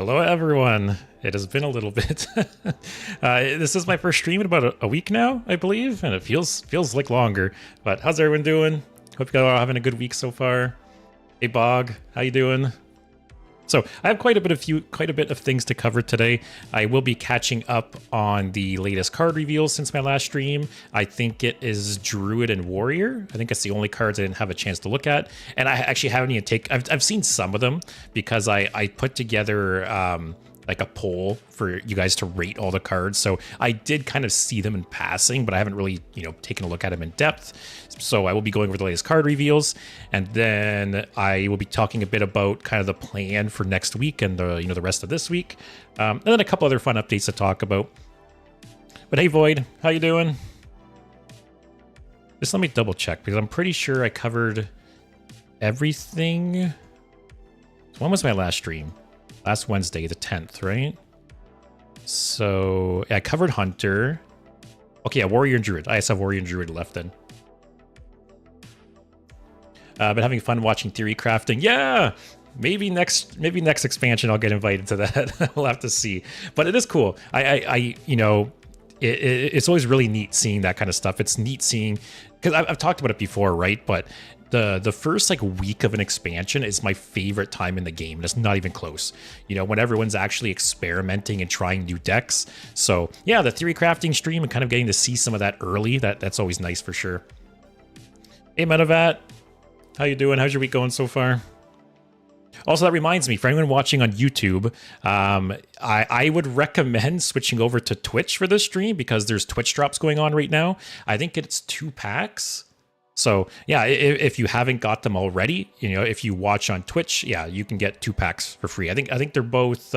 Hello, everyone. It has been a little bit. This is my first stream in about a week now, I believe, and it feels like longer. But how's everyone doing? Hope you all are having a good week so far. Hey, Bog, how you doing? So I have quite a bit of things to cover today. I will be catching up on the latest card reveals since my last stream. I think it is Druid and Warrior. I think it's the only cards I didn't have a chance to look at, and I actually haven't even I've seen some of them because I put together like a poll for you guys to rate all the cards. So I did kind of see them in passing, but I haven't really, taken a look at them in depth. So I will be going over the latest card reveals, and then I will be talking a bit about kind of the plan for next week and the rest of this week, and then a couple other fun updates to talk about. But hey, Void, how you doing? Just let me double check because I'm pretty sure I covered everything. So when was my last stream? Last Wednesday, the 10th, right? So yeah, I covered Hunter. Okay, yeah, Warrior and Druid. I just have Warrior and Druid left then. Been having fun watching theory crafting. Yeah, maybe next expansion I'll get invited to that. We'll have to see. But it is cool. It's always really neat seeing that kind of stuff. It's neat seeing, because I've talked about it before, right? But the first like week of an expansion is my favorite time in the game, and it's not even close. When everyone's actually experimenting and trying new decks. So yeah, the theory crafting stream and kind of getting to see some of that early, that's always nice for sure. Hey Metavat, how you doing? How's your week going so far? Also, that reminds me, for anyone watching on YouTube, I would recommend switching over to Twitch for this stream because there's Twitch drops going on right now. I think it's 2 packs. So yeah, if you haven't got them already, if you watch on Twitch, yeah, you can get 2 packs for free. I think they're both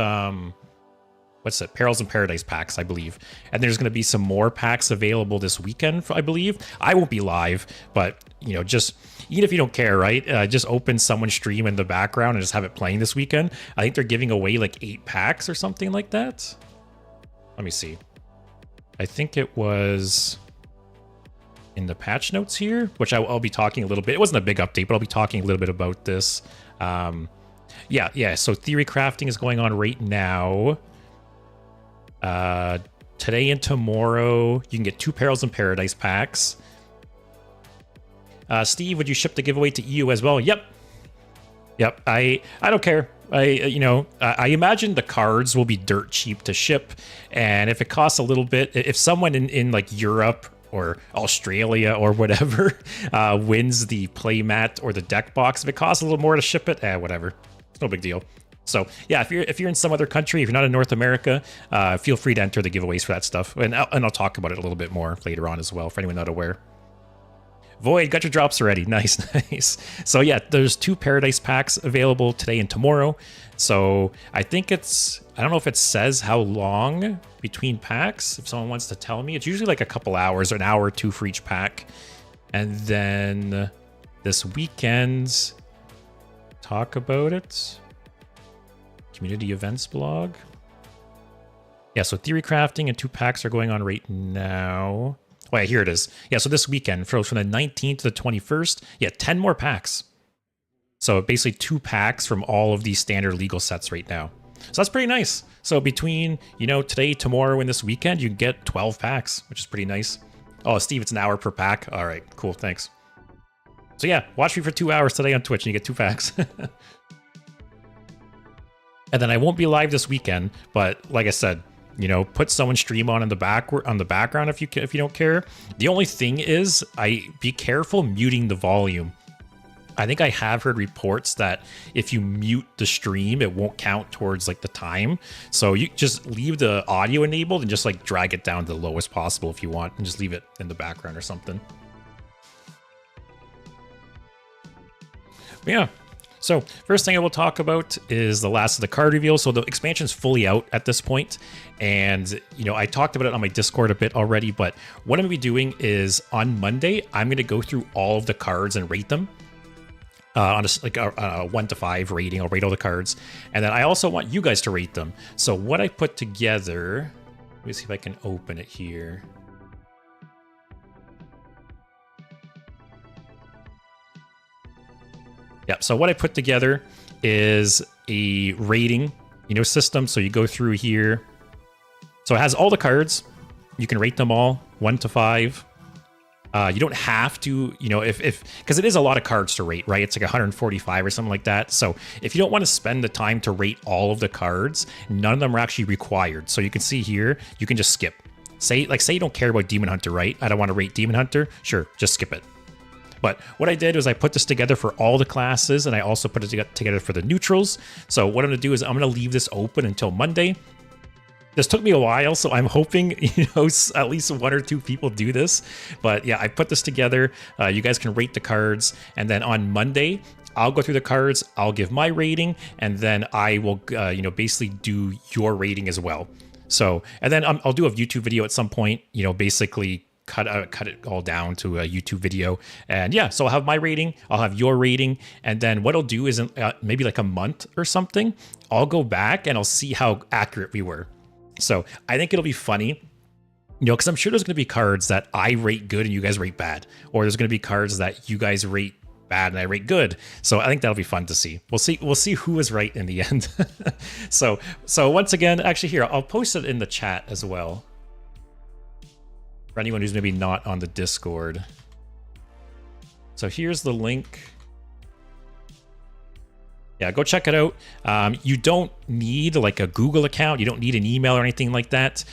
what's it? Perils and Paradise packs, I believe. And there's going to be some more packs available this weekend, I believe. I won't be live, but just even if you don't care, right? Just open someone's stream in the background and just have it playing this weekend. I think they're giving away like 8 packs or something like that. Let me see. I think it was in the patch notes here, which I'll be talking a little bit. It wasn't a big update, but I'll be talking a little bit about this. Yeah. So theory crafting is going on right now. Today and tomorrow, you can get 2 Perils and Paradise packs. Steve, would you ship the giveaway to EU as well? Yep. I don't care. I imagine the cards will be dirt cheap to ship, and if it costs a little bit, if someone in like Europe or Australia or whatever wins the playmat or the deck box, if it costs a little more to ship it, whatever. It's no big deal. So yeah, if you're in some other country, if you're not in North America, feel free to enter the giveaways for that stuff, and I'll talk about it a little bit more later on as well for anyone not aware. Void, got your drops already. Nice. So yeah, there's 2 Paradise packs available today and tomorrow. So I think I don't know if it says how long between packs. If someone wants to tell me, it's usually like a couple hours, or an hour or 2 for each pack. And then this weekend, talk about it. Community events blog. Yeah, so theory crafting and 2 packs are going on right now. Oh yeah, here it is. Yeah, so this weekend, from the 19th to the 21st, yeah, 10 more packs. So basically 2 packs from all of these standard legal sets right now. So that's pretty nice. So between, today, tomorrow, and this weekend, you can get 12 packs, which is pretty nice. Oh, Steve, it's an hour per pack. All right, cool, thanks. So yeah, watch me for 2 hours today on Twitch and you get 2 packs. And then I won't be live this weekend, but like I said, put someone's stream on the background if you don't care. The only thing is, be careful muting the volume. I think I have heard reports that if you mute the stream, it won't count towards like the time. So you just leave the audio enabled and just like drag it down to the lowest possible if you want, and just leave it in the background or something. But yeah. So first thing I will talk about is the last of the card reveal. So the expansion's fully out at this point, and I talked about it on my Discord a bit already, but what I'm gonna be doing is on Monday, I'm gonna go through all of the cards and rate them on a 1 to 5 rating. I'll rate all the cards, and then I also want you guys to rate them. So what I put together, let me see if I can open it here. Yeah, so what I put together is a rating system. So you go through here. So it has all the cards. You can rate them all 1 to 5. You don't have to, because it is a lot of cards to rate, right? It's like 145 or something like that. So if you don't want to spend the time to rate all of the cards, none of them are actually required. So you can see here, you can just skip. Say you don't care about Demon Hunter, right? I don't want to rate Demon Hunter. Sure, just skip it. But what I did was I put this together for all the classes, and I also put it together for the neutrals. So what I'm going to do is I'm going to leave this open until Monday. This took me a while, so I'm hoping, at least 1 or 2 people do this. But yeah, I put this together. You guys can rate the cards. And then on Monday, I'll go through the cards. I'll give my rating. And then I will, basically do your rating as well. So, and then I'll do a YouTube video at some point, basically cut it all down to a YouTube video. And yeah, so I'll have my rating, I'll have your rating, and then what I'll do is maybe like a month or something, I'll go back and I'll see how accurate we were. So I think it'll be funny, because I'm sure there's going to be cards that I rate good and you guys rate bad, or there's going to be cards that you guys rate bad and I rate good. So I think that'll be fun to see. We'll see who is right in the end. So once again, actually here, I'll post it in the chat as well, for anyone who's maybe not on the Discord. So here's the link. Yeah, go check it out. You don't need like a Google account. You don't need an email or anything like that.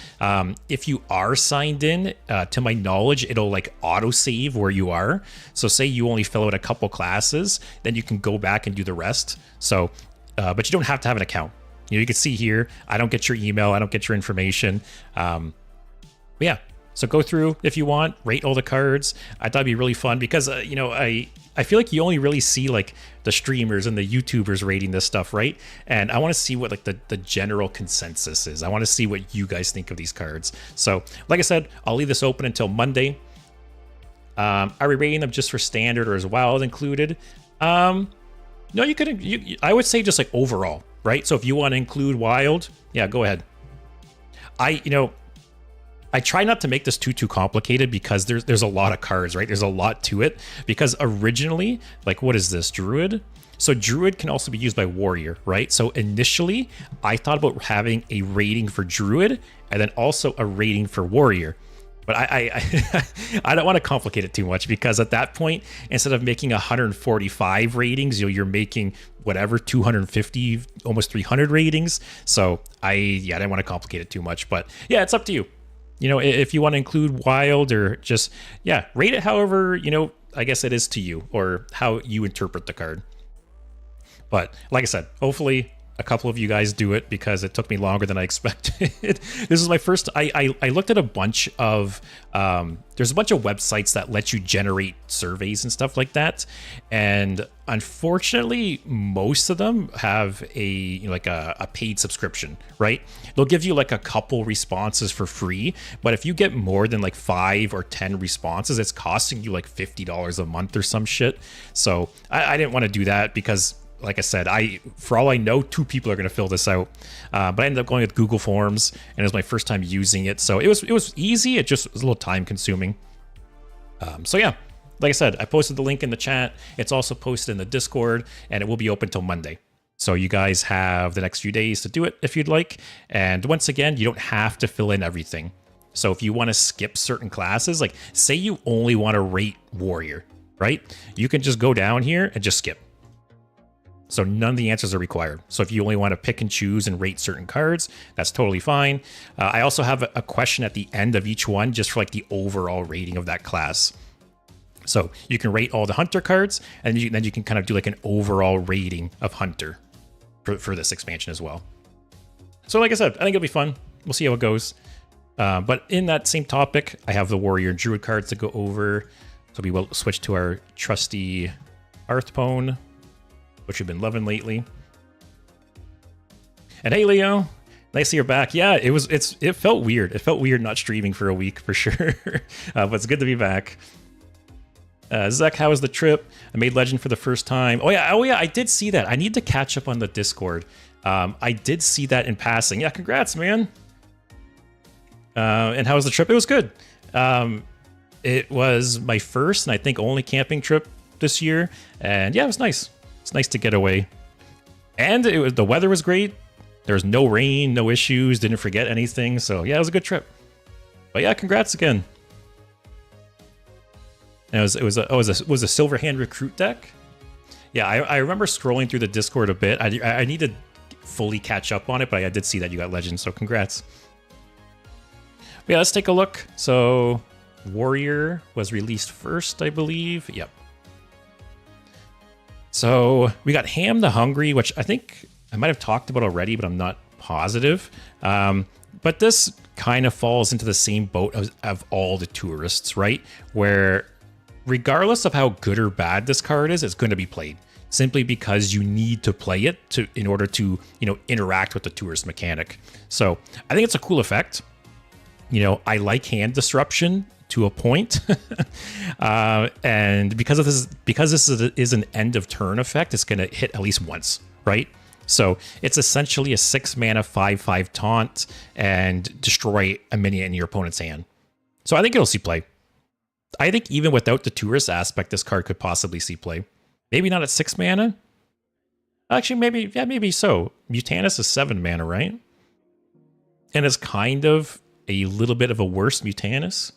If you are signed in, to my knowledge, it'll like auto save where you are. So say you only fill out a couple classes, then you can go back and do the rest. So, but you don't have to have an account. You can see here, I don't get your email. I don't get your information. But yeah, so go through if you want, rate all the cards. I thought it'd be really fun because, I feel like you only really see like the streamers and the YouTubers rating this stuff, right? And I want to see what like the general consensus is. I want to see what you guys think of these cards. So like I said, I'll leave this open until Monday. Are we rating them just for standard or as wild included? No, you could, I would say just like overall, right? So if you want to include wild, yeah, go ahead. I try not to make this too complicated because there's a lot of cards, right? There's a lot to it because originally, like, what is this, Druid? So Druid can also be used by Warrior, right? So initially, I thought about having a rating for Druid and then also a rating for Warrior. But I don't want to complicate it too much because at that point, instead of making 145 ratings, you're making whatever 250, almost 300 ratings. So I didn't want to complicate it too much. But yeah, it's up to you. If you want to include wild or just, yeah, rate it however, I guess it is to you or how you interpret the card. But like I said, hopefully a couple of you guys do it because it took me longer than I expected. This is my first, I looked at a bunch of, there's a bunch of websites that let you generate surveys and stuff like that. And unfortunately, most of them have a paid subscription, right? They'll give you like a couple responses for free. But if you get more than like 5 or 10 responses, it's costing you like $50 a month or some shit. So I didn't want to do that because, like I said, for all I know, 2 people are going to fill this out. But I ended up going with Google Forms, and it was my first time using it. So it was easy. It just was a little time consuming. So yeah, like I said, I posted the link in the chat. It's also posted in the Discord, and it will be open till Monday. So you guys have the next few days to do it if you'd like. And once again, you don't have to fill in everything. So if you want to skip certain classes, like say you only want to rate Warrior, right? You can just go down here and just skip. So none of the answers are required. So if you only want to pick and choose and rate certain cards, that's totally fine. I also have a question at the end of each one just for like the overall rating of that class. So you can rate all the Hunter cards, and then you can kind of do like an overall rating of Hunter for this expansion as well. So like I said, I think it'll be fun. We'll see how it goes. But in that same topic, I have the Warrior and Druid cards to go over. So we will switch to our trusty Hearthstone, which we've been loving lately. And hey, Leo, nice to see you're back. Yeah, it felt weird. It felt weird not streaming for a week for sure, but it's good to be back. Zek, how was the trip? I made Legend for the first time. Oh yeah, I did see that. I need to catch up on the Discord. I did see that in passing. Yeah, congrats, man. And how was the trip? It was good. It was my first and I think only camping trip this year, and yeah, it was nice. It's nice to get away. And the weather was great. There was no rain, no issues, didn't forget anything. So yeah, it was a good trip. But yeah, congrats again. And it was a Silver Hand Recruit deck. Yeah, I remember scrolling through the Discord a bit. I need to fully catch up on it, but I did see that you got Legends, so congrats. But yeah, let's take a look. So Warrior was released first, I believe. Yep. So we got Ham the Hungry, which I think I might have talked about already, but I'm not positive. But this kind of falls into the same boat of all the tourists, right? Where regardless of how good or bad this card is, it's going to be played simply because you need to play it in order to, interact with the tourist mechanic. So I think it's a cool effect. I like hand disruption to a point. And because this is an end of turn effect, it's going to hit at least once, right? So it's essentially a 6-mana 5/5 taunt and destroy a minion in your opponent's hand. So I think it'll see play. I think even without the tourist aspect, this card could possibly see play. Maybe not at 6 mana. Actually, maybe so. Mutanus is 7 mana, right? And it's kind of a little bit of a worse Mutanus.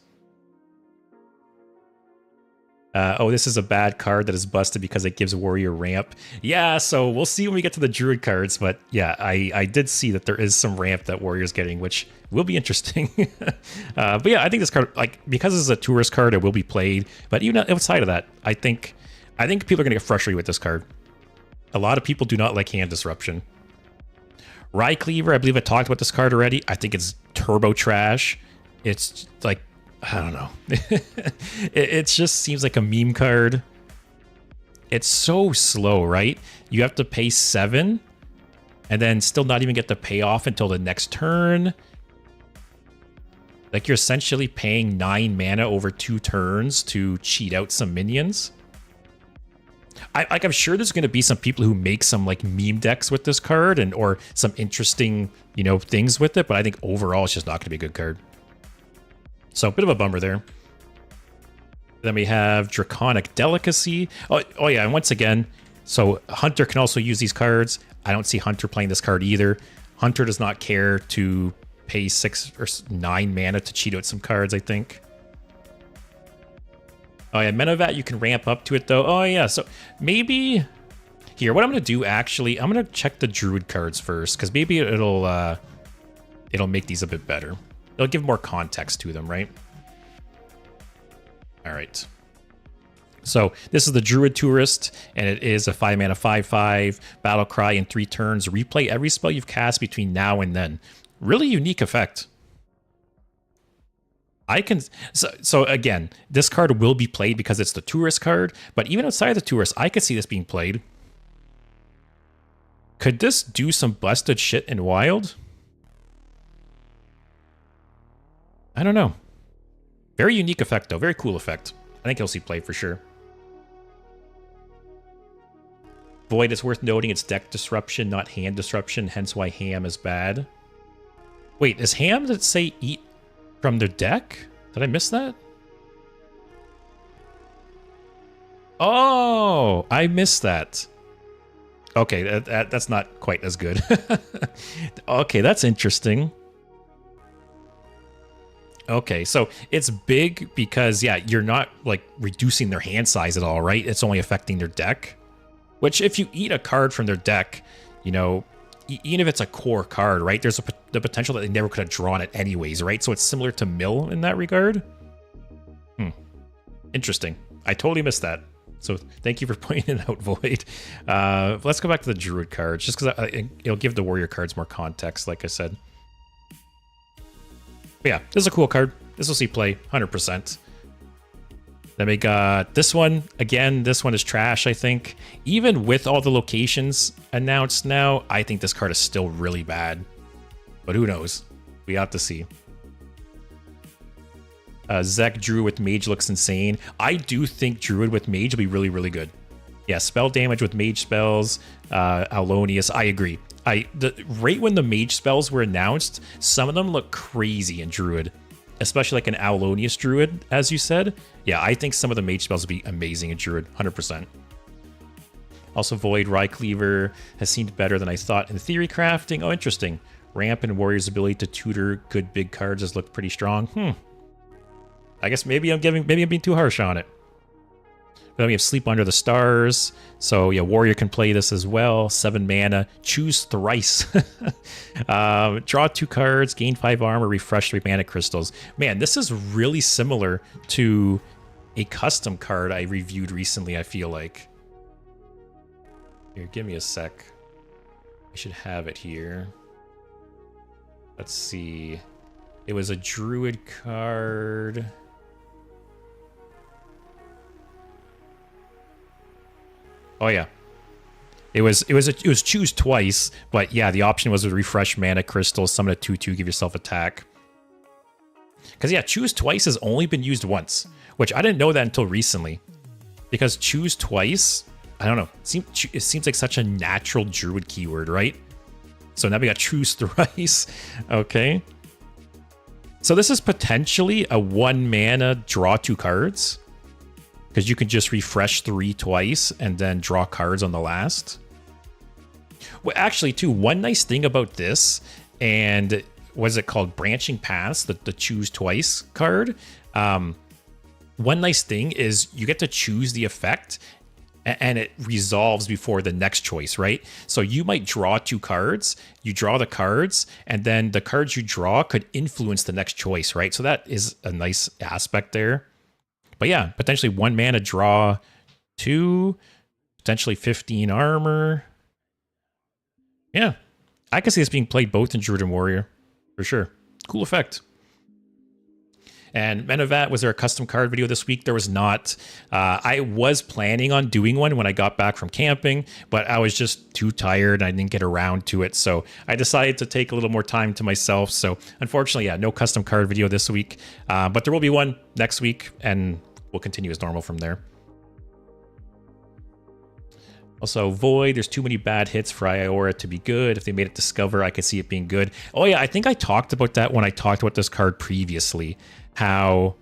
This is a bad card that is busted because it gives Warrior ramp. Yeah, so we'll see when we get to the Druid cards, but yeah, I did see that there is some ramp that Warrior's getting, which will be interesting. But yeah, I think this card, because it's a tourist card, it will be played. But even outside of that, I think people are going to get frustrated with this card. A lot of people do not like hand disruption. Rye Cleaver, I believe I talked about this card already. I think it's turbo trash. It's like, I don't know. It just seems like a meme card. It's so slow, right? You have to pay 7 and then still not even get the payoff until the next turn. Like you're essentially paying 9 mana over 2 turns to cheat out some minions. I'm sure there's going to be some people who make some meme decks with this card or some interesting, things with it. But I think overall it's just not going to be a good card. So a bit of a bummer there. Then we have Draconic Delicacy. Oh yeah, and once again, so Hunter can also use these cards. I don't see Hunter playing this card either. Hunter does not care to pay 6 or 9 mana to cheat out some cards, I think. Oh yeah, Menovat, you can ramp up to it though. Oh yeah, so maybe... Here, what I'm going to do actually, I'm going to check the Druid cards first, because maybe it'll make these a bit better. It'll give more context to them, right? All right. So this is the Druid Tourist, and it is a 5-mana 5/5 battle cry in 3 turns. Replay every spell you've cast between now and then. Really unique effect. So again, this card will be played because it's the Tourist card, but even outside of the Tourist, I could see this being played. Could this do some busted shit in Wild? I don't know. Very unique effect, though. Very cool effect. I think he'll see play for sure. Void, it's worth noting it's deck disruption, not hand disruption, hence why Ham is bad. Wait, is Ham, did it say eat from their deck? Did I miss that? Oh, I missed that. Okay, that's not quite as good. Okay, that's interesting. Okay, so it's big because, yeah, you're not, reducing their hand size at all, right? It's only affecting their deck. Which, if you eat a card from their deck, even if it's a core card, right? There's the potential that they never could have drawn it anyways, right? So it's similar to Mill in that regard. Interesting. I totally missed that. So thank you for pointing it out, Void. Let's go back to the Druid cards, just because it'll give the Warrior cards more context, like I said. But yeah, this is a cool card. This will see play, 100%. Then we got this one. Again, this one is trash, I think. Even with all the locations announced now, I think this card is still really bad. But who knows? We have to see. Zek Druid with Mage looks insane. I do think Druid with Mage will be really, really good. Yeah, spell damage with Mage spells. Alonius, I agree. Right when the Mage spells were announced, some of them look crazy in Druid. Especially like an Alonius Druid, as you said. Yeah, I think some of the Mage spells would be amazing in Druid, 100%. Also, Void Rye Cleaver has seemed better than I thought in theory crafting. Oh, interesting. Ramp and Warrior's ability to tutor good big cards has looked pretty strong. I guess maybe I'm being too harsh on it. But then we have Sleep Under the Stars. So yeah, Warrior can play this as well. 7 mana. Choose thrice. Draw 2 cards, gain 5 armor, refresh 3 mana crystals. Man, this is really similar to a custom card I reviewed recently, I feel like. Here, give me a sec. I should have it here. Let's see. It was a druid card. Oh yeah. It was choose twice, but yeah, the option was to refresh mana crystals, summon a 2/2, give yourself attack. Because yeah, choose twice has only been used once, which I didn't know that until recently. Because choose twice, I don't know, it seems like such a natural druid keyword, right? So now we got choose thrice. Okay. So this is potentially a 1 mana draw 2 cards. Because you can just refresh 3 twice and then draw cards on the last. Well, actually, too, one nice thing about this, and what is it called? Branching Paths, the choose twice card. One nice thing is you get to choose the effect and it resolves before the next choice, right? So you might draw 2 cards, you draw the cards, and then the cards you draw could influence the next choice, right? So that is a nice aspect there. But yeah, potentially 1 mana draw 2, potentially 15 armor. Yeah, I can see this being played both in Druid and Warrior, for sure. Cool effect. And Menavat, was there a custom card video this week? There was not. I was planning on doing one when I got back from camping, but I was just too tired and I didn't get around to it. So I decided to take a little more time to myself. So unfortunately, yeah, no custom card video this week. But there will be one next week and we'll continue as normal from there. Also, Void, there's too many bad hits for Iora to be good. If they made it Discover, I could see it being good. Oh yeah, I think I talked about that when I talked about this card previously. How,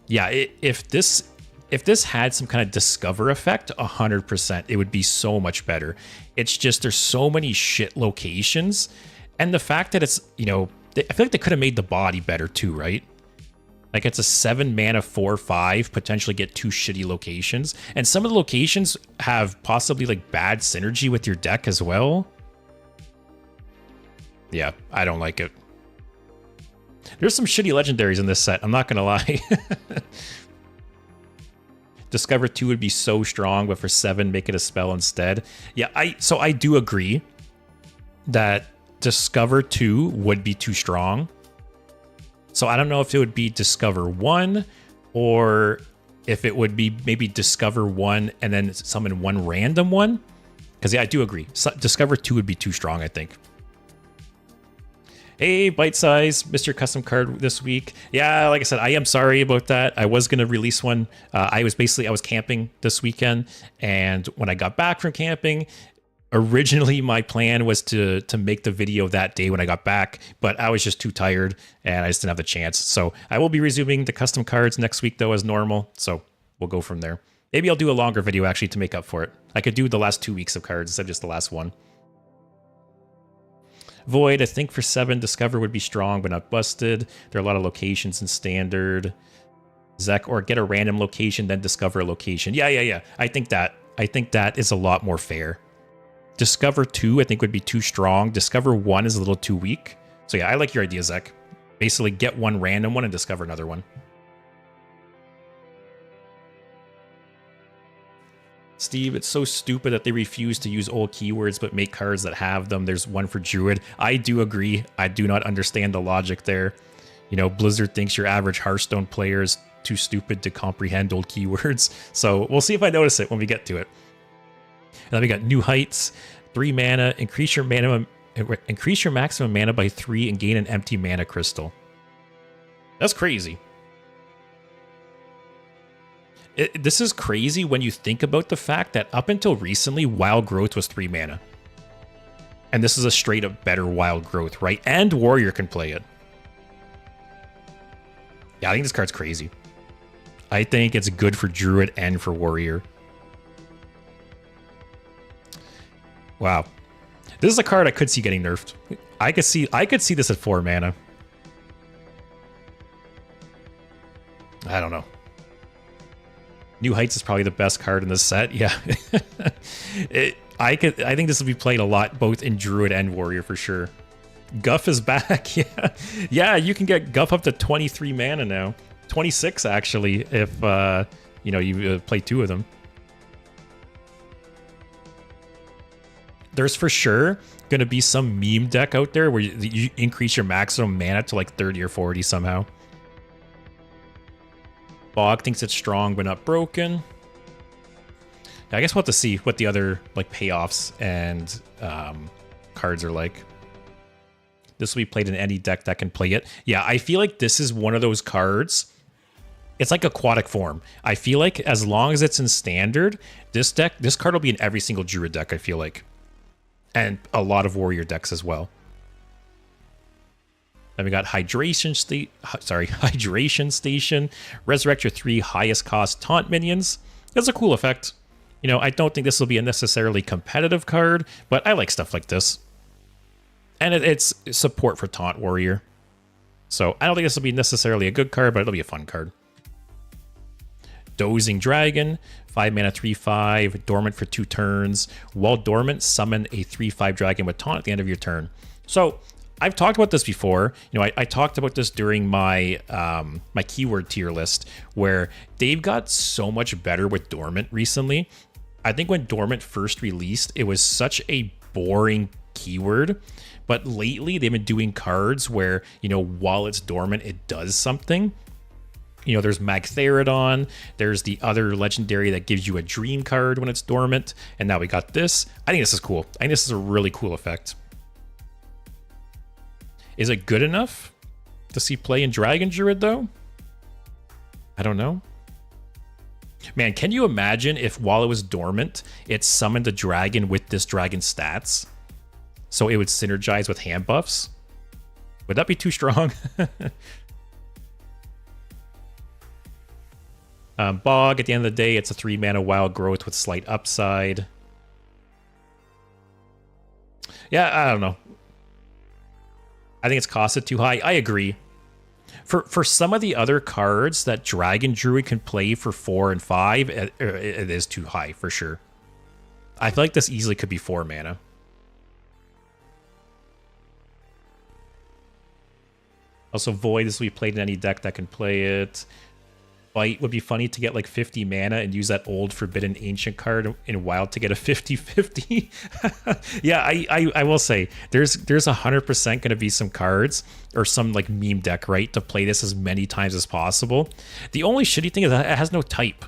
yeah, if this had some kind of Discover effect, 100%, it would be so much better. It's just there's so many shit locations. And the fact that it's, you know, I feel like they could have made the body better too, right? Like it's a 7 mana 4/5, potentially get 2 shitty locations. And some of the locations have possibly like bad synergy with your deck as well. Yeah, I don't like it. There's some shitty legendaries in this set, I'm not gonna lie. Discover 2 would be so strong, but for 7, make it a spell instead. Yeah, so I do agree that Discover 2 would be too strong. So I don't know if it would be Discover 1 or if it would be maybe Discover 1 and then summon 1 random one. Because yeah, I do agree. Discover 2 would be too strong, I think. Hey, Bite Size, missed your custom card this week. Yeah, like I said, I am sorry about that. I was going to release one. I was camping this weekend. And when I got back from camping, originally my plan was to make the video that day when I got back, but I was just too tired and I just didn't have the chance. So I will be resuming the custom cards next week though as normal. So we'll go from there. Maybe I'll do a longer video actually to make up for it. I could do the last 2 weeks of cards instead of just the last one. Void, I think for 7, Discover would be strong but not busted. There are a lot of locations in Standard. Zek, or get a random location, then discover a location. Yeah. I think that is a lot more fair. Discover 2, I think, would be too strong. Discover 1 is a little too weak. So yeah, I like your idea, Zek. Basically, get 1 random one and discover another one. Steve, it's so stupid that they refuse to use old keywords but make cards that have them. There's one for Druid. I do agree. I do not understand the logic there. You know, Blizzard thinks your average Hearthstone player is too stupid to comprehend old keywords. So we'll see if I notice it when we get to it. And then we got New Heights, 3 mana, increase your maximum mana by 3 and gain an empty mana crystal. That's crazy. This is crazy when you think about the fact that up until recently, Wild Growth was 3 mana. And this is a straight up better Wild Growth, right? And Warrior can play it. Yeah, I think this card's crazy. I think it's good for Druid and for Warrior. Wow. This is a card I could see getting nerfed. I could see this at 4 mana. I don't know. New Heights is probably the best card in this set. Yeah. I think this will be played a lot both in Druid and Warrior for sure. Guff is back. Yeah. Yeah, you can get Guff up to 23 mana now. 26 actually if you know, you play 2 of them. There's for sure going to be some meme deck out there where you increase your maximum mana to like 30 or 40 somehow. Bog thinks it's strong but not broken. I guess we'll have to see what the other like payoffs and cards are like. This will be played in any deck that can play it. Yeah, I feel like this is one of those cards. It's like aquatic form. I feel like as long as it's in standard, this card will be in every single Druid deck, I feel like. And a lot of Warrior decks as well. Then we got Hydration Station. Resurrect your 3 highest cost taunt minions. That's a cool effect. You know, I don't think this will be a necessarily competitive card, but I like stuff like this. And it's support for Taunt Warrior. So I don't think this will be necessarily a good card, but it'll be a fun card. Dozing Dragon, 5 mana 3/5, dormant for 2 turns. While dormant, summon a 3/5 dragon with taunt at the end of your turn. So I've talked about this before. You know, I talked about this during my my keyword tier list, where they've got so much better with dormant recently. I think when dormant first released, it was such a boring keyword. But lately, they've been doing cards where, you know, while it's dormant, it does something. You know, there's Magtheridon, there's the other legendary that gives you a dream card when it's dormant, and now we got this. I think this is cool. I think this is a really cool effect. Is it good enough to see play in Dragon Druid, though? I don't know. Man, can you imagine if while it was dormant, it summoned a dragon with this dragon stats? So it would synergize with hand buffs? Would that be too strong? Bog, at the end of the day, it's a 3 mana wild growth with slight upside. Yeah, I don't know. I think it's costed too high. I agree. For some of the other cards that Dragon Druid can play for 4 and 5, it is too high for sure. I feel like this easily could be 4 mana. Also, Void, this will be played in any deck that can play it. Bite would be funny to get like 50 mana and use that old Forbidden Ancient card in Wild to get a 50-50. Yeah, I will say, there's 100% going to be some cards or some like meme deck, right, to play this as many times as possible. The only shitty thing is that it has no type.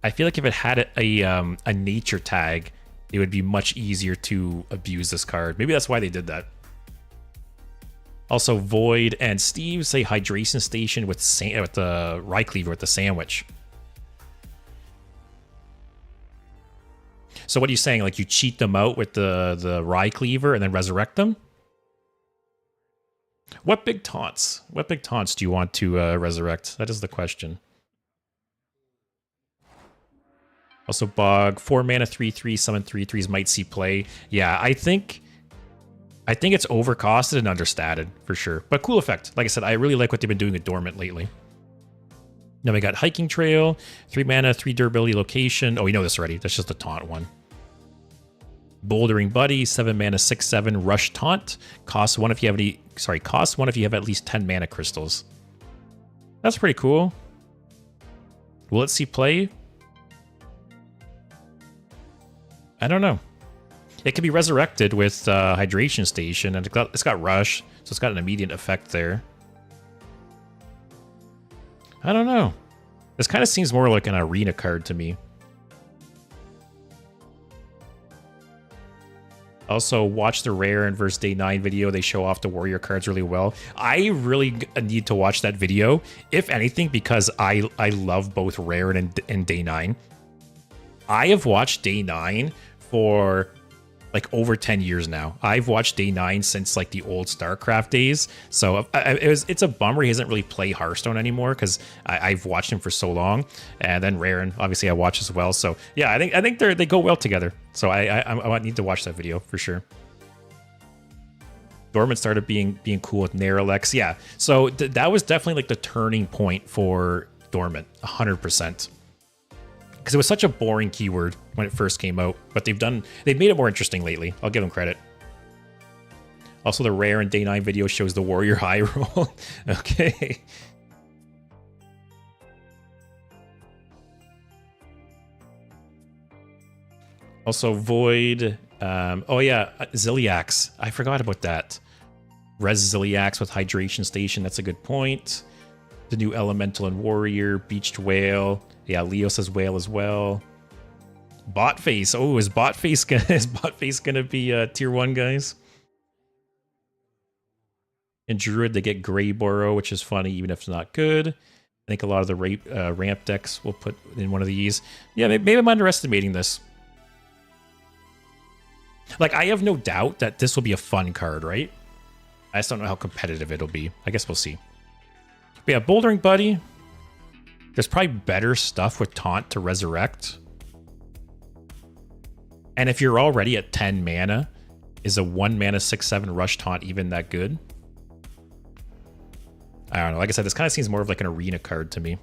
I feel like if it had a nature tag, it would be much easier to abuse this card. Maybe that's why they did that. Also, Void and Steve say Hydration Station with the Rye Cleaver with the sandwich. So what are you saying? Like you cheat them out with the Rye Cleaver and then resurrect them? What big taunts? What big taunts do you want to resurrect? That is the question. Also, Bog, 4 mana 3/3, summon 3/3s might see play. Yeah, I think it's overcosted and understated for sure. But cool effect. Like I said, I really like what they've been doing with Dormant lately. Then we got Hiking Trail, 3 mana, 3 durability location. Oh, we know this already. That's just a taunt one. Bouldering Buddy, 7 mana, 6/7 rush taunt. Costs 1 if you have at least 10 mana crystals. That's pretty cool. Will it see play? I don't know. It can be resurrected with Hydration Station, and it's got Rush, so it's got an immediate effect there. I don't know. This kind of seems more like an arena card to me. Also, watch the Rare and versus Day 9 video. They show off the Warrior cards really well. I really need to watch that video, if anything, because I love both Rare and Day 9. I have watched Day 9 for like over 10 years now. I've watched Day 9 since like the old StarCraft days. So it's a bummer he doesn't really play Hearthstone anymore because I've watched him for so long. And then Raren, obviously I watch as well. So yeah, I think they go well together. So I need to watch that video for sure. Dormant started being cool with Neralex. Yeah, so that was definitely like the turning point for Dormant, 100%. Because it was such a boring keyword when it first came out, but they've made it more interesting lately. I'll give them credit. Also, the Rare and Day 9 video shows the Warrior high roll. Okay. Also, Void. Oh yeah, Ziliax. I forgot about that. Res Ziliax with Hydration Station. That's a good point. The new Elemental and Warrior. Beached Whale. Yeah, Leo says Whale as well. Botface. Oh, is Botface gonna be tier 1, guys? In Druid, they get Grey Burrow, which is funny, even if it's not good. I think a lot of the ramp decks will put in one of these. Yeah, maybe I'm underestimating this. Like, I have no doubt that this will be a fun card, right? I just don't know how competitive it'll be. I guess we'll see. But yeah, Bouldering Buddy. There's probably better stuff with Taunt to resurrect. And if you're already at 10 mana, is a 1 mana 6/7 Rush Taunt even that good? I don't know. Like I said, this kind of seems more of like an arena card to me.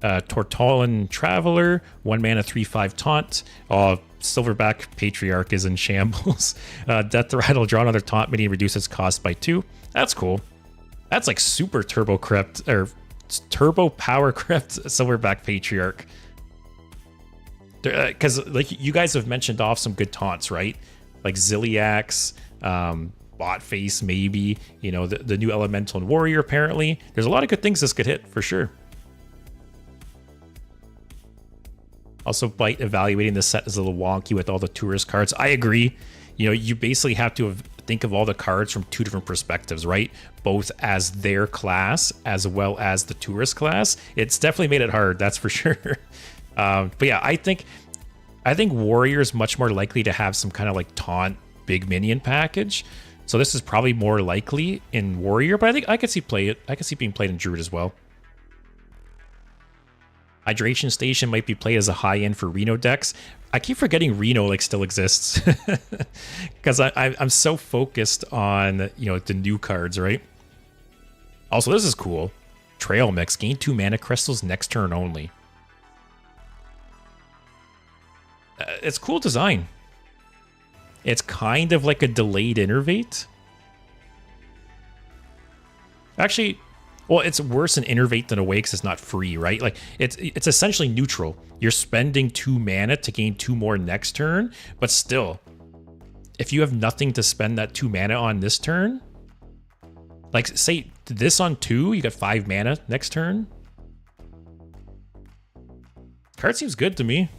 Tortolan Traveler, 1 mana 3/5 Taunt. Oh, Silverback Patriarch is in shambles. Death Rattle, draw another Taunt mini, reduces cost by 2. That's cool. That's like super Turbo Crypt, or Turbo Power Crypt Silverback Patriarch. Because like you guys have mentioned off some good taunts, right? Like Ziliax, Botface, maybe. You know, the new Elemental and Warrior, apparently. There's a lot of good things this could hit, for sure. Also, Bite evaluating the set is a little wonky with all the tourist cards. I agree. You know, you basically have to think of all the cards from 2 different perspectives, right? Both as their class as well as the tourist class. It's definitely made it hard, that's for sure. But yeah, I think Warrior is much more likely to have some kind of like taunt big minion package. So this is probably more likely in Warrior, but I think I could see being played in Druid as well. Hydration Station might be played as a high end for Reno decks. I keep forgetting Reno like still exists because I'm so focused on, you know, the new cards, right? Also, this is cool. Trail Mix, gain 2 mana crystals next turn only. It's cool design. It's kind of like a delayed Innervate. Actually, well, it's worse an Innervate than Awake because it's not free, right? Like, it's essentially neutral. You're spending 2 mana to gain 2 more next turn, but still, if you have nothing to spend that 2 mana on this turn, like, say this on 2, you got 5 mana next turn. Card seems good to me.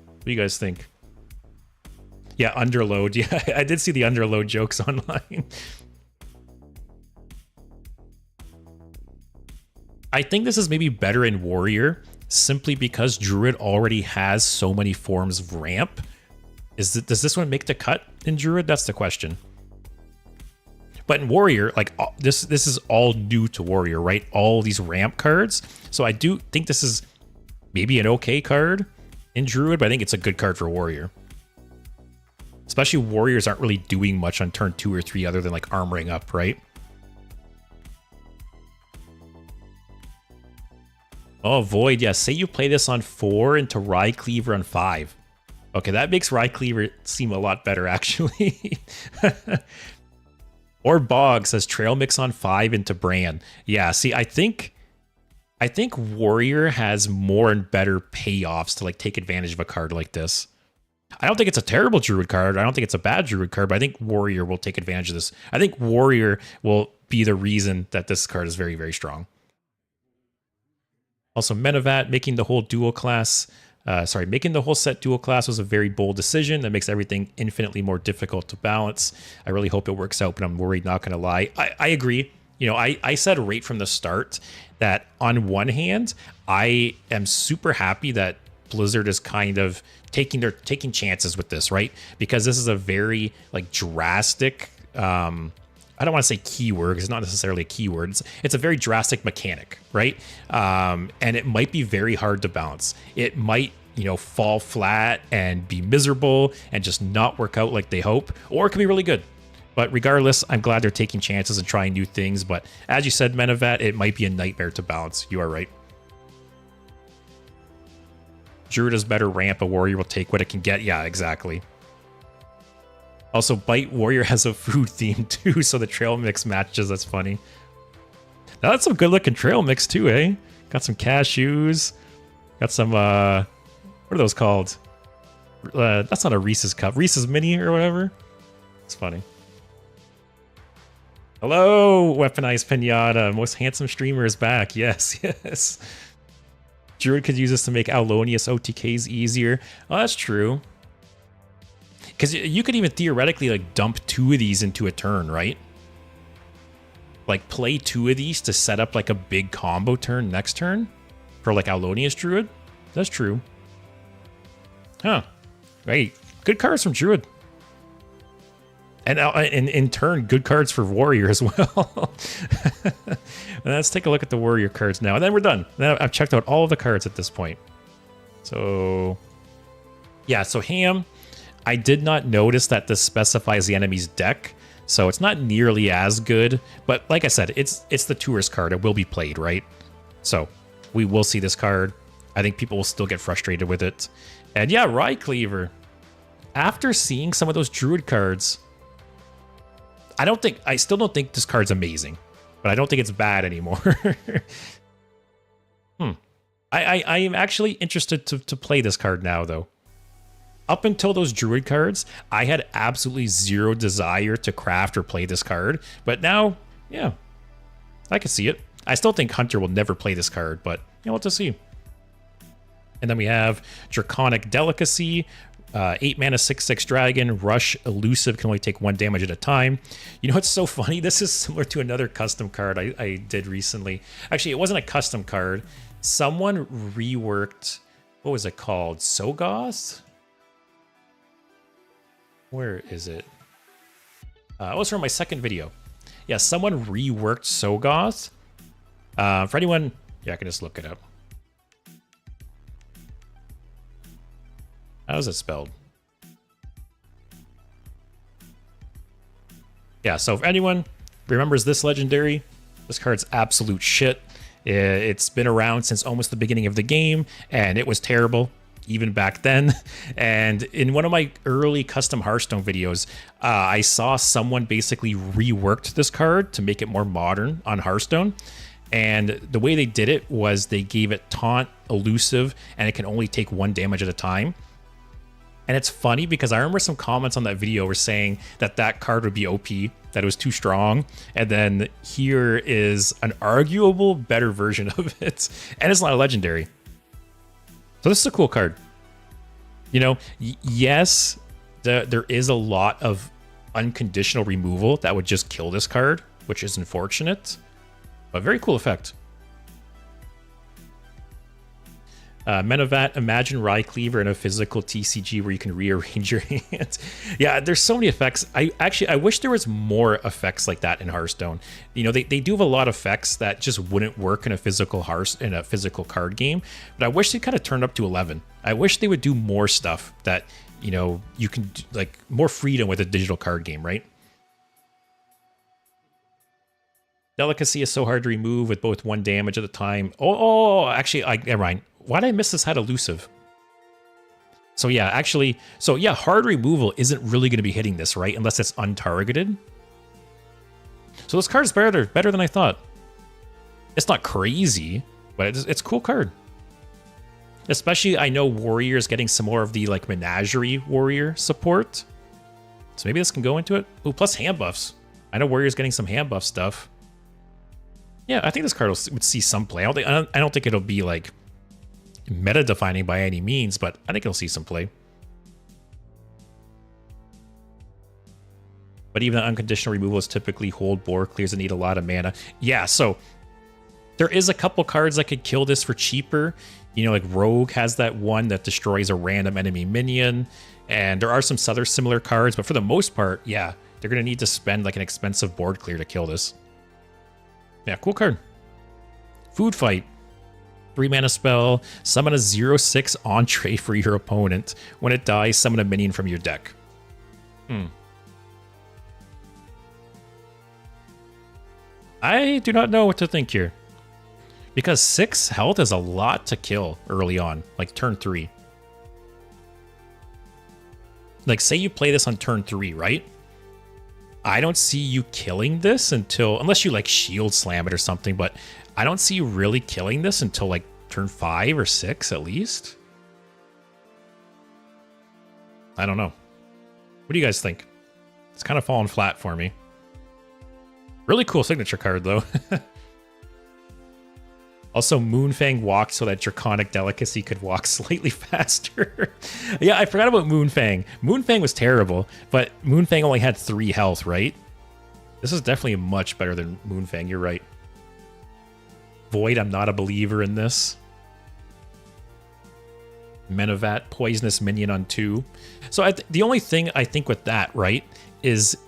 What do you guys think? Yeah, Underload. Yeah, I did see the Underload jokes online. I think this is maybe better in Warrior, simply because Druid already has so many forms of ramp. Does this one make the cut in Druid? That's the question. But in Warrior, like this is all new to Warrior, right? All these ramp cards. So I do think this is maybe an okay card in Druid, but I think it's a good card for Warrior. Especially Warriors aren't really doing much on turn 2 or 3 other than like armoring up, right? Oh, Void, yeah. Say you play this on 4 into Rycleaver on 5. Okay, that makes Rycleaver seem a lot better, actually. Or Bog says Trail Mix on 5 into Bran. Yeah, see, I think Warrior has more and better payoffs to like take advantage of a card like this. I don't think it's a terrible Druid card. I don't think it's a bad Druid card, but I think Warrior will take advantage of this. I think Warrior will be the reason that this card is very, very strong. Also, Menavat making the whole making the whole set dual class was a very bold decision that makes everything infinitely more difficult to balance. I really hope it works out, but I'm worried, not going to lie. I agree. You know, I said right from the start that on one hand, I am super happy that Blizzard is kind of taking chances with this, right? Because this is a very like drastic. I don't want to say keyword because it's not necessarily a keyword. It's a very drastic mechanic, right? And it might be very hard to balance. It might, fall flat and be miserable and just not work out like they hope, or it can be really good. But regardless, I'm glad they're taking chances and trying new things. But as you said, Menevat, it might be a nightmare to balance. You are right. Druid is better ramp. A warrior will take what it can get. Yeah, exactly. Also, Bite Warrior has a food theme too, so the trail mix matches. That's funny. Now, that's some good looking trail mix too, eh? Got some cashews. Got some, what are those called? That's not a Reese's Cup. Reese's Mini or whatever. It's funny. Hello, Weaponized Pinata. Most handsome streamer is back. Yes, yes. Druid could use this to make Alonius OTKs easier. Oh, that's true. Because you could even theoretically like dump 2 of these into a turn, right? Like play 2 of these to set up like a big combo turn next turn for like Alonius Druid. That's true. Huh. Right. Good cards from Druid. And in turn, good cards for Warrior as well. Let's take a look at the Warrior cards now. And then we're done. Then I've checked out all of the cards at this point. So, yeah. So Ham, I did not notice that this specifies the enemy's deck. So it's not nearly as good. But like I said, it's the tourist card. It will be played, right? So we will see this card. I think people will still get frustrated with it. And yeah, Rye Cleaver. After seeing some of those Druid cards, I still don't think this card's amazing, but I don't think it's bad anymore. I am actually interested to play this card now, though. Up until those Druid cards, I had absolutely zero desire to craft or play this card, but now, yeah, I can see it. I still think Hunter will never play this card, but we'll just see. And then we have Draconic Delicacy. 8 mana, 6/6 dragon, rush, elusive, can only take 1 damage at a time. You know what's so funny? This is similar to another custom card I did recently. Actually, it wasn't a custom card. Someone reworked, what was it called? Sogoth? Where is it? It was from my second video. Yeah, someone reworked Sogoth. For anyone, yeah, I can just look it up. How is it spelled? Yeah, so if anyone remembers this legendary, this card's absolute shit. It's been around since almost the beginning of the game, and it was terrible even back then. And in one of my early custom Hearthstone videos, I saw someone basically reworked this card to make it more modern on Hearthstone. And the way they did it was they gave it taunt, elusive, and it can only take 1 damage at a time. And it's funny because I remember some comments on that video were saying that that card would be OP, that it was too strong. And then here is an arguable better version of it. And it's not a legendary. So this is a cool card. Yes, there is a lot of unconditional removal that would just kill this card, which is unfortunate. But very cool effect. Menevat, imagine Rye Cleaver in a physical TCG where you can rearrange your hands. Yeah, there's so many effects. I wish there was more effects like that in Hearthstone. They do have a lot of effects that just wouldn't work in a physical card game. But I wish they kind of turned up to 11. I wish they would do more stuff that, you can, like, more freedom with a digital card game, right? Delicacy is so hard to remove with both 1 damage at a time. Actually, never mind. Why did I miss this had elusive? So yeah, hard removal isn't really going to be hitting this, right? Unless it's untargeted. So this card is better than I thought. It's not crazy, but it's a cool card. Especially, I know Warrior is getting some more of the like Menagerie Warrior support. So maybe this can go into it. Oh, plus hand buffs. I know Warrior's getting some hand buff stuff. Yeah, I think this card would see some play. I don't think it'll be like meta defining by any means, but I think it'll see some play. But even unconditional removal is typically hold board clears and need a lot of mana. Yeah, so There is a couple cards that could kill this for cheaper. You know, like Rogue has that one that destroys a random enemy minion. And there are some other similar cards, but for the most part, yeah, they're going to need to spend like an expensive board clear to kill this. Yeah, cool card. Food Fight. 3 mana spell. Summon a 0/6 entree for your opponent. When it dies, summon a minion from your deck. I do not know what to think here. Because 6 health is a lot to kill early on, like turn 3. Like, say you play this on turn 3, right? I don't see you killing this until, unless you like shield slam it or something, but I don't see you really killing this until like turn 5 or 6 at least. I don't know. What do you guys think? It's kind of fallen flat for me. Really cool signature card, though. Also, Moonfang walked so that Draconic Delicacy could walk slightly faster. Yeah, I forgot about Moonfang. Moonfang was terrible, but Moonfang only had 3 health, right? This is definitely much better than Moonfang, you're right. Void, I'm not a believer in this. Menavat, Poisonous Minion on 2. So the only thing I think with that, right, is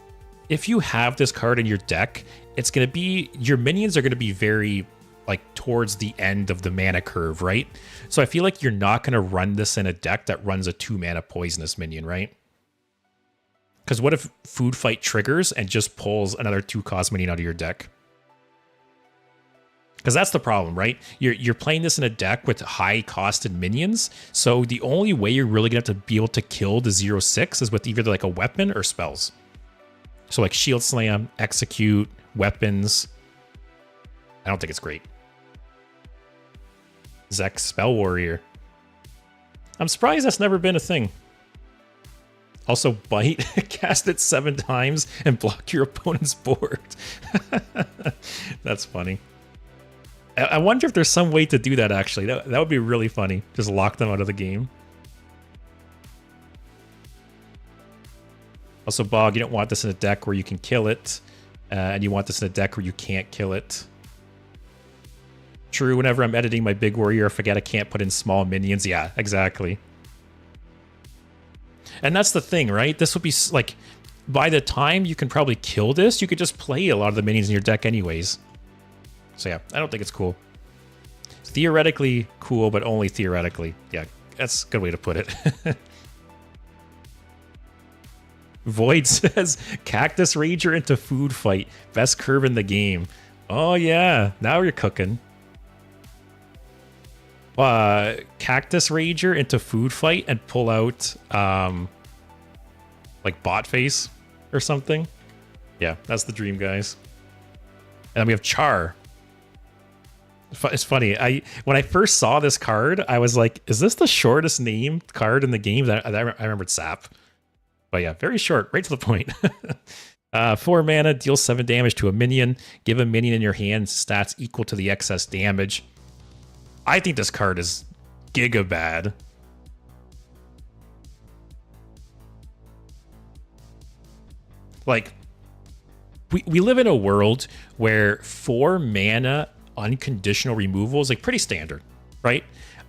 if you have this card in your deck, it's going to be, your minions are going to be very, like, towards the end of the mana curve, right? So I feel like you're not going to run this in a deck that runs a 2 mana Poisonous Minion, right? Because what if Food Fight triggers and just pulls another 2-cost minion out of your deck? Because that's the problem, right? You're playing this in a deck with high-costed minions, so the only way you're really going to have to be able to kill the 0/6 is with either like a weapon or spells. So like Shield Slam, Execute, weapons. I don't think it's great. Zek Spell Warrior. I'm surprised that's never been a thing. Also, Bite. Cast it 7 times and block your opponent's board. That's funny. I wonder if there's some way to do that, actually. That would be really funny. Just lock them out of the game. Also, Bog, you don't want this in a deck where you can kill it. And you want this in a deck where you can't kill it. True, whenever I'm editing my big warrior, I forget I can't put in small minions. Yeah, exactly. And that's the thing, right? This would be, like, by the time you can probably kill this, you could just play a lot of the minions in your deck anyways. So yeah, I don't think it's cool. It's theoretically cool, but only theoretically. Yeah, that's a good way to put it. Void says, Cactus Rager into Food Fight. Best curve in the game. Oh yeah, now you're cooking. Cactus Rager into Food Fight and pull out like Bot Face or something. Yeah, that's the dream, guys. And then we have Char. It's funny. When I first saw this card, I was like, "Is this the shortest named card in the game?" I remembered Sap, but yeah, very short, right to the point. 4 mana, deal 7 damage to a minion. Give a minion in your hand stats equal to the excess damage. I think this card is giga bad. Like, we live in a world where 4 mana unconditional removal is like pretty standard, right?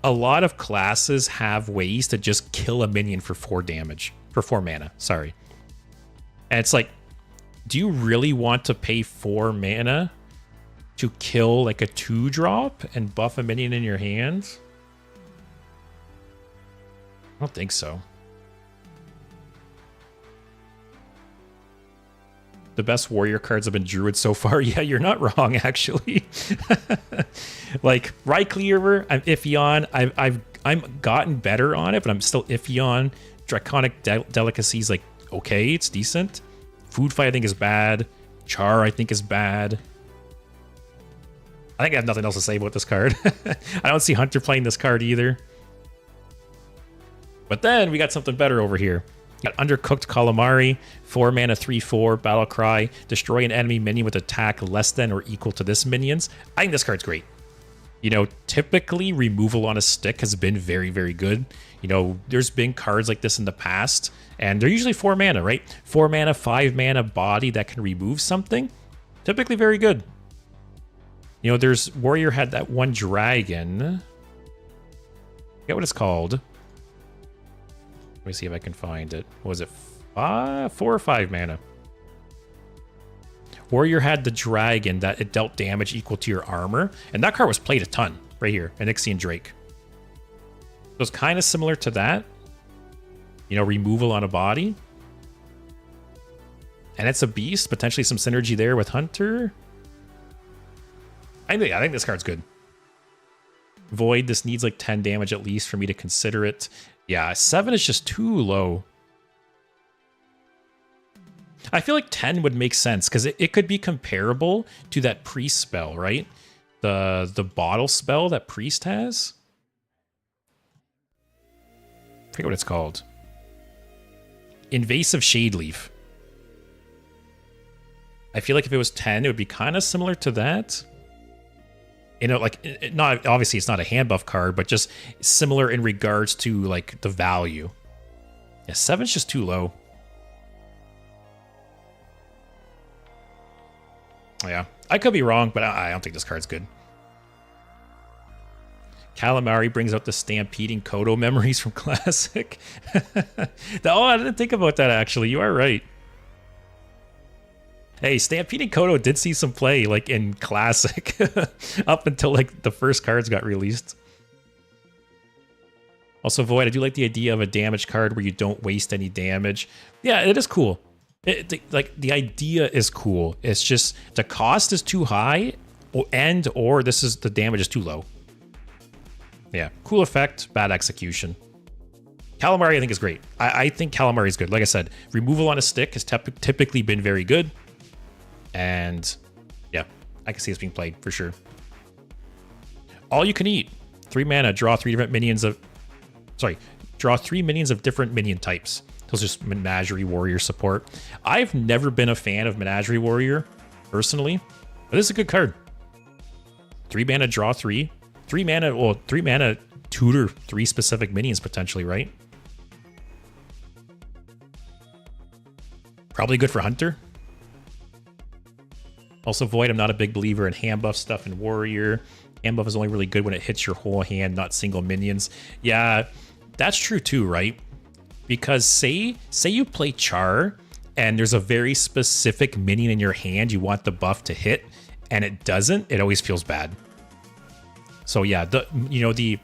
A lot of classes have ways to just kill a minion for 4 damage, for 4 mana, sorry. And it's like, do you really want to pay 4 mana to kill like a 2-drop and buff a minion in your hand? I don't think so. The best warrior cards have been Druid so far. Yeah, you're not wrong, actually. Like, Rye Cleaver, I'm iffy on. I'm gotten better on it, but I'm still iffy on. Draconic Delicacies, like, okay, it's decent. Food Fight, I think, is bad. Char, I think, is bad. I think I have nothing else to say about this card. I don't see Hunter playing this card either. But then we got something better over here. Got Undercooked Calamari, 4 mana, 3/4, Battle Cry, destroy an enemy minion with attack less than or equal to this minion's. I think this card's great. You know, typically removal on a stick has been very, very good. You know, there's been cards like this in the past, and they're usually 4 mana, right? 4 mana, 5 mana body that can remove something. Typically very good. You know, there's Warrior had that one dragon. I forget what it's called. Let me see if I can find it. What was it 4 or 5 mana? Warrior had the dragon that it dealt damage equal to your armor, and that card was played a ton right here, Onyxian Drake. So it's kind of similar to that. You know, removal on a body. And it's a beast, potentially some synergy there with Hunter. I think this card's good. Void, this needs like 10 damage at least for me to consider it. Yeah, 7 is just too low. I feel like 10 would make sense because it could be comparable to that priest spell, right? The bottle spell that priest has. I forget what it's called. Invasive Shadeleaf. I feel like if it was 10, it would be kind of similar to that. You know, like, not obviously it's not a hand buff card, but just similar in regards to like the value. Yeah, 7's just too low. Yeah, I could be wrong, but I don't think this card's good. Calamari brings out the stampeding Kodo memories from Classic. Oh, I didn't think about that actually. You are right. Hey, Stampeding Kodo did see some play, like, in Classic, up until, like, the first cards got released. Also, Void, I do like the idea of a damage card where you don't waste any damage. Yeah, it is cool. The idea is cool. It's just the cost is too high, or the damage is too low. Yeah, cool effect, bad execution. Calamari, I think, is great. I think Calamari is good. Like I said, removal on a stick has typically been very good. And yeah, I can see this being played for sure. All you can eat. 3 mana, draw 3 different minions of... Sorry, draw 3 minions of different minion types. Those are just Menagerie Warrior support. I've never been a fan of Menagerie Warrior, personally. But this is a good card. 3 mana, draw 3. 3 mana, well, 3 mana, tutor 3 specific minions potentially, right? Probably good for Hunter. Also, Void, I'm not a big believer in hand buff stuff in Warrior. Hand buff is only really good when it hits your whole hand, not single minions. Yeah, that's true too, right? Because say you play Char, and there's a very specific minion in your hand you want the buff to hit, and it doesn't, it always feels bad. So yeah, the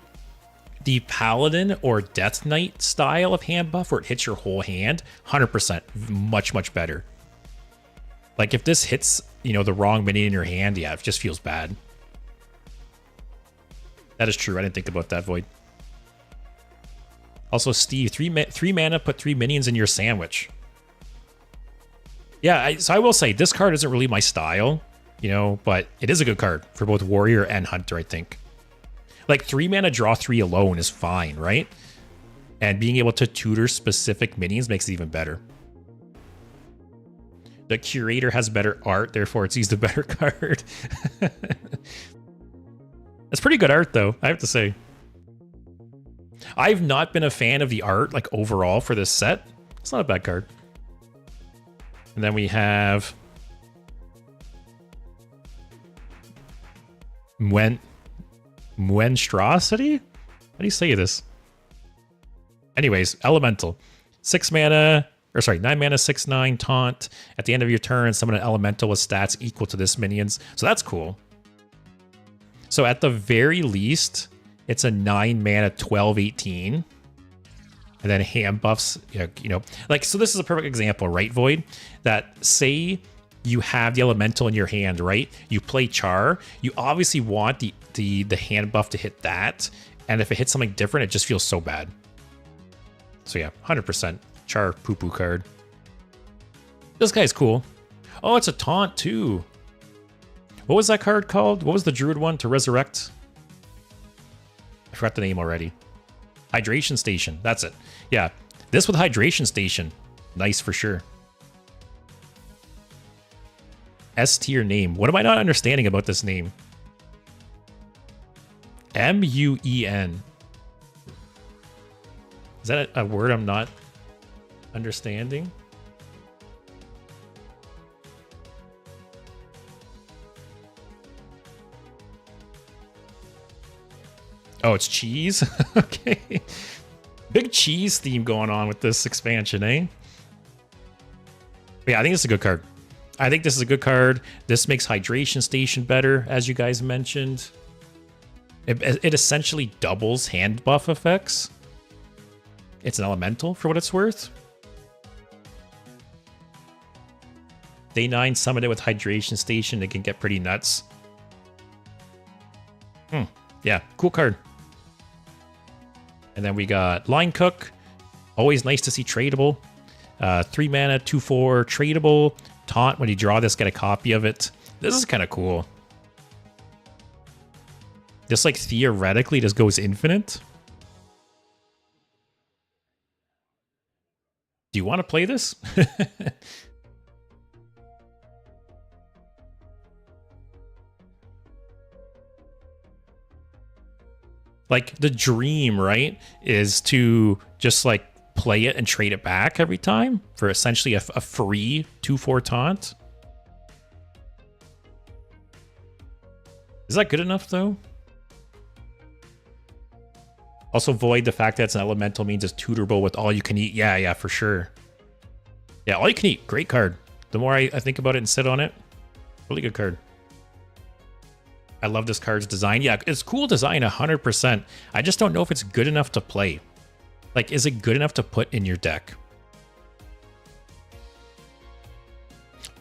Paladin or Death Knight style of hand buff where it hits your whole hand, 100%, much better. Like, if this hits, the wrong minion in your hand, yeah, it just feels bad. That is true. I didn't think about that, Void. Also, Steve, 3 mana, put 3 minions in your sandwich. Yeah, so I will say, this card isn't really my style, but it is a good card for both Warrior and Hunter, I think. Like, 3 mana, draw 3 alone is fine, right? And being able to tutor specific minions makes it even better. The Curator has better art, therefore it's used a better card. That's pretty good art, though, I have to say. I've not been a fan of the art, like, overall for this set. It's not a bad card. And then we have... Monstrosity? How do you say this? Anyways, Elemental. 6 mana... 9 mana, 6/9 taunt. At the end of your turn, summon an elemental with stats equal to this minion's. So that's cool. So at the very least, it's a 9 mana, 12/18. And then hand buffs, so this is a perfect example, right, Void? That say you have the elemental in your hand, right? You play Char. You obviously want the hand buff to hit that. And if it hits something different, it just feels so bad. So yeah, 100%. Char poo-poo card. This guy's cool. Oh, it's a taunt too. What was that card called? What was the Druid one to resurrect? I forgot the name already. Hydration Station. That's it. Yeah, this with Hydration Station. Nice for sure. S tier name. What am I not understanding about this name? M-U-E-N. Is that a word I'm not understanding? Oh, it's cheese? Okay. Big cheese theme going on with this expansion, eh? But yeah, I think this is a good card. I think this is a good card. This makes Hydration Station better, as you guys mentioned. It essentially doubles hand buff effects. It's an elemental for what it's worth. Day 9, summon it with Hydration Station. It can get pretty nuts. Yeah, cool card. And then we got Line Cook. Always nice to see tradable. 3 mana, 2/4, tradable. Taunt, when you draw this, get a copy of it. This is kind of cool. This, like, theoretically just goes infinite. Do you want to play this? Like, the dream, right, is to just, like, play it and trade it back every time for essentially a free 2/4 taunt. Is that good enough, though? Also, Void, the fact that it's an elemental means it's tutorable with all you can eat. Yeah, for sure. Yeah, all you can eat. Great card. The more I think about it and sit on it, really good card. I love this card's design. Yeah, it's cool design, 100%. I just don't know if it's good enough to play. Like, is it good enough to put in your deck?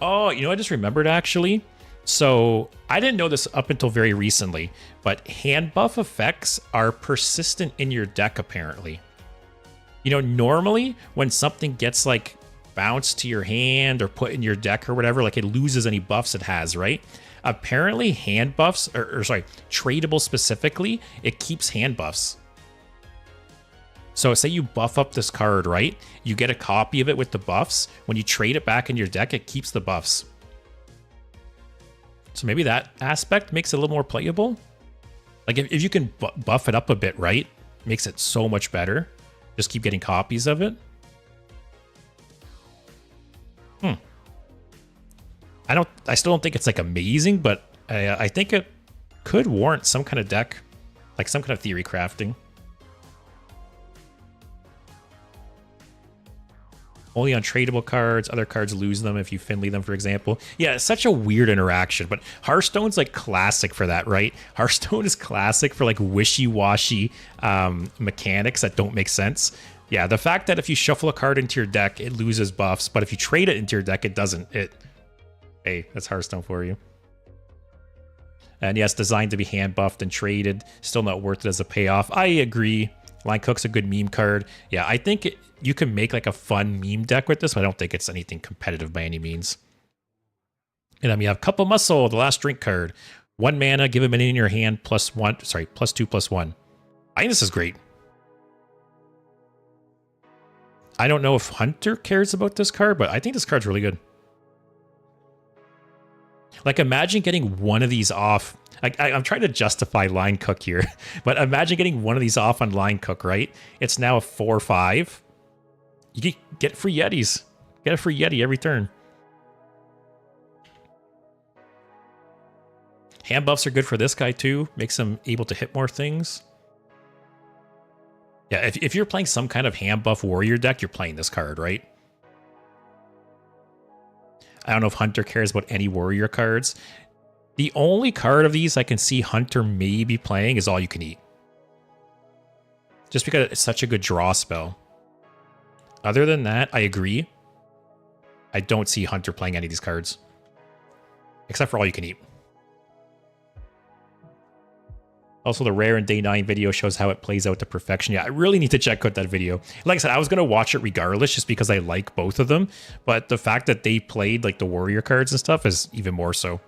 Oh, you know, I just remembered, actually. So, I didn't know this up until very recently, but hand buff effects are persistent in your deck, apparently. You know, normally, when something gets, like, bounced to your hand or put in your deck or whatever, like, it loses any buffs it has, right? Apparently, hand buffs, or sorry, tradable specifically, it keeps hand buffs. So say you buff up this card, right? You get a copy of it with the buffs. When you trade it back in your deck, it keeps the buffs. So maybe that aspect makes it a little more playable. Like, if you can buff it up a bit, right? Makes it so much better. Just keep getting copies of it. I still don't think it's, like, amazing, but I think it could warrant some kind of deck. Like, some kind of theory crafting. Only on tradable cards. Other cards lose them if you Finley them, for example. Yeah, it's such a weird interaction, but Hearthstone's, like, classic for that, right? Hearthstone is classic for, like, wishy-washy mechanics that don't make sense. Yeah, the fact that if you shuffle a card into your deck, it loses buffs, but if you trade it into your deck, it doesn't. Hey, that's Hearthstone for you. And yes, designed to be hand buffed and traded. Still not worth it as a payoff. I agree. Line Cook's a good meme card. Yeah, I think you can make, like, a fun meme deck with this, but I don't think it's anything competitive by any means. And then we have Cup of Muscle, the last drink card. 1 mana, give a minion in your hand, +2/+1. I think this is great. I don't know if Hunter cares about this card, but I think this card's really good. Like, imagine getting one of these off. I'm trying to justify Line Cook here, but imagine getting one of these off on Line Cook, right? It's now a 4/5. You get free Yetis. Get a free Yeti every turn. Hand buffs are good for this guy, too. Makes him able to hit more things. Yeah, if you're playing some kind of hand buff warrior deck, you're playing this card, right? I don't know if Hunter cares about any warrior cards. The only card of these I can see Hunter maybe playing is All You Can Eat. Just because it's such a good draw spell. Other than that, I agree. I don't see Hunter playing any of these cards. Except for All You Can Eat. Also, the Rare and Day 9 video shows how it plays out to perfection. Yeah, I really need to check out that video. Like I said, I was going to watch it regardless just because I like both of them. But the fact that they played, like, the warrior cards and stuff is even more so.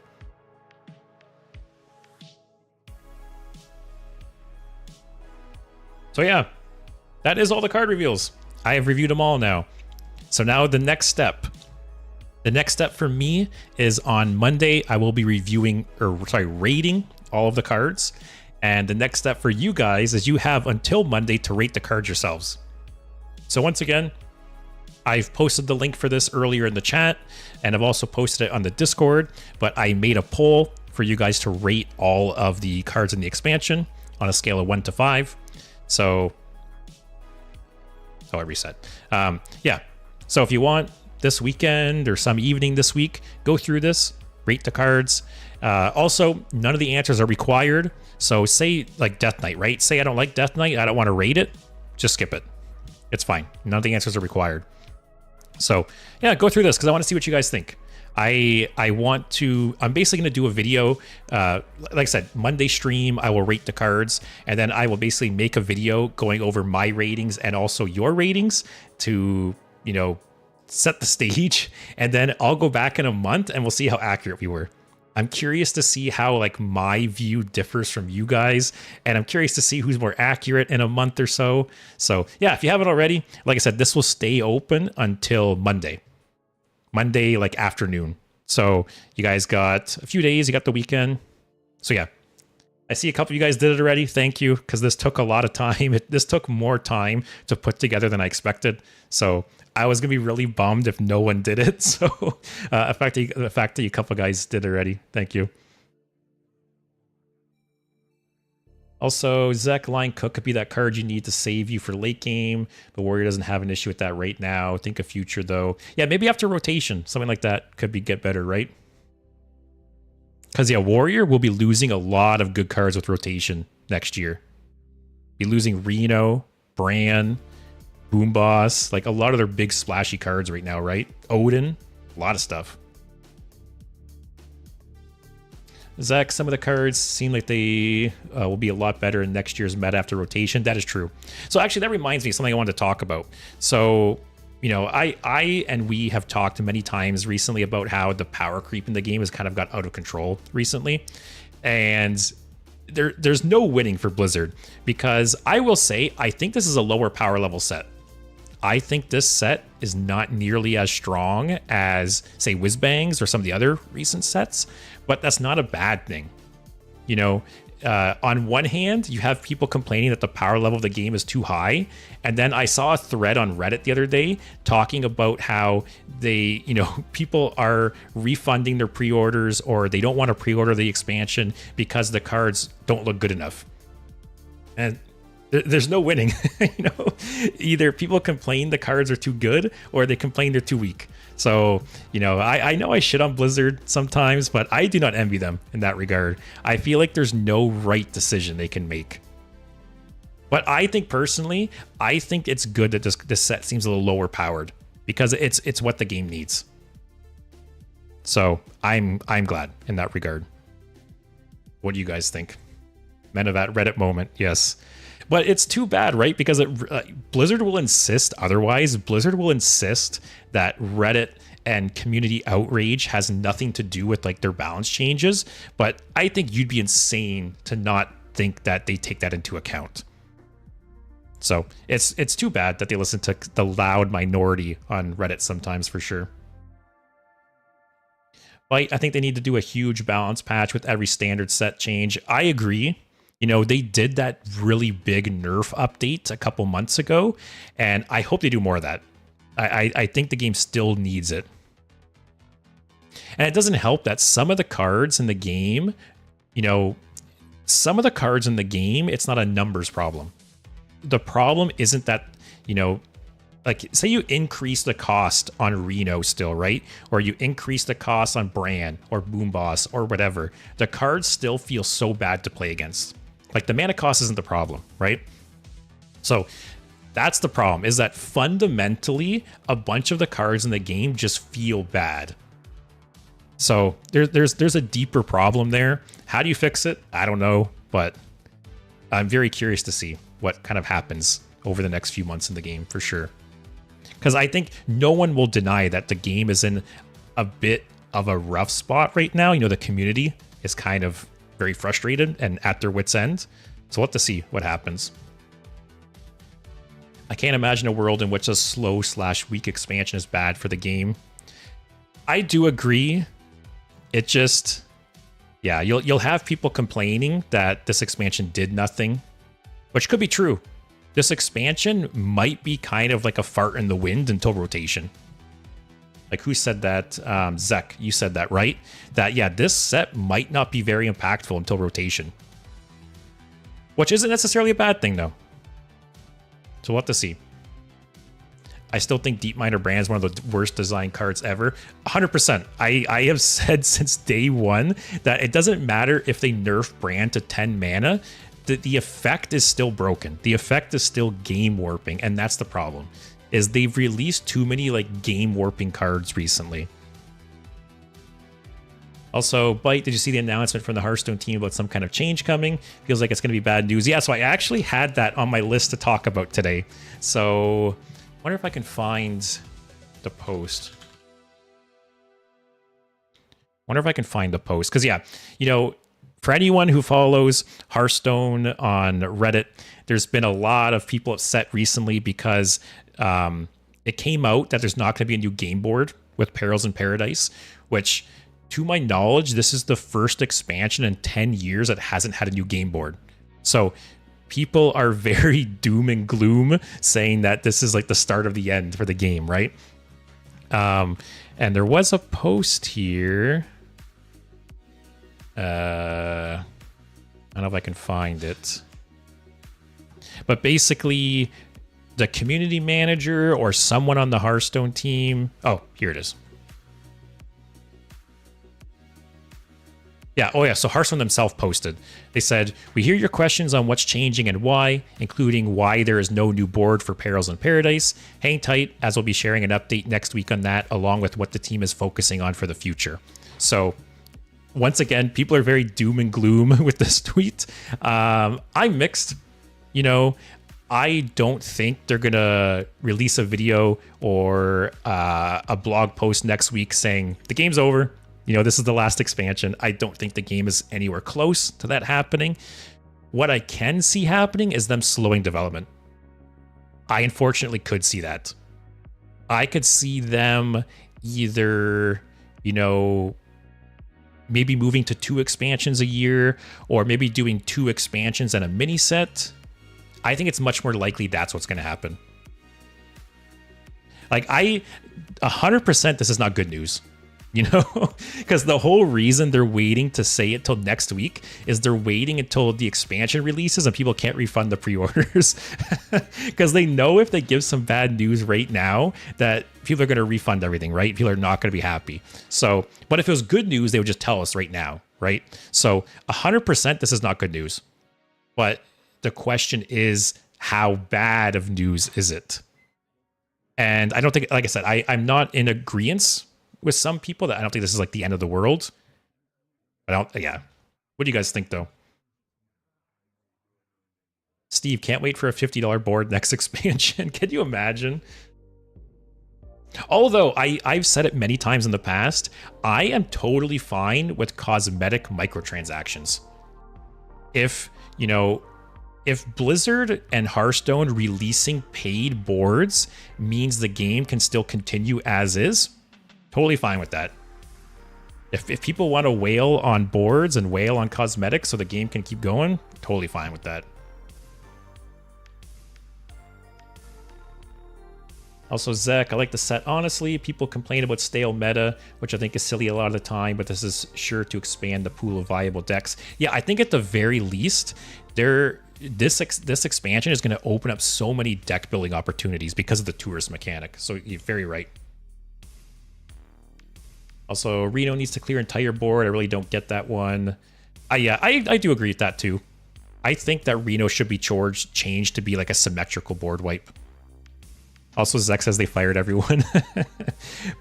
So yeah, that is all the card reveals. I have reviewed them all now. So now the next step. The next step for me is on Monday, I will be rating all of the cards. And the next step for you guys is you have until Monday to rate the cards yourselves. So once again, I've posted the link for this earlier in the chat, and I've also posted it on the Discord, but I made a poll for you guys to rate all of the cards in the expansion. on a scale of 1 to 5. So, I reset. Yeah. So if you want this weekend or some evening this week, go through this, rate the cards. Also, none of the answers are required. So say like Death Knight, right? Say I don't like Death Knight, I don't want to rate it, just skip it. It's fine. None of the answers are required. So yeah, go through this because I want to see what you guys think. I'm basically going to do a video, like I said, Monday stream, I will rate the cards, and then I will basically make a video going over my ratings and also your ratings to, you know, set the stage, and then I'll go back in a month and we'll see how accurate we were. I'm curious to see how like my view differs from you guys, and I'm curious to see who's more accurate in a month or so. So yeah, if you haven't already, like I said, this will stay open until Monday like afternoon. So you guys got a few days, you got the weekend. So yeah, I see a couple of you guys did it already. Thank you, because this took a lot of time. This took more time to put together than I expected. So I was gonna be really bummed if no one did it. So the fact that you couple of guys did already, thank you. Also, Zek Line Cook could be that card you need to save you for late game. The Warrior doesn't have an issue with that right now. Think of future though. Yeah, maybe after rotation, something like that could get better, right? Because yeah, Warrior will be losing a lot of good cards with rotation next year. Be losing Reno, Bran, Boom Boss, like a lot of their big splashy cards right now, right? Odin, a lot of stuff. Zach, some of the cards seem like they will be a lot better in next year's meta after rotation. That is true. So actually, that reminds me of something I wanted to talk about. So, you know, I and we have talked many times recently about how the power creep in the game has kind of got out of control recently. And there's no winning for Blizzard, because I will say, I think this is a lower power level set. I think this set is not nearly as strong as, say, Whizbangs or some of the other recent sets, but that's not a bad thing. You know, on one hand, you have people complaining that the power level of the game is too high. And then I saw a thread on Reddit the other day talking about how they, you know, people are refunding their pre-orders, or they don't want to pre-order the expansion because the cards don't look good enough. And there's no winning. You know, either people complain the cards are too good, or they complain they're too weak. So, you know, I know I shit on Blizzard sometimes, but I do not envy them in that regard. I feel like there's no right decision they can make. But I think personally, I think it's good that this set seems a little lower powered, because it's what the game needs. So I'm glad in that regard. What do you guys think? Men of that Reddit moment, yes. But it's too bad, right? Because Blizzard will insist otherwise. Blizzard will insist that Reddit and community outrage has nothing to do with like their balance changes. But I think you'd be insane to not think that they take that into account. So it's too bad that they listen to the loud minority on Reddit sometimes, for sure. But I think they need to do a huge balance patch with every standard set change. I agree. You know, they did that really big nerf update a couple months ago, and I hope they do more of that. I think the game still needs it. And it doesn't help that some of the cards in the game, you know, it's not a numbers problem. The problem isn't that, you know, like say you increase the cost on Reno still, right? Or you increase the cost on Bran or Boom Boss or whatever. The cards still feel so bad to play against. Like the mana cost isn't the problem, right? So that's the problem, is that fundamentally a bunch of the cards in the game just feel bad. So there's a deeper problem there. How do you fix it? I don't know, but I'm very curious to see what kind of happens over the next few months in the game, for sure. Because I think no one will deny that the game is in a bit of a rough spot right now. You know, the community is kind of very frustrated and at their wits' end. So we'll have to see what happens. I can't imagine a world in which a slow/weak expansion is bad for the game. I do agree. It just, yeah, you'll have people complaining that this expansion did nothing, which could be true. This expansion might be kind of like a fart in the wind until rotation. Like, who said that? Zek, you said that, right? That, yeah, this set might not be very impactful until rotation. which isn't necessarily a bad thing, though. So we'll have to see. I still think Deep Miner Brand is one of the worst design cards ever. 100%. I have said since day one that it doesn't matter if they nerf Brand to 10 mana. The effect is still broken. The effect is still game warping, and that's the problem. Is they've released too many like game warping cards recently. Also, Byte, did you see the announcement from the Hearthstone team about some kind of change coming? Feels like it's going to be bad news. Yeah, so I actually had that on my list to talk about today. So, I wonder if I can find the post. Wonder if I can find the post. Because, yeah, you know, for anyone who follows Hearthstone on Reddit, there's been a lot of people upset recently because it came out that there's not going to be a new game board with Perils in Paradise, which... to my knowledge, this is the first expansion in 10 years that hasn't had a new game board. So people are very doom and gloom saying that this is like the start of the end for the game, right? And there was a post here. I don't know if I can find it. But basically, the community manager or someone on the Hearthstone team... oh, here it is. Yeah, oh yeah, so Hearthstone themselves posted. They said, we hear your questions on what's changing and why, including why there is no new board for Perils in Paradise. Hang tight, as we'll be sharing an update next week on that, along with what the team is focusing on for the future. So, once again, people are very doom and gloom with this tweet. I'm mixed. You know, I don't think they're going to release a video or a blog post next week saying, the game's over. You know, this is the last expansion. I don't think the game is anywhere close to that happening. What I can see happening is them slowing development. I unfortunately could see that. I could see them either, you know, maybe moving to 2 expansions a year, or maybe doing 2 expansions and a mini set. I think it's much more likely that's what's going to happen. Like, 100% this is not good news. You know, because the whole reason they're waiting to say it till next week is they're waiting until the expansion releases and people can't refund the pre-orders because they know if they give some bad news right now that people are going to refund everything, right? People are not going to be happy. So, but if it was good news, they would just tell us right now, right? So 100% this is not good news. But the question is, how bad of news is it? And I don't think, like I said, I'm not in agreement with some people that I don't think this is like the end of the world. But yeah. What do you guys think though? Steve, can't wait for a $50 board next expansion. Can you imagine? Although I've said it many times in the past, I am totally fine with cosmetic microtransactions. If, you know, if Blizzard and Hearthstone releasing paid boards means the game can still continue as is, totally fine with that. If people want to whale on boards and whale on cosmetics so the game can keep going, totally fine with that. Also, Zek, I like the set. Honestly, people complain about stale meta, which I think is silly a lot of the time, but this is sure to expand the pool of viable decks. Yeah, I think at the very least, this expansion is going to open up so many deck building opportunities because of the tourist mechanic. So you're very right. Also, Reno needs to clear entire board. I really don't get that one. Yeah, I do agree with that too. I think that Reno should be changed to be like a symmetrical board wipe. Also, Zek says they fired everyone.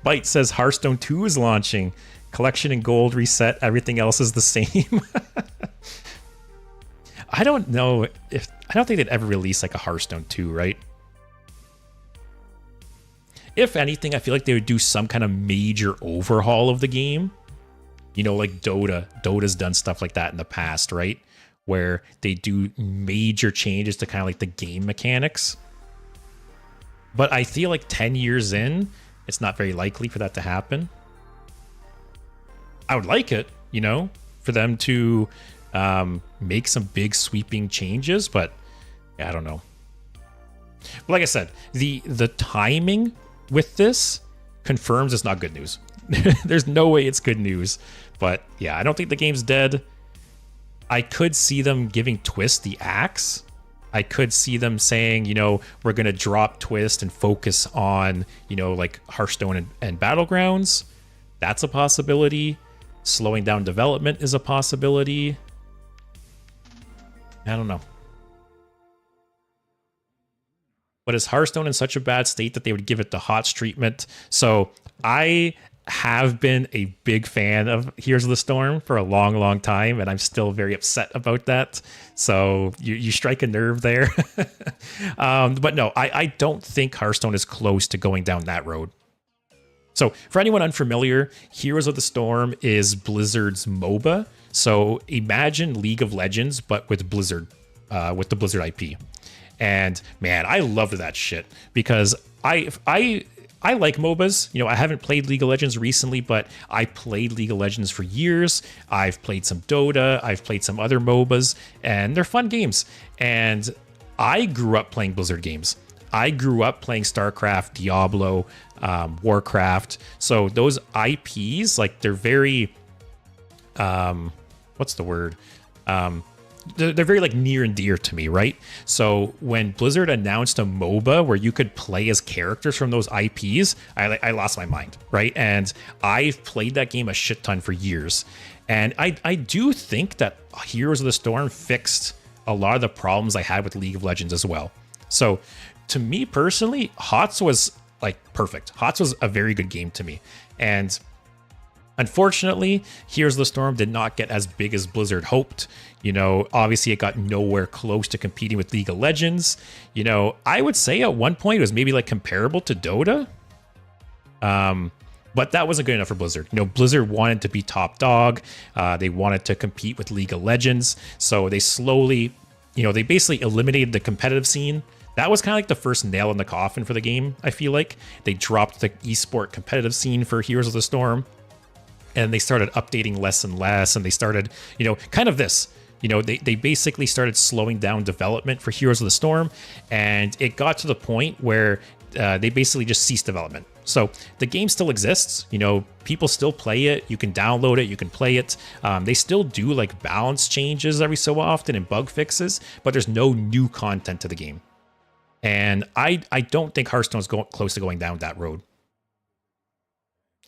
Byte says Hearthstone 2 is launching. Collection and gold reset. Everything else is the same. I don't know if... I don't think they'd ever release like a Hearthstone 2, right? If anything, I feel like they would do some kind of major overhaul of the game. You know, like Dota. Dota's done stuff like that in the past, right? Where they do major changes to kind of like the game mechanics. But I feel like 10 years in, it's not very likely for that to happen. I would like it, you know, for them to make some big sweeping changes, but yeah, I don't know. But like I said, the timing with this confirms it's not good news. There's no way it's good news. But yeah, I don't think the game's dead. I could see them giving Twist the axe. I could see them saying, we're going to drop Twist and focus on, like Hearthstone and Battlegrounds. That's a possibility. Slowing down development is a possibility. I don't know. But is Hearthstone in such a bad state that they would give it the HOTS treatment? So I have been a big fan of Heroes of the Storm for a long, long time, and I'm still very upset about that. So you strike a nerve there. But no, I don't think Hearthstone is close to going down that road. So for anyone unfamiliar, Heroes of the Storm is Blizzard's MOBA. So imagine League of Legends, but with Blizzard, with the Blizzard IP. And man, I loved that shit because I like MOBAs. I haven't played League of Legends recently, but I played League of Legends for years. I've played some Dota. I've played some other MOBAs, and they're fun games. And I grew up playing Blizzard games. I grew up playing StarCraft, Diablo, Warcraft. So those IPs, like they're very, what's the word? They're very like near and dear to me, right? So when Blizzard announced a MOBA where you could play as characters from those IPs, I lost my mind, right? And I've played that game a shit ton for years. And I do think that Heroes of the Storm fixed a lot of the problems I had with League of Legends as well. So to me personally, HOTS was like perfect. HOTS was a very good game to me. And unfortunately, Heroes of the Storm did not get as big as Blizzard hoped. Obviously it got nowhere close to competing with League of Legends. I would say at one point it was maybe like comparable to Dota. But that wasn't good enough for Blizzard. Blizzard wanted to be top dog. They wanted to compete with League of Legends. So they slowly, they basically eliminated the competitive scene. That was kind of like the first nail in the coffin for the game, I feel like. They dropped the esport competitive scene for Heroes of the Storm. And they started updating less and less. And they started, kind of this. They basically started slowing down development for Heroes of the Storm. And it got to the point where they basically just ceased development. So the game still exists. People still play it. You can download it. You can play it. They still do like balance changes every so often and bug fixes. But there's no new content to the game. And I don't think Hearthstone's close to going down that road.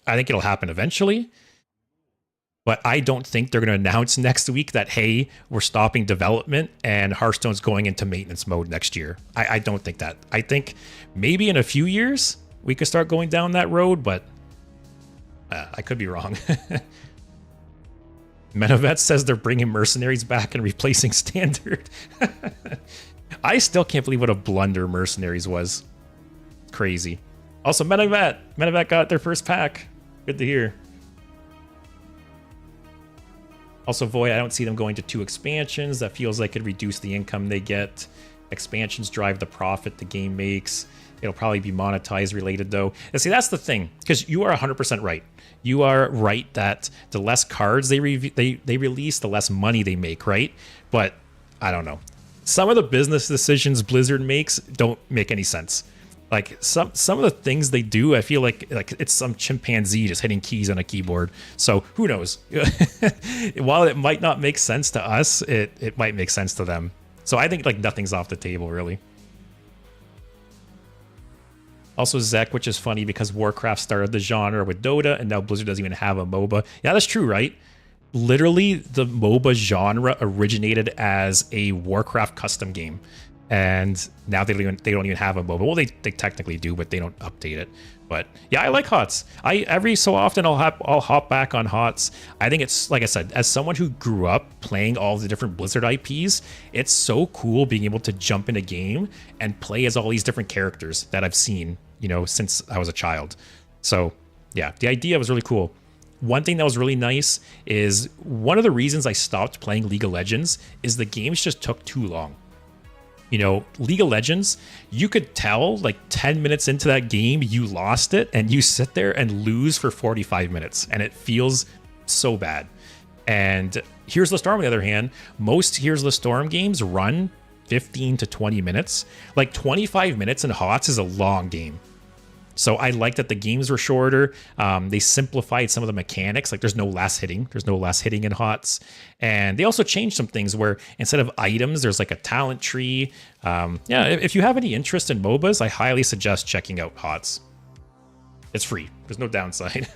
I think it'll happen eventually. But I don't think they're going to announce next week that, hey, we're stopping development and Hearthstone's going into maintenance mode next year. I don't think that. I think maybe in a few years we could start going down that road, but I could be wrong. Metavet says they're bringing mercenaries back and replacing standard. I still can't believe what a blunder mercenaries was. Crazy. Also, Metavet got their first pack. Good to hear. Also, Void, I don't see them going to 2 expansions. That feels like it reduce the income they get. Expansions drive the profit the game makes. It'll probably be monetized related, though. And see, that's the thing, because you are 100% right. You are right that the less cards they release, the less money they make, right? But I don't know. Some of the business decisions Blizzard makes don't make any sense. Like some of the things they do, I feel like it's some chimpanzee just hitting keys on a keyboard. So who knows? While it might not make sense to us, it might make sense to them. So I think like nothing's off the table really. Also Zek, which is funny because Warcraft started the genre with Dota and now Blizzard doesn't even have a MOBA. Yeah, that's true, right? Literally the MOBA genre originated as a Warcraft custom game. And now they don't even have a MOBA. Well, they technically do, but they don't update it. But yeah, I like HOTS. Every so often I'll hop back on HOTS. I think it's, like I said, as someone who grew up playing all the different Blizzard IPs, it's so cool being able to jump in a game and play as all these different characters that I've seen, since I was a child. So yeah, the idea was really cool. One thing that was really nice is one of the reasons I stopped playing League of Legends is the games just took too long. League of Legends, you could tell like 10 minutes into that game, you lost it and you sit there and lose for 45 minutes and it feels so bad. And Here's the Storm, on the other hand, most Here's the Storm games run 15 to 20 minutes. Like 25 minutes in HOTS is a long game. So I like that the games were shorter. They simplified some of the mechanics. Like there's no last hitting. There's no last hitting in HOTS. And they also changed some things where instead of items, there's like a talent tree. Yeah, if you have any interest in MOBAs, I highly suggest checking out HOTS. It's free. There's no downside.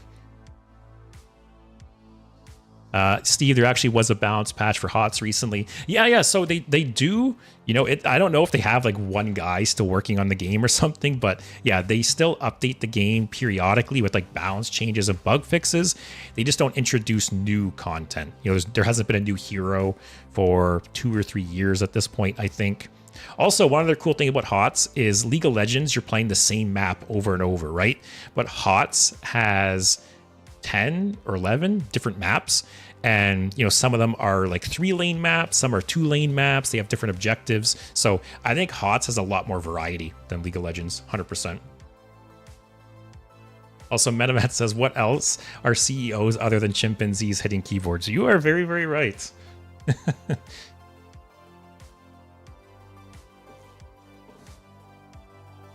Steve, there actually was a balance patch for HOTS recently. Yeah. So they do, you know, I don't know if they have like one guy still working on the game or something, but yeah, they still update the game periodically with like balance changes and bug fixes. They just don't introduce new content. You know, there hasn't been a new hero for 2 or 3 years at this point, I think. Also, one other cool thing about HOTS is League of Legends, you're playing the same map over and over, right? But HOTS has 10 or 11 different maps, and you know, some of them are like 3-lane maps, some are 2-lane maps. They have different objectives, so I think HOTS has a lot more variety than League of Legends. 100%. Also, MetaMat says, what else are CEOs other than chimpanzees hitting keyboards? You are very, very right.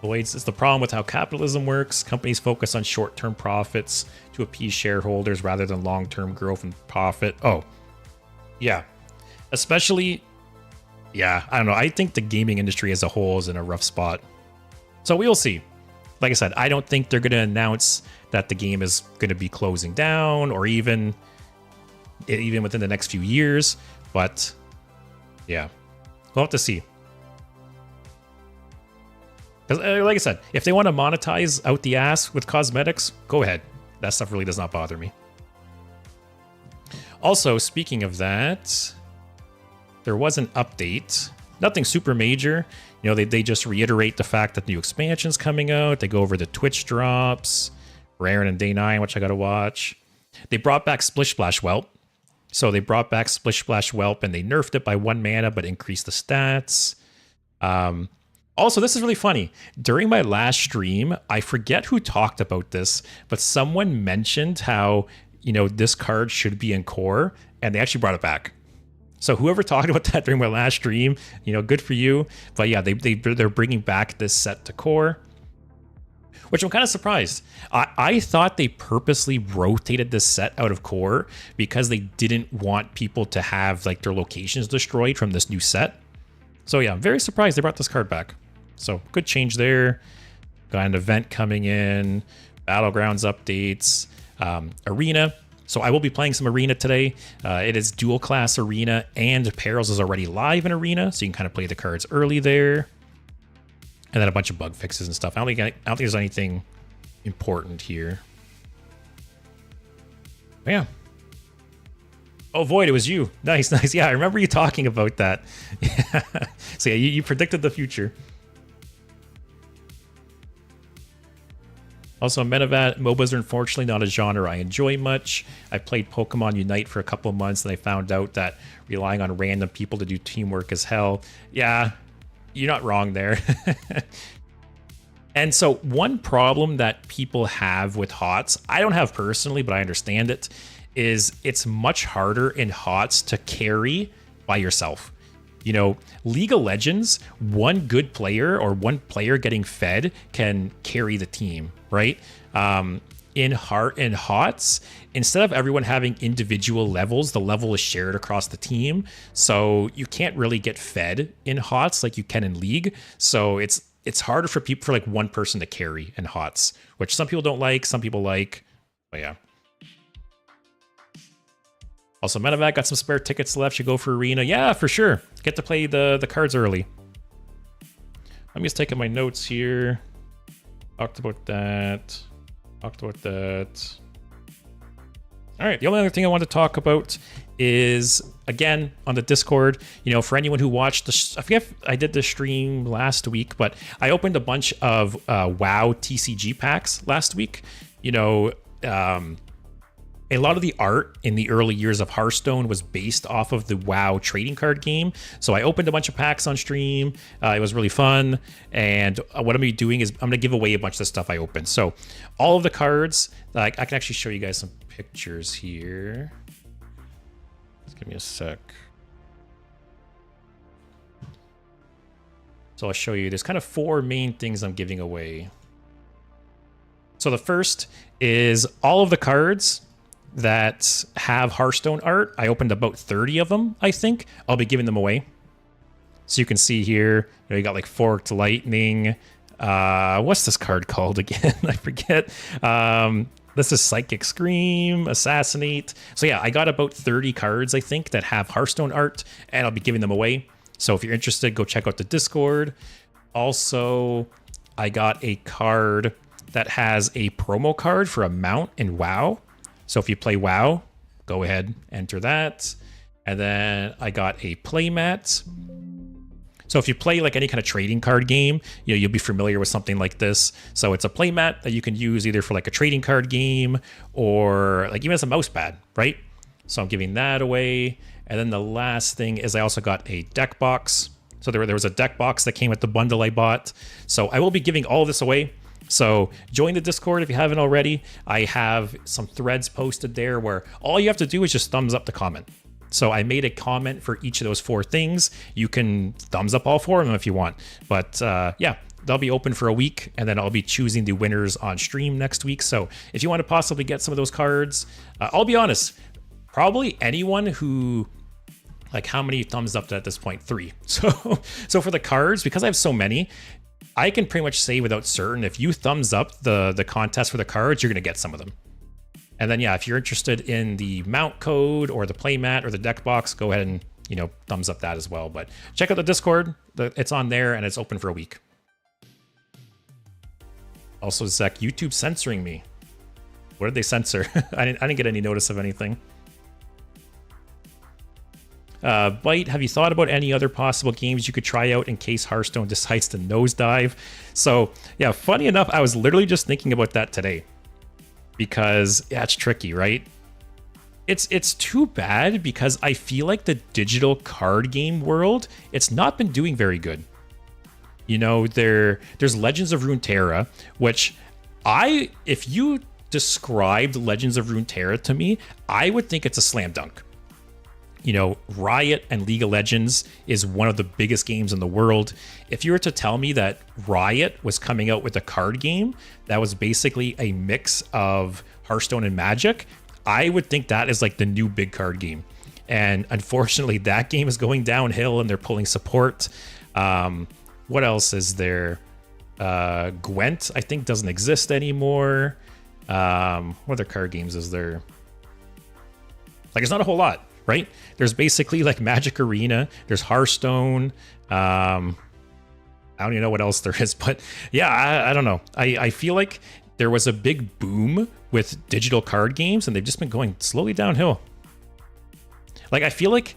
It's the problem with how capitalism works. Companies focus on short-term profits to appease shareholders rather than long-term growth and profit. Oh, yeah. Especially, yeah, I don't know. I think the gaming industry as a whole is in a rough spot. So we'll see. Like I said, I don't think they're going to announce that the game is going to be closing down or even within the next few years. But yeah, we'll have to see. Because, like I said, if they want to monetize out the ass with cosmetics, go ahead. That stuff really does not bother me. Also, speaking of that, there was an update. Nothing super major. You know, they just reiterate the fact that new expansion's coming out. They go over the Twitch drops, Raren and Day 9, which I got to watch. They brought back Splish Splash Whelp. So they brought back Splish Splash Whelp, and they nerfed it by 1 mana, but increased the stats. Also, this is really funny. During my last stream, I forget who talked about this, but someone mentioned how, you know, this card should be in core, and they actually brought it back. So whoever talked about that during my last stream, you know, good for you. But yeah, they're bringing back this set to core, which I'm kind of surprised. I thought they purposely rotated this set out of core because they didn't want people to have like their locations destroyed from this new set. So yeah, I'm very surprised they brought this card back. So good change there. Got an event coming in, Battlegrounds updates, Arena. So I will be playing some Arena today. It is dual class Arena, and Perils is already live in Arena, so you can kind of play the cards early there. And then a bunch of bug fixes and stuff. I don't think there's anything important here. But yeah. Oh, Void, it was you. Nice. Yeah, I remember you talking about that. Yeah. So yeah, you predicted the future. Also, Metavat, MOBAs are unfortunately not a genre I enjoy much. I played Pokemon Unite for a couple of months, and I found out that relying on random people to do teamwork is hell. Yeah, you're not wrong there. And so one problem that people have with HOTS, I don't have personally, but I understand it, is it's much harder in HOTS to carry by yourself. You know, League of Legends, one good player or one player getting fed can carry the team, right? In HOTS, instead of everyone having individual levels, the level is shared across the team. So you can't really get fed in HOTS like you can in League. So it's harder for like one person to carry in HOTS, which some people don't like, some people like, but yeah. Also, Metavac got some spare tickets left. Should go for Arena. Yeah, for sure. Get to play the cards early. I'm just taking my notes here. Talked about that. All right, the only other thing I want to talk about is, again, on the Discord, you know, for anyone who watched I forget if I did the stream last week, but I opened a bunch of WoW TCG packs last week. You know, a lot of the art in the early years of Hearthstone was based off of the WoW trading card game. So I opened a bunch of packs on stream. It was really fun. And what I'm going to be doing is I'm going to give away a bunch of the stuff I opened. So all of the cards, like I can actually show you guys some pictures here. Just give me a sec. So I'll show you. There's kind of 4 main things I'm giving away. So the first is all of the cards that have Hearthstone art. I opened about 30 of them, I think. I'll be giving them away. So you can see here, you got like Forked Lightning. What's this card called again? I forget. This is Psychic Scream, Assassinate. So yeah, I got about 30 cards, I think, that have Hearthstone art, and I'll be giving them away. So if you're interested, go check out the Discord. Also, I got a card that has a promo card for a mount in WoW. So if you play WoW, go ahead, enter that. And then I got a playmat. So if you play like any kind of trading card game, you'll be familiar with something like this. So it's a playmat that you can use either for like a trading card game or like even as a mouse pad, right? So I'm giving that away. And then the last thing is I also got a deck box. So there was a deck box that came with the bundle I bought. So I will be giving all of this away. So join the Discord if you haven't already. I have some threads posted there where all you have to do is just thumbs up the comment. So I made a comment for each of those 4 things. You can thumbs up all 4 of them if you want. But yeah, they'll be open for a week, and then I'll be choosing the winners on stream next week. So if you want to possibly get some of those cards, I'll be honest, probably anyone who, like, how many thumbs up at this point? 3. So for the cards, because I have so many, I can pretty much say without certain, if you thumbs up the contest for the cards, you're going to get some of them. And then, yeah, if you're interested in the mount code or the playmat or the deck box, go ahead and, thumbs up that as well. But check out the Discord. It's on there and it's open for a week. Also, Zach, YouTube censoring me. What did they censor? I didn't get any notice of anything. Bite, have you thought about any other possible games you could try out in case Hearthstone decides to nosedive? So, yeah, funny enough, I was literally just thinking about that today. Because yeah, it's tricky, right? It's too bad because I feel like the digital card game world, it's not been doing very good. There's Legends of Runeterra, which if you described Legends of Runeterra to me, I would think it's a slam dunk. Riot and League of Legends is one of the biggest games in the world. If you were to tell me that Riot was coming out with a card game that was basically a mix of Hearthstone and Magic, I would think that is like the new big card game. And unfortunately, that game is going downhill and they're pulling support. What else is there? Gwent, I think, doesn't exist anymore. What other card games is there? Like, it's not a whole lot. Right? There's basically like Magic Arena. There's Hearthstone. I don't even know what else there is, but yeah, I don't know. I feel like there was a big boom with digital card games, and they've just been going slowly downhill. Like I feel like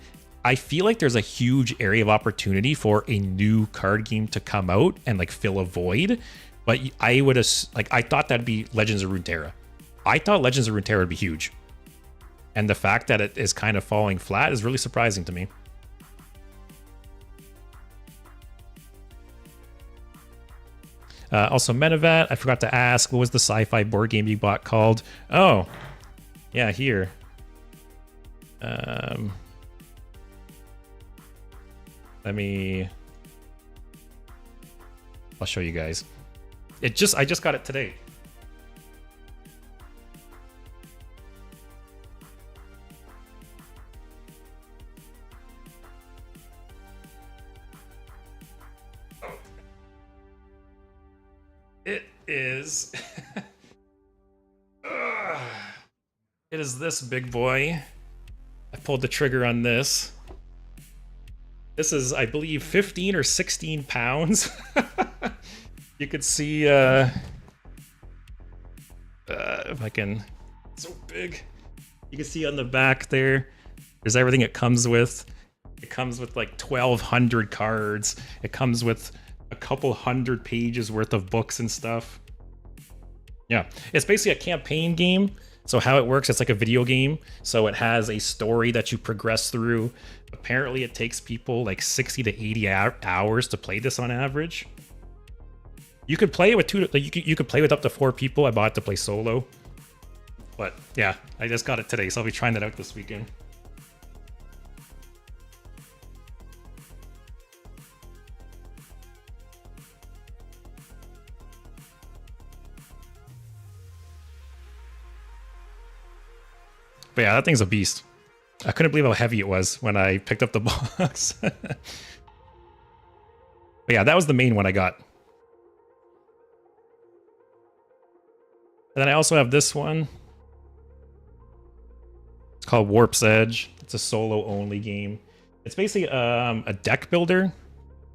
there's a huge area of opportunity for a new card game to come out and like fill a void. But I thought that'd be Legends of Runeterra. I thought Legends of Runeterra would be huge. And the fact that it is kind of falling flat is really surprising to me. Also, Menevat, I forgot to ask, what was the sci-fi board game you bought called? Oh, yeah, here. I'll show you guys. I just got it today. It is it is this big boy. I pulled the trigger on this. This is, I believe, 15 or 16 pounds. You could see if I can, so big. You can see on the back there, there's everything it comes with. It comes with like 1,200 cards. It comes with a couple hundred pages worth of books and stuff. Yeah, it's basically a campaign game. So how it works, it's like a video game. So it has a story that you progress through. Apparently it takes people like 60 to 80 hours to play this on average. You could play it with you could play with up to 4 people. I bought it to play solo. But yeah, I just got it today, so I'll be trying that out this weekend. But yeah, that thing's a beast. I couldn't believe how heavy it was when I picked up the box. But yeah, that was the main one I got. And then I also have this one. It's called Warp's Edge. It's a solo-only game. It's basically a deck builder,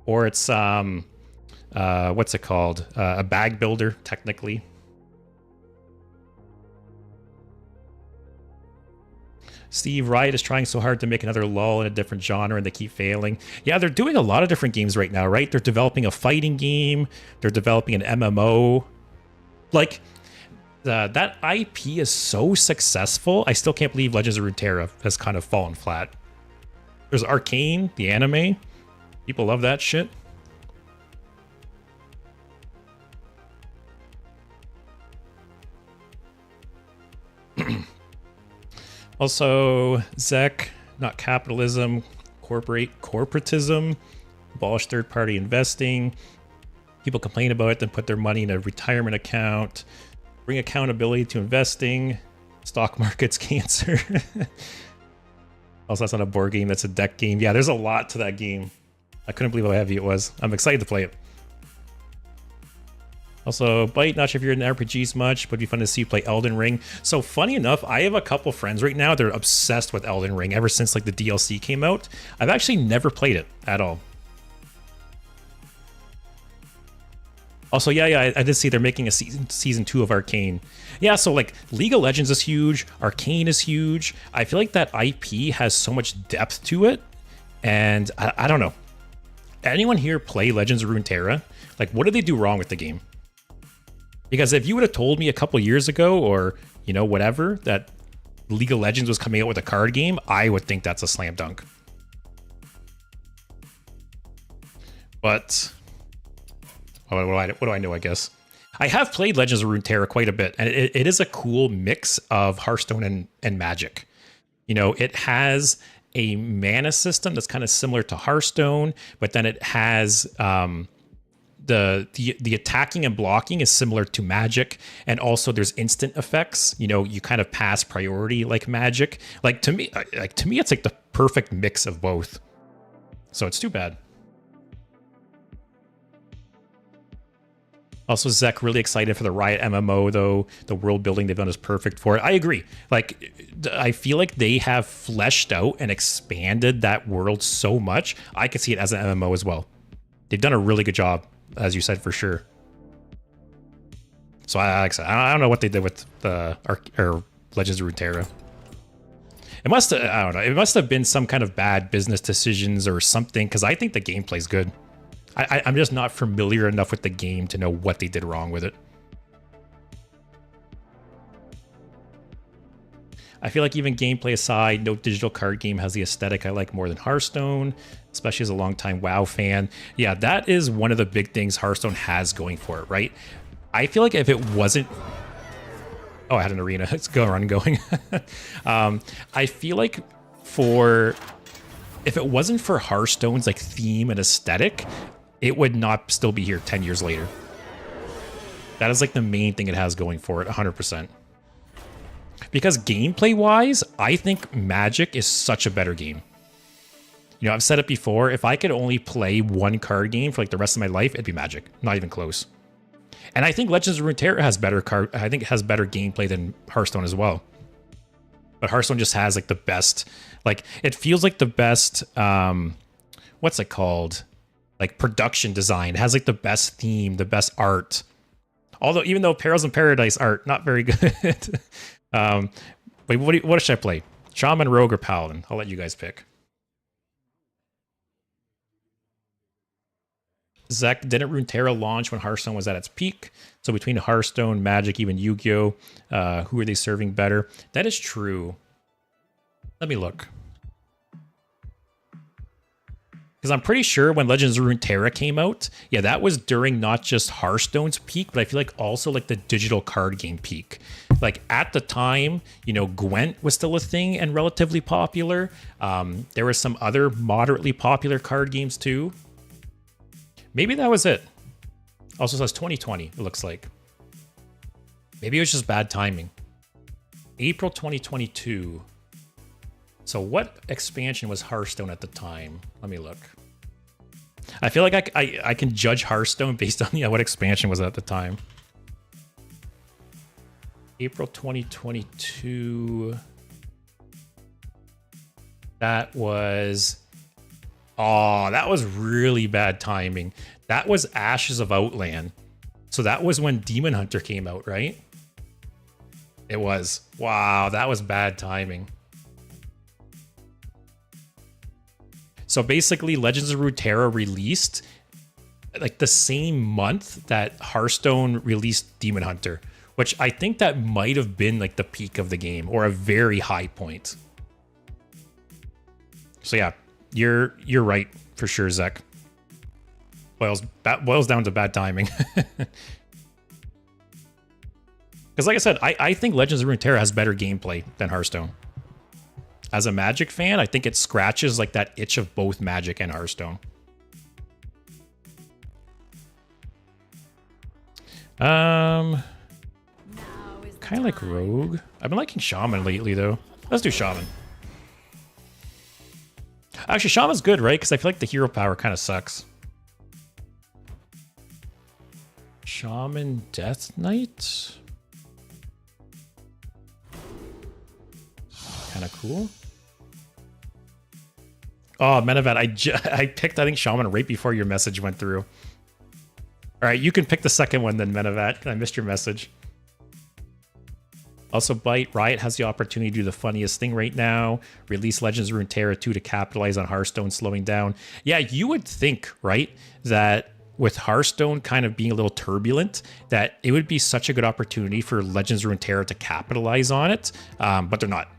or it's what's it called? A bag builder, technically. Steve Wright is trying so hard to make another lull in a different genre, and they keep failing. Yeah, they're doing a lot of different games right now, right? They're developing a fighting game. They're developing an MMO. Like, that IP is so successful. I still can't believe Legends of Runeterra has kind of fallen flat. There's Arcane, the anime. People love that shit. Also, ZEC, not capitalism, corporatism, abolish third-party investing. People complain about it, then put their money in a retirement account. Bring accountability to investing. Stock market's cancer. Also, that's not a board game, that's a deck game. Yeah, there's a lot to that game. I couldn't believe how heavy it was. I'm excited to play it. Also, Bite, not sure if you're in RPGs much, but it'd be fun to see you play Elden Ring. So funny enough, I have a couple friends right now, they're obsessed with Elden Ring ever since like the DLC came out. I've actually never played it at all. Also, yeah, I did see they're making a season 2 of Arcane. Yeah, so like League of Legends is huge, Arcane is huge. I feel like that IP has so much depth to it, and I don't know. Anyone here play Legends of Runeterra? Like, what did they do wrong with the game? Because if you would have told me a couple years ago, or, you know, whatever, that League of Legends was coming out with a card game, I would think that's a slam dunk. But what do I know, I guess? I have played Legends of Runeterra quite a bit, and it is a cool mix of Hearthstone and Magic. You know, it has a mana system that's kind of similar to Hearthstone, but then it has the attacking and blocking is similar to Magic, and also there's instant effects. You know, you kind of pass priority like Magic. Like to me, it's like the perfect mix of both. So it's too bad. Also, Zek, really excited for the Riot MMO, though. The world building they've done is perfect for it. I agree. Like, I feel like they have fleshed out and expanded that world so much. I could see it as an MMO as well. They've done a really good job, as you said, for sure. So, I don't know what they did with the Legends of Runeterra. It must have, I don't know. It must have been some kind of bad business decisions or something, because I think the gameplay's good. I'm just not familiar enough with the game to know what they did wrong with it. I feel like even gameplay aside, no digital card game has the aesthetic I like more than Hearthstone, especially as a longtime WoW fan. Yeah, that is one of the big things Hearthstone has going for it, right? I feel like if it wasn't... Oh, I had an arena. It's going. I feel like if it wasn't for Hearthstone's like theme and aesthetic, it would not still be here 10 years later. That is like the main thing it has going for it, 100%. Because gameplay-wise, I think Magic is such a better game. You know, I've said it before, if I could only play one card game for like the rest of my life, it'd be Magic. Not even close. And I think Legends of Runeterra has better gameplay than Hearthstone as well. But Hearthstone just has like the best, like it feels like the best, what's it called? Like production design. It has like the best theme, the best art. Although, even though Perils in Paradise art, not very good. Wait, what should I play? Shaman, Rogue, or Paladin? I'll let you guys pick. Zach, didn't Runeterra launch when Hearthstone was at its peak? So between Hearthstone, Magic, even Yu-Gi-Oh, who are they serving better? That is true. Let me look. Because I'm pretty sure when Legends of Runeterra came out, yeah, that was during not just Hearthstone's peak, but I feel like also like the digital card game peak. Like at the time, you know, Gwent was still a thing and relatively popular. There were some other moderately popular card games too. Maybe that was it. Also says 2020, it looks like. Maybe it was just bad timing. April 2022. So what expansion was Hearthstone at the time? Let me look. I feel like I can judge Hearthstone based on what expansion was at the time. April 2022. That was... Oh, that was really bad timing. That was Ashes of Outland. So that was when Demon Hunter came out, right? It was. Wow, that was bad timing. So basically, Legends of Runeterra released like the same month that Hearthstone released Demon Hunter, which I think that might have been like the peak of the game or a very high point. So yeah, you're right for sure, Zek. Boils down to bad timing. Because like I said, I think Legends of Runeterra has better gameplay than Hearthstone. As a Magic fan, I think it scratches like that itch of both Magic and Hearthstone. Kind of like Rogue. I've been liking Shaman lately, though. Let's do Shaman. Actually, Shaman's good, right? Because I feel like the hero power kind of sucks. Shaman Death Knight. Kind of cool. Oh, Menevat, I picked, I think, Shaman right before your message went through. All right, you can pick the second one then, Menevat. I missed your message. Also, Riot has the opportunity to do the funniest thing right now. Release Legends of Runeterra 2 to capitalize on Hearthstone slowing down. Yeah, you would think, right, that with Hearthstone kind of being a little turbulent, that it would be such a good opportunity for Legends of Runeterra to capitalize on it, but they're not.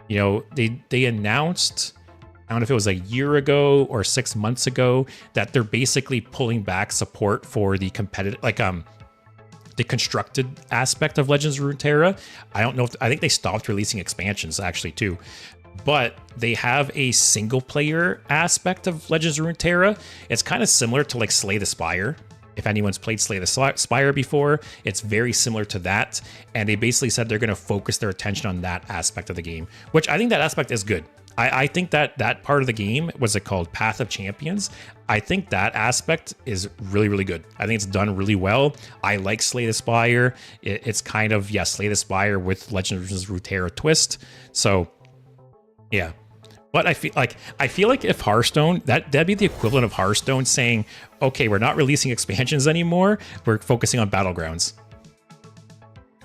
You know, they announced, I don't know if it was a year ago or 6 months ago, that they're basically pulling back support for the competitive, like the constructed aspect of Legends of Runeterra. I don't know if, I think they stopped releasing expansions actually too, but they have a single player aspect of Legends of Runeterra. It's kind of similar to like Slay the Spire. If anyone's played Slay the Spire before, it's very similar to that. And they basically said they're going to focus their attention on that aspect of the game, which I think that aspect is good. I think that that part of the game, what's it called? Path of Champions. I think that aspect is really, really good. I think it's done really well. I like Slay the Spire. It's kind of, yeah, Slay the Spire with Legends of Runeterra twist. So, yeah. But I feel like if Hearthstone, that'd be the equivalent of Hearthstone saying, okay, we're not releasing expansions anymore. We're focusing on Battlegrounds.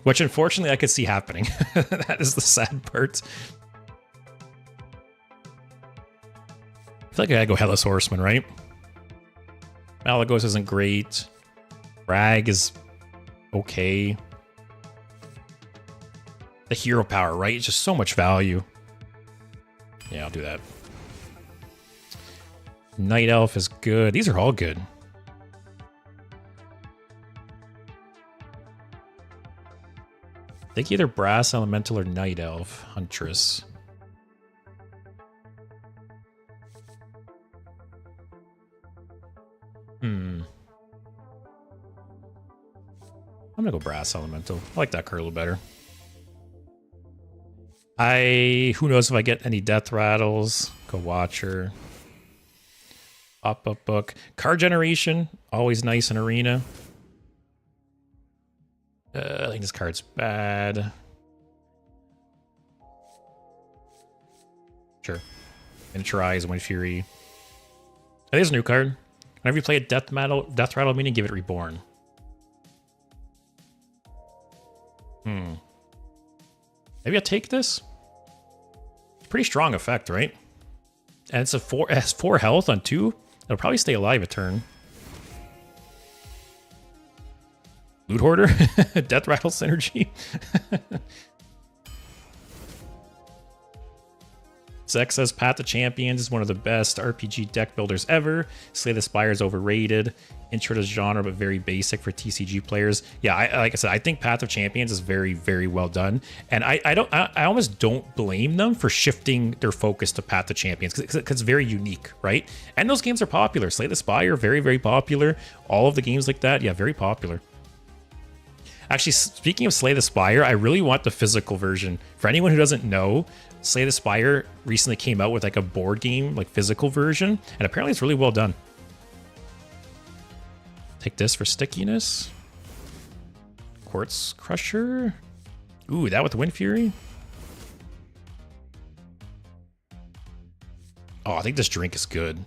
Which unfortunately I could see happening. That is the sad part. I feel like I gotta go Hellas Horseman, right? Malagos isn't great. Bragg is okay. The hero power, right? It's just so much value. Yeah, I'll do that. Night Elf is good. These are all good. I think either Brass Elemental or Night Elf. Huntress. I'm gonna go Brass Elemental. I like that card a little better. Who knows if I get any Death Rattles. Go Watcher. Pop-up book. Card generation. Always nice in Arena. I think this card's bad. Sure. Miniaturize, Wind Fury. I think it's a new card. Whenever you play a Death Rattle minion, give it Reborn. Maybe I'll take this? Pretty strong effect, right? And it's it has 4 health on 2. It'll probably stay alive a turn. Loot Hoarder? Death Rattle synergy? Zek says Path of Champions is one of the best RPG deck builders ever. Slay the Spire is overrated. Intro to genre, but very basic for TCG players. Yeah, like I said, I think Path of Champions is very, very well done. And I almost don't blame them for shifting their focus to Path of Champions because it's very unique, right? And those games are popular. Slay the Spire, very, very popular. All of the games like that, yeah, very popular. Actually, speaking of Slay the Spire, I really want the physical version. For anyone who doesn't know, Slay the Spire recently came out with like a board game, like physical version, and apparently it's really well done. Take this for stickiness. Quartz Crusher. Ooh, that with Wind Fury. Oh, I think this drink is good.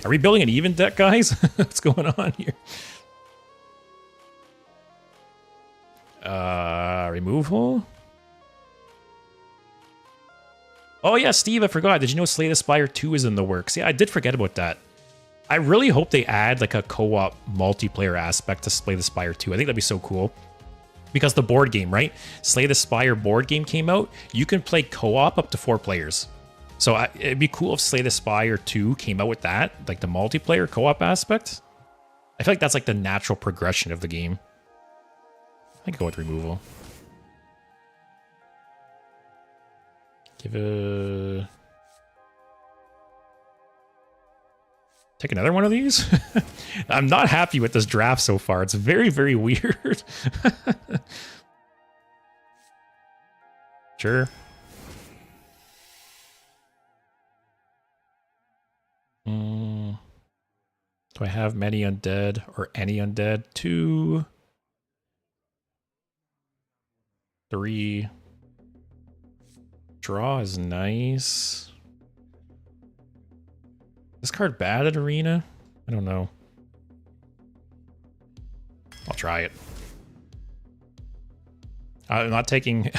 Are we building an even deck, guys? What's going on here? Removal. Oh yeah, Steve, I forgot. Did you know Slay the Spire 2 is in the works? Yeah, I did forget about that. I really hope they add like a co-op multiplayer aspect to Slay the Spire 2. I think that'd be so cool. Because the board game, right? Slay the Spire board game came out. You can play co-op up to 4 players. So it'd be cool if Slay the Spire 2 came out with that, like the multiplayer co-op aspect. I feel like that's like the natural progression of the game. I could go with removal. Give a... Take another one of these? I'm not happy with this draft so far. It's very, very weird. Sure. Do I have many undead or any undead? 2, 3. Draw is nice. This card bad at Arena? I don't know. I'll try it. I'm not taking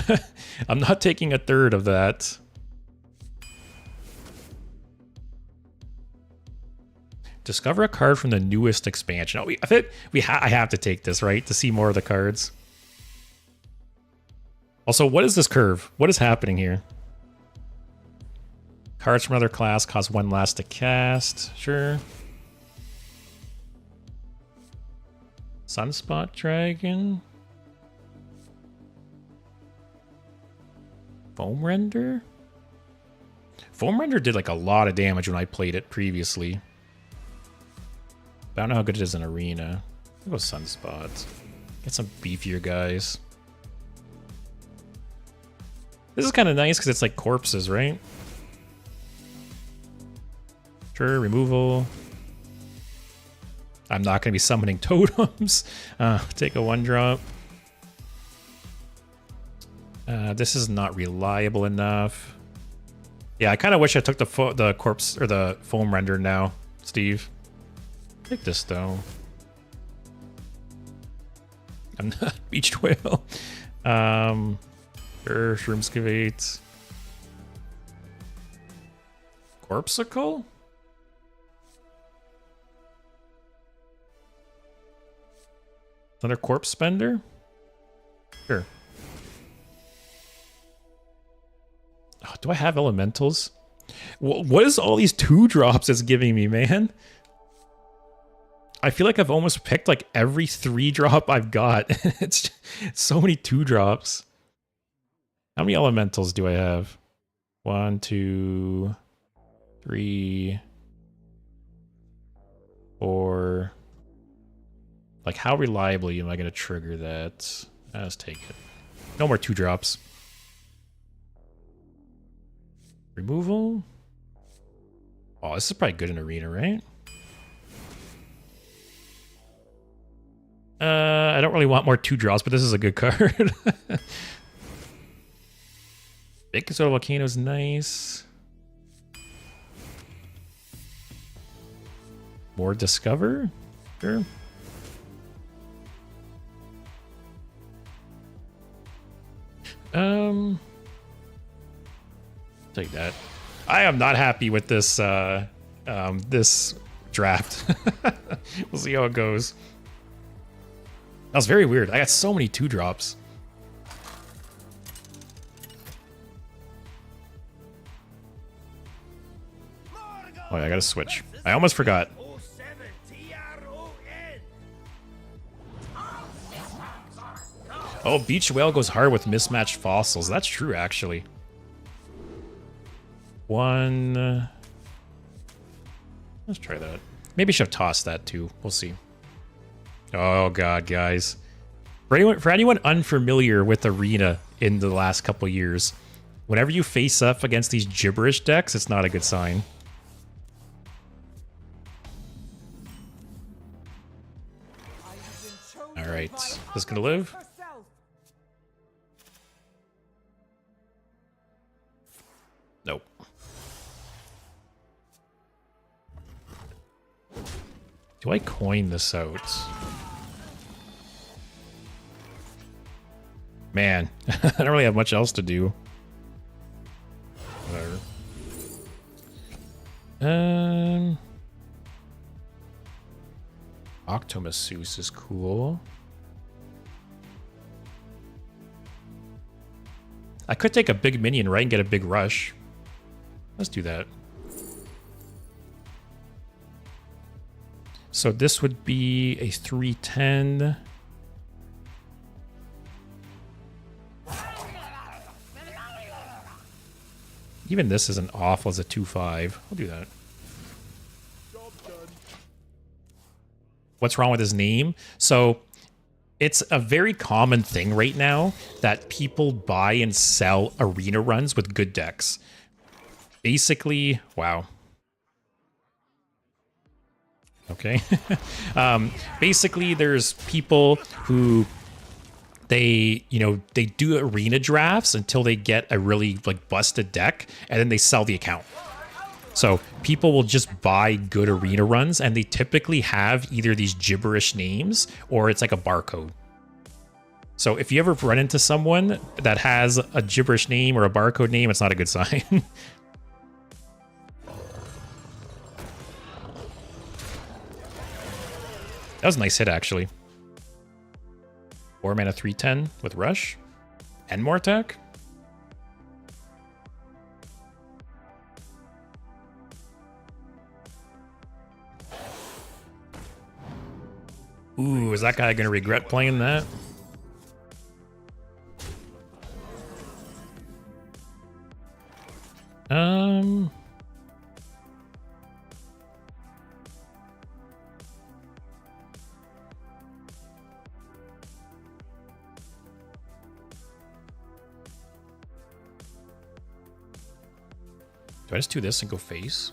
I'm not taking a third of that. Discover a card from the newest expansion. Oh, I think I have to take this, right? To see more of the cards. Also, what is this curve? What is happening here? Cards from another class cost 1 less to cast. Sure. Sunspot Dragon. Foam Render? Foam Render did like a lot of damage when I played it previously. But I don't know how good it is in Arena. I'll go Sunspot. Get some beefier guys. This is kind of nice because it's like corpses, right? Sure, removal. I'm not going to be summoning totems. Take a 1-drop. This is not reliable enough. Yeah, I kind of wish I took the corpse or the foam render now, Steve. Take this though. I'm not beached whale. Sure, Shroomscavate. Corpsicle? Another corpse spender? Sure. Oh, do I have elementals? What is all these 2-drops it's giving me, man? I feel like I've almost picked like every 3-drop I've got. It's so many 2-drops. How many elementals do I have? 1, 2, 3, 4. Like, how reliably am I going to trigger that? Let's take it. No more 2-drops. Removal. Oh, this is probably good in Arena, right? I don't really want more 2-drops, but this is a good card. Big Soda Volcano is nice. More Discover? Sure. Take that. I am not happy with this this draft. We'll see how it goes. That was very weird. I got so many 2-drops. Oh, yeah, I gotta switch. I almost forgot. Oh, Beach Whale goes hard with mismatched fossils. That's true, actually. 1. Let's try that. Maybe I should have tossed that too. We'll see. Oh god, guys. For anyone unfamiliar with Arena in the last couple years, Whenever you face up against these gibberish decks, it's not a good sign. All right, this gonna live. Nope. Do I coin this out? Man, I don't really have much else to do. Whatever. Octomasseuse is cool. I could take a big minion, right, and get a big rush. Let's do that. So this would be a 310. Even this isn't awful as a 2/5. I'll do that. What's wrong with his name? So it's a very common thing right now that people buy and sell arena runs with good decks. Basically, wow. Okay. Basically, there's people who they do arena drafts until they get a really like busted deck, and then they sell the account. So people will just buy good arena runs, and they typically have either these gibberish names or it's like a barcode. So if you ever run into someone that has a gibberish name or a barcode name, it's not a good sign. That was a nice hit, actually. 4 mana 3/10 with rush and more attack. Ooh, is that guy gonna regret playing that? Do I just do this and go face?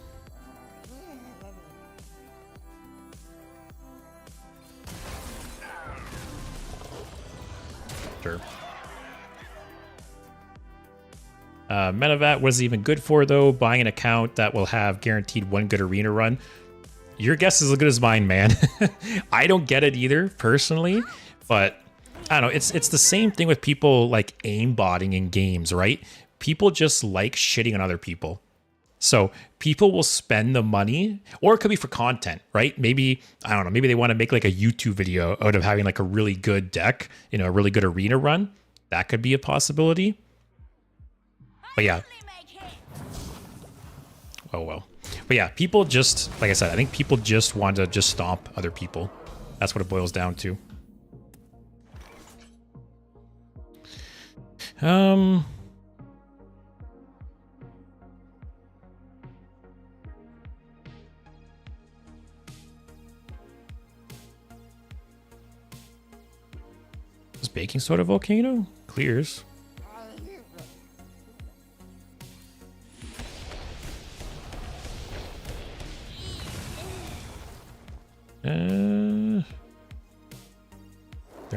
Sure. Medevac was even good for, though. Buying an account that will have guaranteed one good arena run. Your guess is as good as mine, man. I don't get it either, personally. But, I don't know. It's the same thing with people, like, aimbotting in games, right? People just like shitting on other people. So people will spend the money, or it could be for content, right? Maybe, I don't know, maybe they want to make like a YouTube video out of having like a really good deck, you know, a really good arena run. That could be a possibility. But yeah. Oh, well. But yeah, people just, like I said, I think people just want to just stomp other people. That's what it boils down to. Is baking soda volcano? Clears. There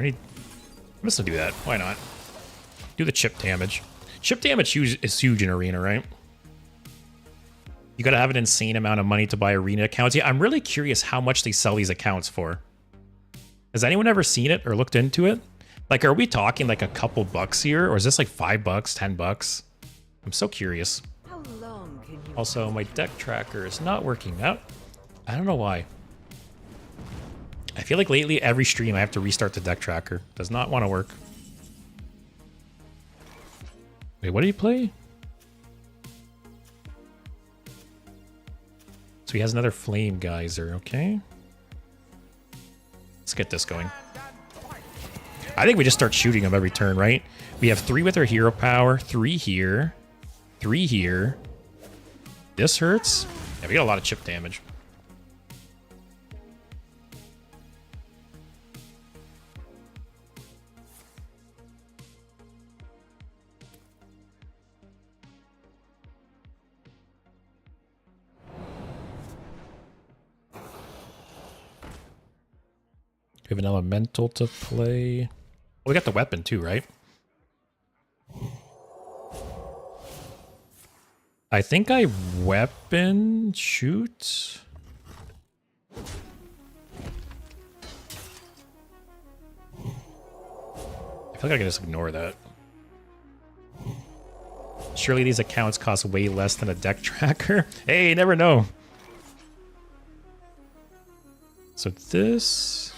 any... I'm just gonna do that. Why not? Do the chip damage. Chip damage is huge in Arena, right? You gotta have an insane amount of money to buy Arena accounts. Yeah, I'm really curious how much they sell these accounts for. Has anyone ever seen it or looked into it? Like, are we talking like a couple bucks here? Or is this like $5, $10? I'm so curious. How long can you... Also, my deck tracker is not working out. I don't know why. I feel like lately, every stream, I have to restart the deck tracker. Does not want to work. Wait, what did he play? So he has another Flame Geyser, okay. Let's get this going. I think we just start shooting him every turn, right? We have 3 with our hero power, 3 here, 3 here. This hurts. Yeah, we got a lot of chip damage. We have an elemental to play. Oh, we got the weapon too, right? I think I weapon shoot. I feel like I can just ignore that. Surely these accounts cost way less than a deck tracker. Hey, you never know. So this...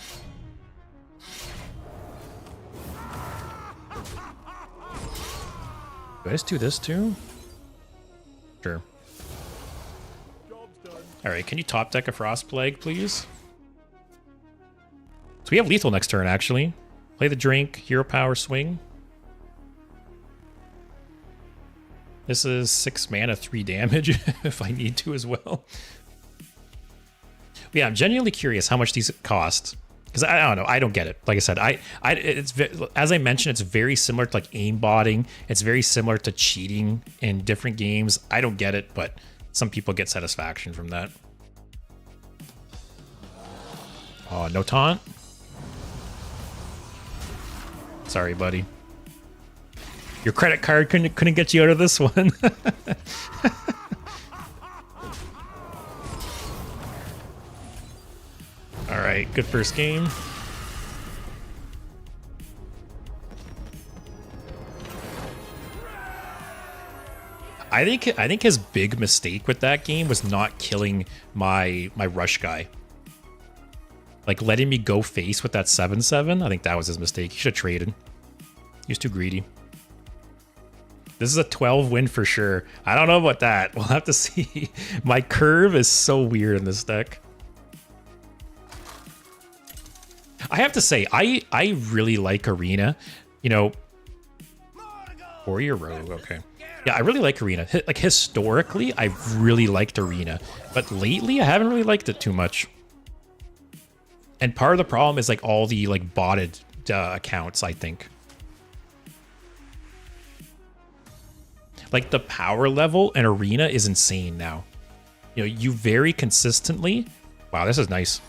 Do I just do this too? Sure. Alright, can you top deck a Frost Plague, please? So we have lethal next turn, actually. Play the drink, hero power, swing. This is 6 mana, 3 damage, if I need to as well. But yeah, I'm genuinely curious how much these cost. Because I don't know, I don't get it. Like I said, as I mentioned, it's very similar to like aimbotting. It's very similar to cheating in different games. I don't get it, but some people get satisfaction from that. Oh, no taunt? Sorry, buddy. Your credit card couldn't get you out of this one. All right, good first game. I think his big mistake with that game was not killing my rush guy. Like letting me go face with that 7/7. I think that was his mistake. He should have traded. He was too greedy. This is a 12 win for sure. I don't know about that. We'll have to see. My curve is so weird in this deck. I have to say, I really like Arena. You know, Warrior Rogue, okay. Yeah, I really like Arena. Like, historically, I've really liked Arena. But lately, I haven't really liked it too much. And part of the problem is, like, all the, like, botted accounts, I think. Like, the power level in Arena is insane now. You know, you very consistently... Wow, this is nice.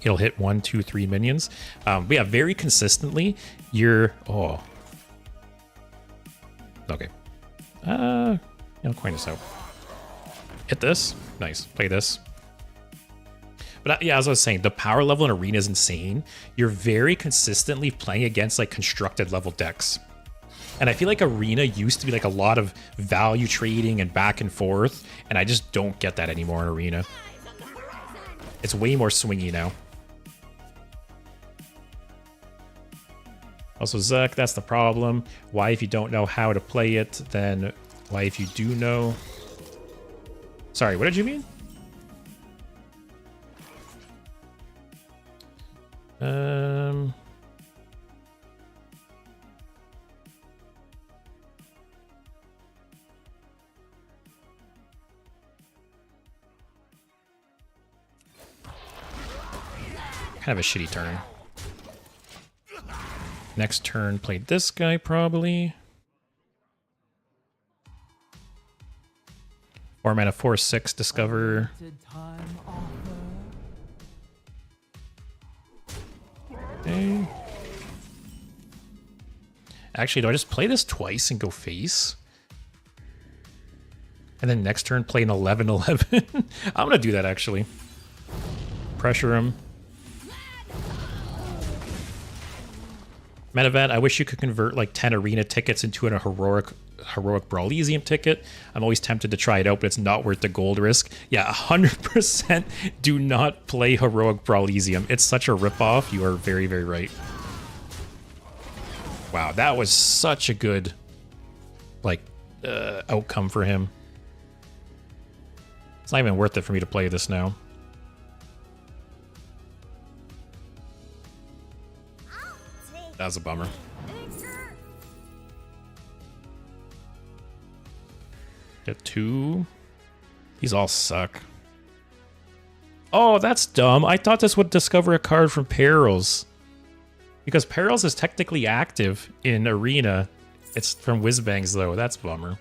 It'll hit 1, 2, 3 minions. But yeah, very consistently, you're... Oh. Okay. Coin this out. Hit this. Nice. Play this. But yeah, as I was saying, the power level in Arena is insane. You're very consistently playing against like constructed level decks. And I feel like Arena used to be like a lot of value trading and back and forth. And I just don't get that anymore in Arena. It's way more swingy now. Also, Zuck, that's the problem. Why, if you don't know how to play it, then why, if you do know? Sorry, what did you mean? Kind of a shitty turn. Next turn, played this guy, probably. 4 mana, 4/6, discover. Okay. Actually, do I just play this twice and go face? And then next turn, play an 11/11? I'm gonna do that, actually. Pressure him. Metavat, I wish you could convert like 10 arena tickets into a heroic Brawlesium ticket. I'm always tempted to try it out, but it's not worth the gold risk. Yeah, 100% do not play heroic Brawlesium. It's such a ripoff. You are very, very right. Wow, that was such a good like outcome for him. It's not even worth it for me to play this now. That was a bummer. Get 2. These all suck. Oh, that's dumb. I thought this would discover a card from Perils. Because Perils is technically active in Arena. It's from Whizbangs, though. That's a bummer.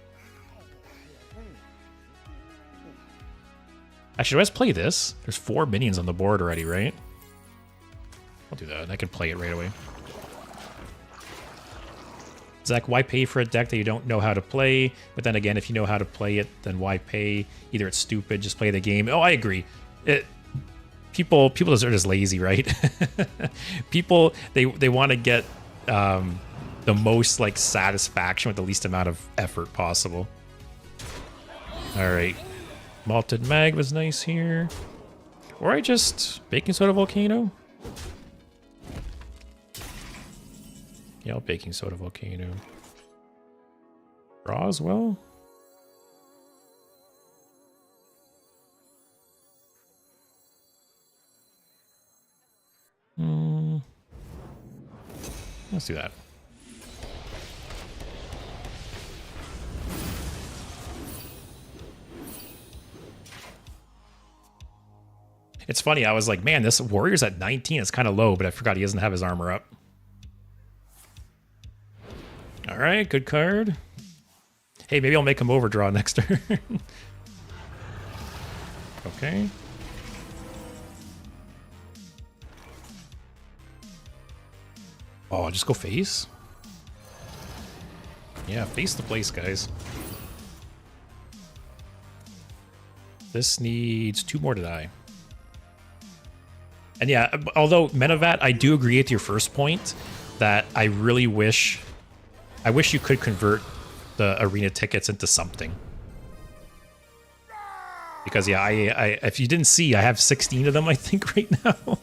Actually, let's play this. There's 4 minions on the board already, right? I'll do that. I can play it right away. Zach, why pay for a deck that you don't know how to play? But then again, if you know how to play it, then why pay? Either it's stupid, just play the game. Oh, I agree. People are just lazy, right? People, they want to get the most like satisfaction with the least amount of effort possible. All right, malted mag was nice here. Or I just baking soda volcano. Yeah, I'll baking soda volcano. Draw as well. Let's do that. It's funny, I was like, man, this warrior's at 19. It's kind of low, but I forgot he doesn't have his armor up. All right, good card. Hey, maybe I'll make him overdraw next turn. Okay. Oh, just go face? Yeah, face the place, guys. This needs 2 more to die. And yeah, although Menavat, I do agree with your first point that I really wish you could convert the arena tickets into something. Because yeah, I if you didn't see, I have 16 of them, I think, right now.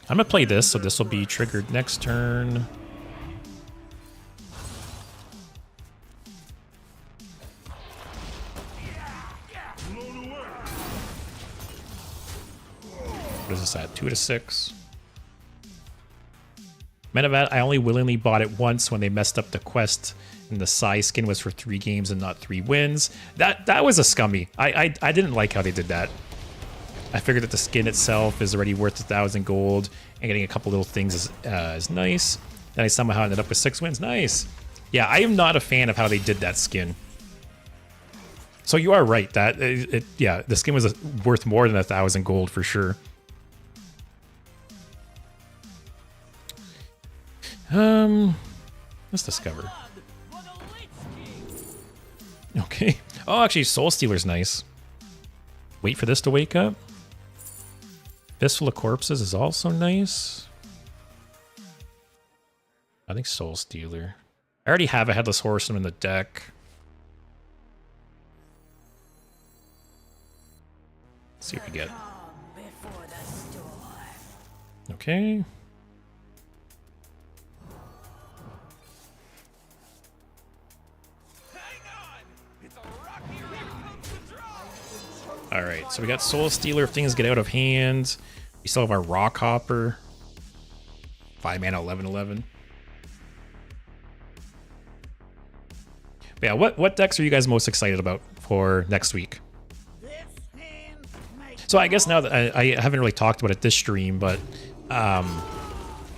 I'm gonna play this, so this will be triggered next turn. What is this at? 2 to 6. Menavat, I only willingly bought it once when they messed up the quest, and the Psy skin was for 3 games and not 3 wins. That was a scummy. I didn't like how they did that. I figured that the skin itself is already worth 1,000 gold, and getting a couple little things is nice. Then I somehow ended up with 6 wins. Nice. Yeah, I am not a fan of how they did that skin. So you are right. That yeah, the skin was worth more than 1,000 gold for sure. Let's discover. Okay. Oh, actually, Soul Stealer's nice. Wait for this to wake up. Fistful of Corpses is also nice. I think Soul Stealer. I already have a Headless Horseman in the deck. Let's see what we get. Okay. Alright, so we got Soul Stealer if things get out of hand. We still have our Rock Hopper. 5 mana, 11/11. But yeah, what decks are you guys most excited about for next week? So I guess now that I haven't really talked about it this stream, but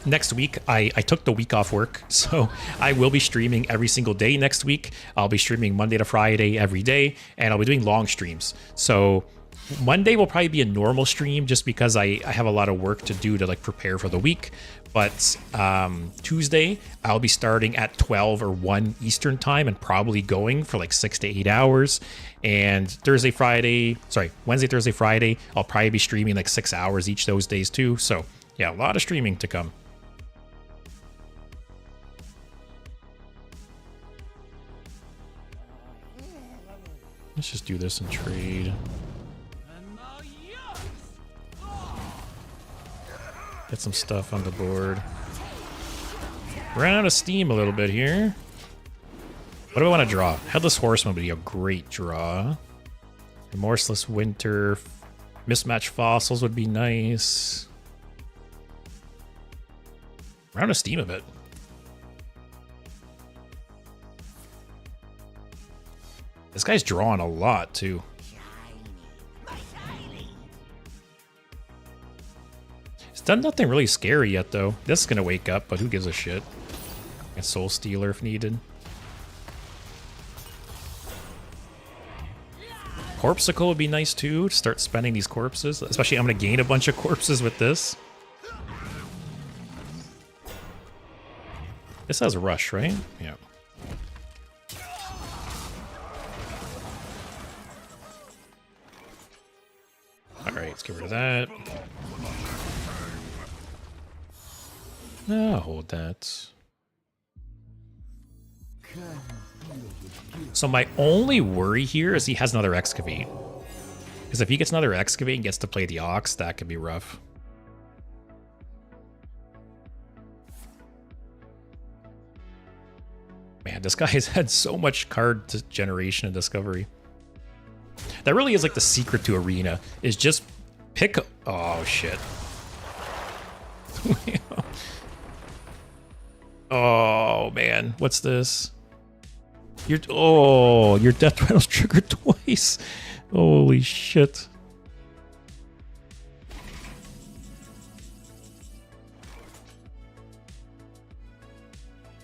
next week I took the week off work, so I will be streaming every single day next week. I'll be streaming Monday to Friday every day, and I'll be doing long streams. So Monday will probably be a normal stream just because I have a lot of work to do to like prepare for the week. But Tuesday I'll be starting at 12 or 1 Eastern time and probably going for like 6 to 8 hours. And Wednesday, Thursday, Friday, I'll probably be streaming like 6 hours each those days too. So yeah, a lot of streaming to come. Let's just do this and trade. Get some stuff on the board. Ran out of steam a little bit here. What do I want to draw? Headless Horseman would be a great draw. Remorseless Winter. Mismatched Fossils would be nice. Ran out of steam a bit. This guy's drawing a lot too. It's done nothing really scary yet though. This is gonna wake up, but who gives a shit? And Soul Stealer if needed. Corpsicle would be nice too, to start spending these corpses. Especially I'm going to gain a bunch of corpses with this. This has a rush, right? Yeah. Alright, let's get rid of that. I'll hold that. So my only worry here is he has another Excavate. Because if he gets another Excavate and gets to play the Ox, that could be rough. Man, this guy has had so much card generation and discovery. That really is like the secret to Arena, is just pick... Oh, shit. Oh, man. What's this? Your Death Rattle's triggered twice. Holy shit.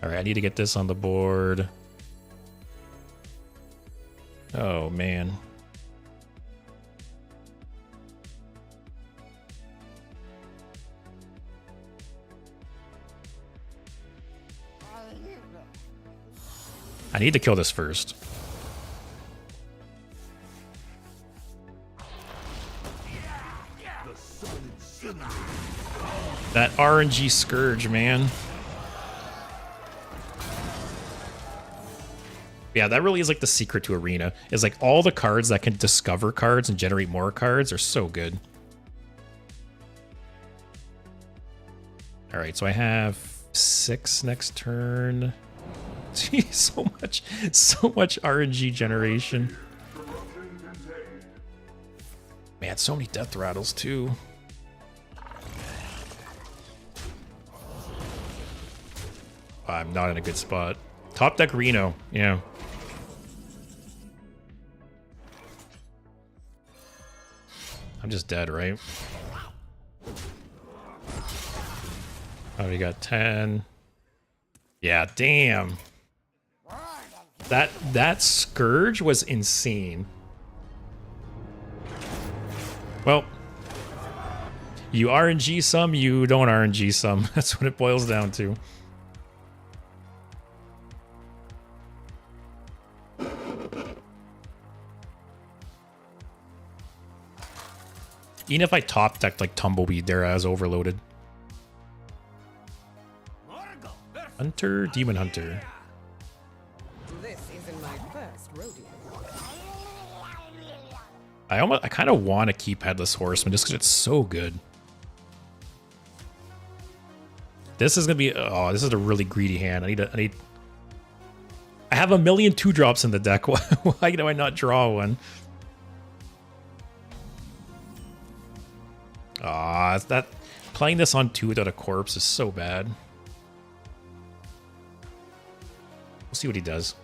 Alright, I need to get this on the board. Oh, man. I need to kill this first. That RNG Scourge, man. Yeah, that really is like the secret to Arena. Is like all the cards that can discover cards and generate more cards are so good. Alright, so I have 6 next turn. Jeez, so much RNG generation. Man, so many Death Rattles too. I'm not in a good spot. Top deck Reno, yeah. I'm just dead, right? Oh, we got 10. Yeah, damn. That Scourge was insane. Well, you RNG some, you don't RNG some. That's what it boils down to. Even if I top decked like Tumbleweed there as overloaded. Hunter, Demon Hunter. This isn't my first rodeo. I kind of want to keep Headless Horseman just because it's so good. This is gonna be this is a really greedy hand. I have a million 2-drops in the deck. Why do I not draw one? That playing this on 2 without a corpse is so bad. We'll see what he does.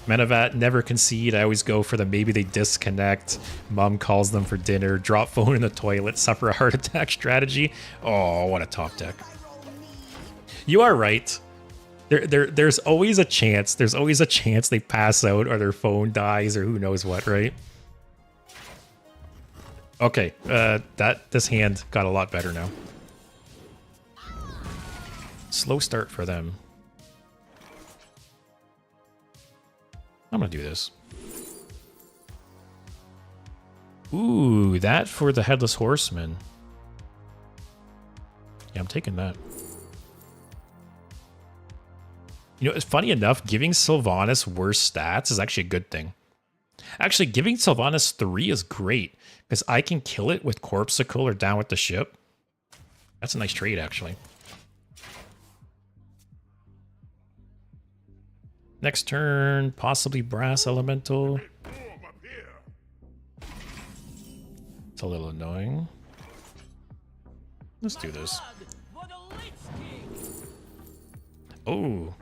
Menavat, never concede. I always go for the maybe they disconnect. Mom calls them for dinner. Drop phone in the toilet. Suffer a heart attack strategy. Oh, what a top deck. You are right. There's always a chance. There's always a chance they pass out or their phone dies or who knows what, right? Okay, this hand got a lot better now. Slow start for them. I'm gonna do this. Ooh, that for the Headless Horseman. Yeah, I'm taking that. You know, it's funny enough, giving Sylvanas worse stats is actually a good thing. Actually, giving Sylvanas 3 is great, because I can kill it with Corpsicle or down with the ship. That's a nice trade, actually. Next turn, possibly Brass Elemental. It's a little annoying. Let's do this. Oh.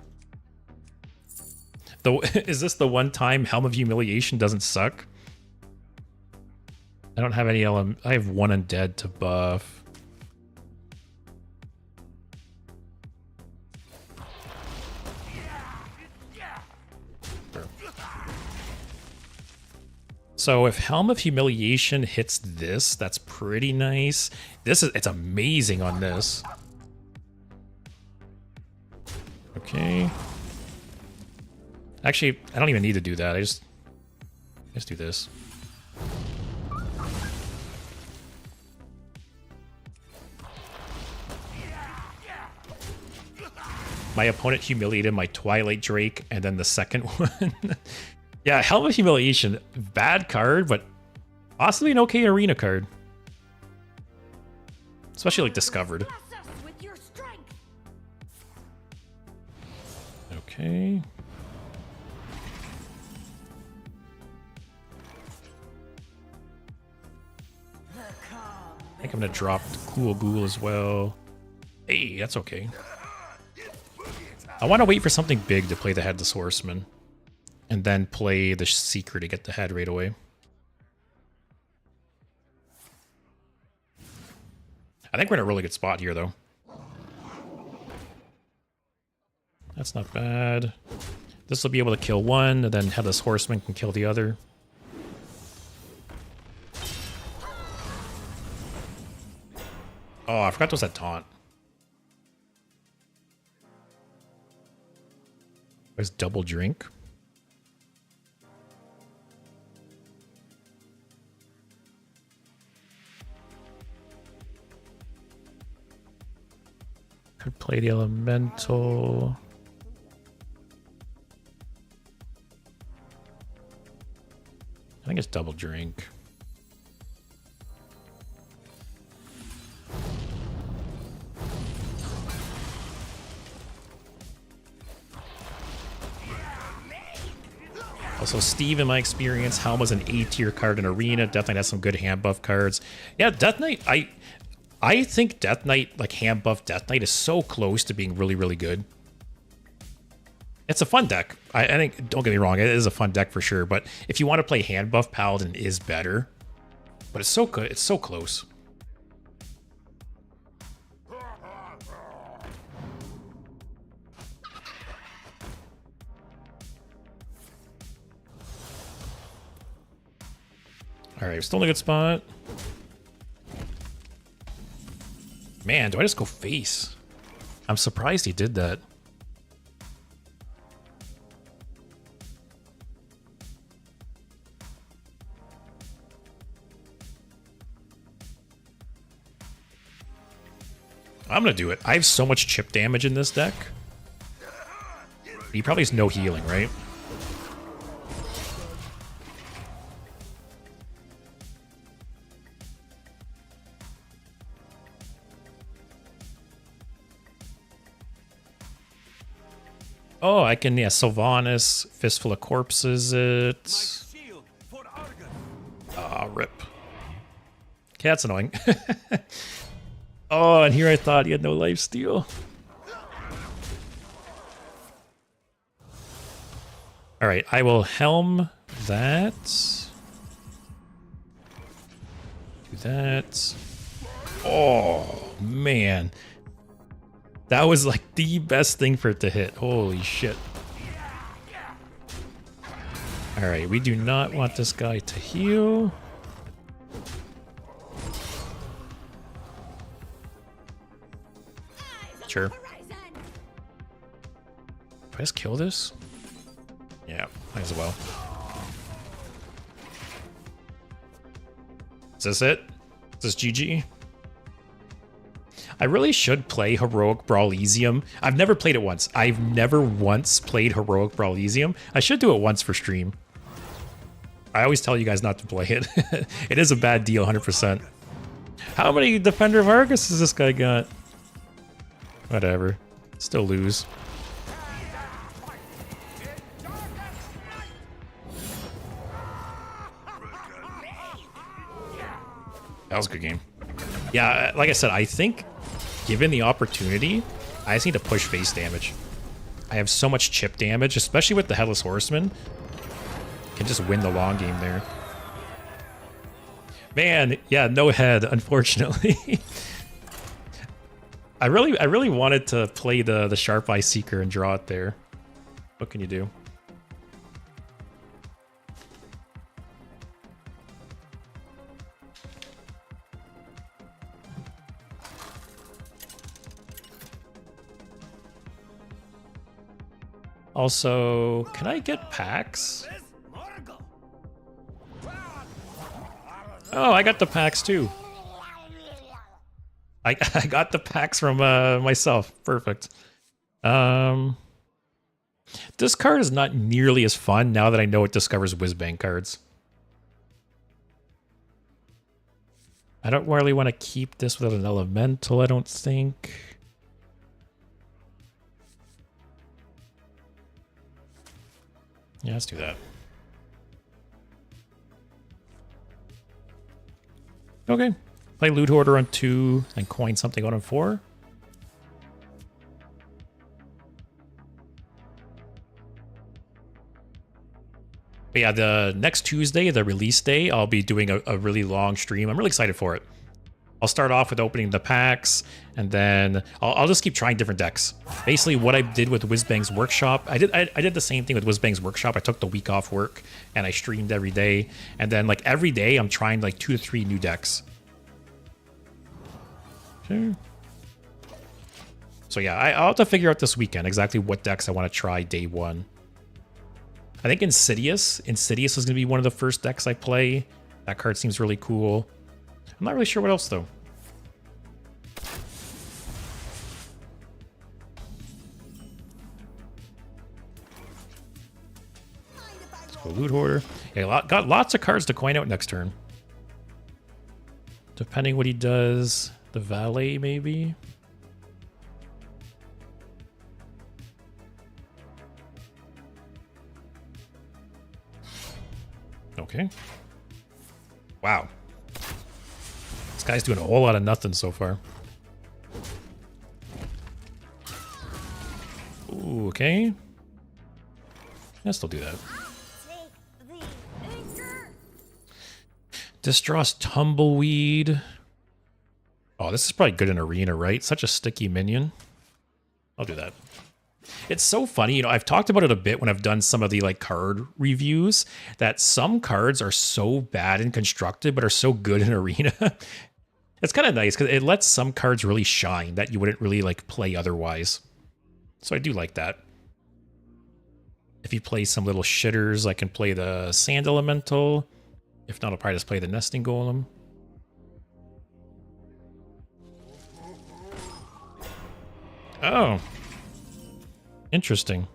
Is this the one time Helm of Humiliation doesn't suck? I don't have any I have 1 undead to buff. So if Helm of Humiliation hits this, that's pretty nice. It's amazing on this. Okay. Actually, I don't even need to do that. I just do this. My opponent humiliated my Twilight Drake, and then the second one. Yeah, Helm of Humiliation, bad card, but possibly an okay arena card. Especially like Discovered. Okay. I think I'm gonna drop Cool Ghoul as well. Hey, that's okay. I want to wait for something big to play the Headless Horseman. And then play the Seeker to get the head right away. I think we're in a really good spot here, though. That's not bad. This will be able to kill one, and then Headless Horseman can kill the other. Oh, I forgot there was that taunt. There's double drink. Could play the Elemental. I think it's double drink. Also, Steve, in my experience, Helm was an A-tier card in Arena. Death Knight has some good hand buff cards. Yeah, Death Knight, I think Death Knight, like hand buff Death Knight, is so close to being really, really good. It's a fun deck. I think, don't get me wrong, it is a fun deck for sure, but if you want to play hand buff, Paladin is better. But it's so good, it's so close. Alright, we're still in a good spot. Man, do I just go face? I'm surprised he did that. I'm gonna do it. I have so much chip damage in this deck. He probably has no healing, right? Oh, I can, yeah, Sylvanas, Fistful of Corpses it. Ah, rip. Okay, that's annoying. Oh, and here I thought he had no lifesteal. Alright, I will Helm that. Do that. Oh, man. That was like the best thing for it to hit. Holy shit. Alright, we do not want this guy to heal. Sure. Do I just kill this? Yeah, might as well. Is this it? Is this GG? I really should play Heroic Brawlesium. I've never played it once. I've never once played Heroic Brawlesium. I should do it once for stream. I always tell you guys not to play it. It is a bad deal, 100%. How many Defender of Argus has this guy got? Whatever. Still lose. That was a good game. Yeah, like I said, I think given the opportunity, I just need to push face damage. I have so much chip damage, especially with the Headless Horseman. Can just win the long game there. Man, yeah, no head, unfortunately. I really wanted to play the Sharp Eye Seeker and draw it there. What can you do? Also, can I get packs? Oh, I got the packs too. I got the packs from myself. Perfect. This card is not nearly as fun now that I know it discovers Whizbang cards. I don't really want to keep this without an elemental, I don't think. Yeah, let's do that. Okay. Play Loot Hoarder on 2 and coin something out on 4. But yeah, the next Tuesday, the release day, I'll be doing a really long stream. I'm really excited for it. I'll start off with opening the packs, and then I'll just keep trying different decks. Basically, what I did with Whizbang's Workshop, I did the same thing with Whizbang's Workshop. I took the week off work, and I streamed every day. And then, like, every day, I'm trying, like, 2 to 3 new decks. Okay. So yeah, I'll have to figure out this weekend exactly what decks I want to try day 1. I think Insidious is going to be one of the first decks I play. That card seems really cool. I'm not really sure what else, though. Let's go Loot Hoarder. Yeah, got lots of cards to coin out next turn. Depending what he does. The Valet, maybe? Okay. Wow. This guy's doing a whole lot of nothing so far. Ooh, okay. Yeah, still do that. Distraught Tumbleweed. Oh, this is probably good in Arena, right? Such a sticky minion. I'll do that. It's so funny, you know, I've talked about it a bit when I've done some of the like card reviews, that some cards are so bad and constructed, but are so good in Arena. It's kind of nice because it lets some cards really shine that you wouldn't really like play otherwise. So I do like that. If you play some little shitters, I can play the Sand Elemental. If not, I'll probably just play the Nesting Golem. Oh. Interesting.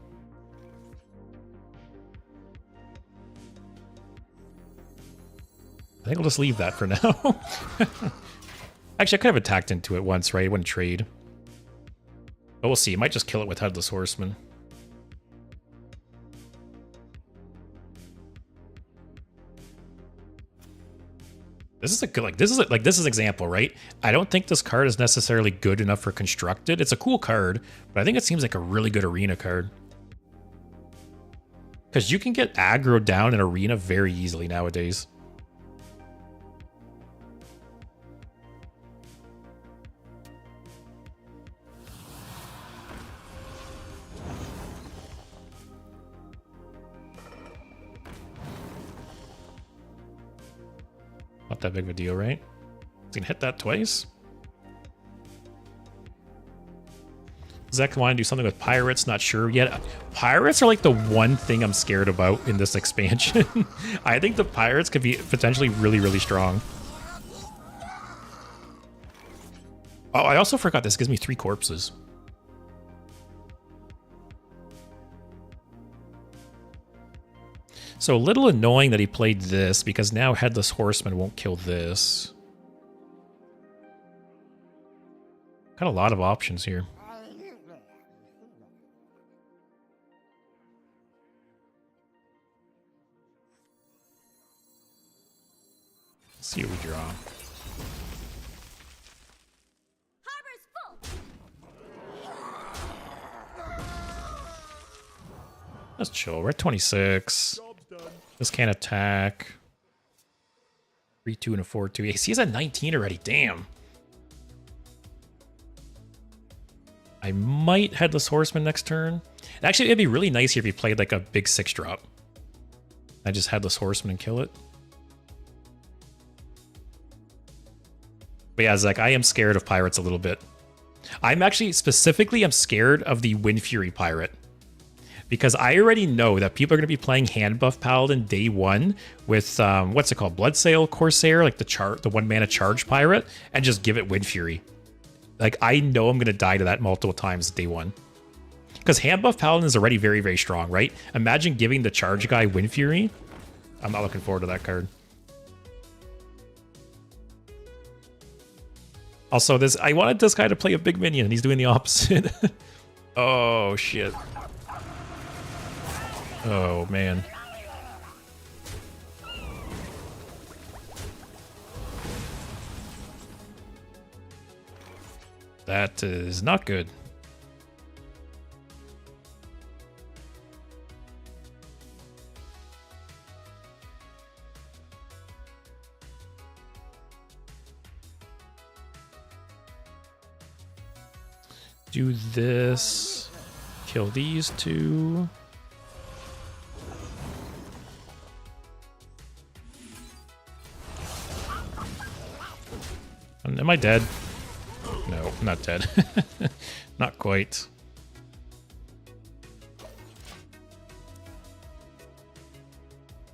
I think I'll just leave that for now. Actually, I could have attacked into it once, right? It wouldn't trade. But we'll see. It might just kill it with Headless Horseman. This is a good, like, this is an example, right? I don't think this card is necessarily good enough for constructed. It's a cool card, but I think it seems like a really good arena card. Because you can get aggro down in arena very easily nowadays. Not that big of a deal, right? He's gonna hit that twice. Zach want to do something with pirates, not sure yet. Pirates are like the one thing I'm scared about in this expansion. I think the pirates could be potentially really, really strong. Oh, I also forgot this gives me 3 corpses. So a little annoying that he played this, because now Headless Horseman won't kill this. Got a lot of options here. Let's see what we draw. Let's chill. We're at 26. This can't attack. 3-2 and a 4-2. Yeah, he's at 19 already. Damn. I might Headless Horseman next turn. Actually, it'd be really nice here if he played like a big 6-drop. I just Headless Horseman and kill it. But yeah, Zach, I am scared of pirates a little bit. I'm actually, specifically, I'm scared of the Wind Fury pirate. because I already know that people are going to be playing hand buff Paladin day one with what's it called, Bloodsail Corsair, like the 1 mana charge pirate, and just give it Wind Fury. Like, I know I'm going to die to that multiple times day one. Because hand buff Paladin is already very, very strong, right? Imagine giving the charge guy Wind Fury. I'm not looking forward to that card. Also, I wanted this guy to play a big minion, and he's doing the opposite. Oh, shit. Oh, man. That is not good. Do this. Kill these two. Am I dead? No, I'm not dead. Not quite.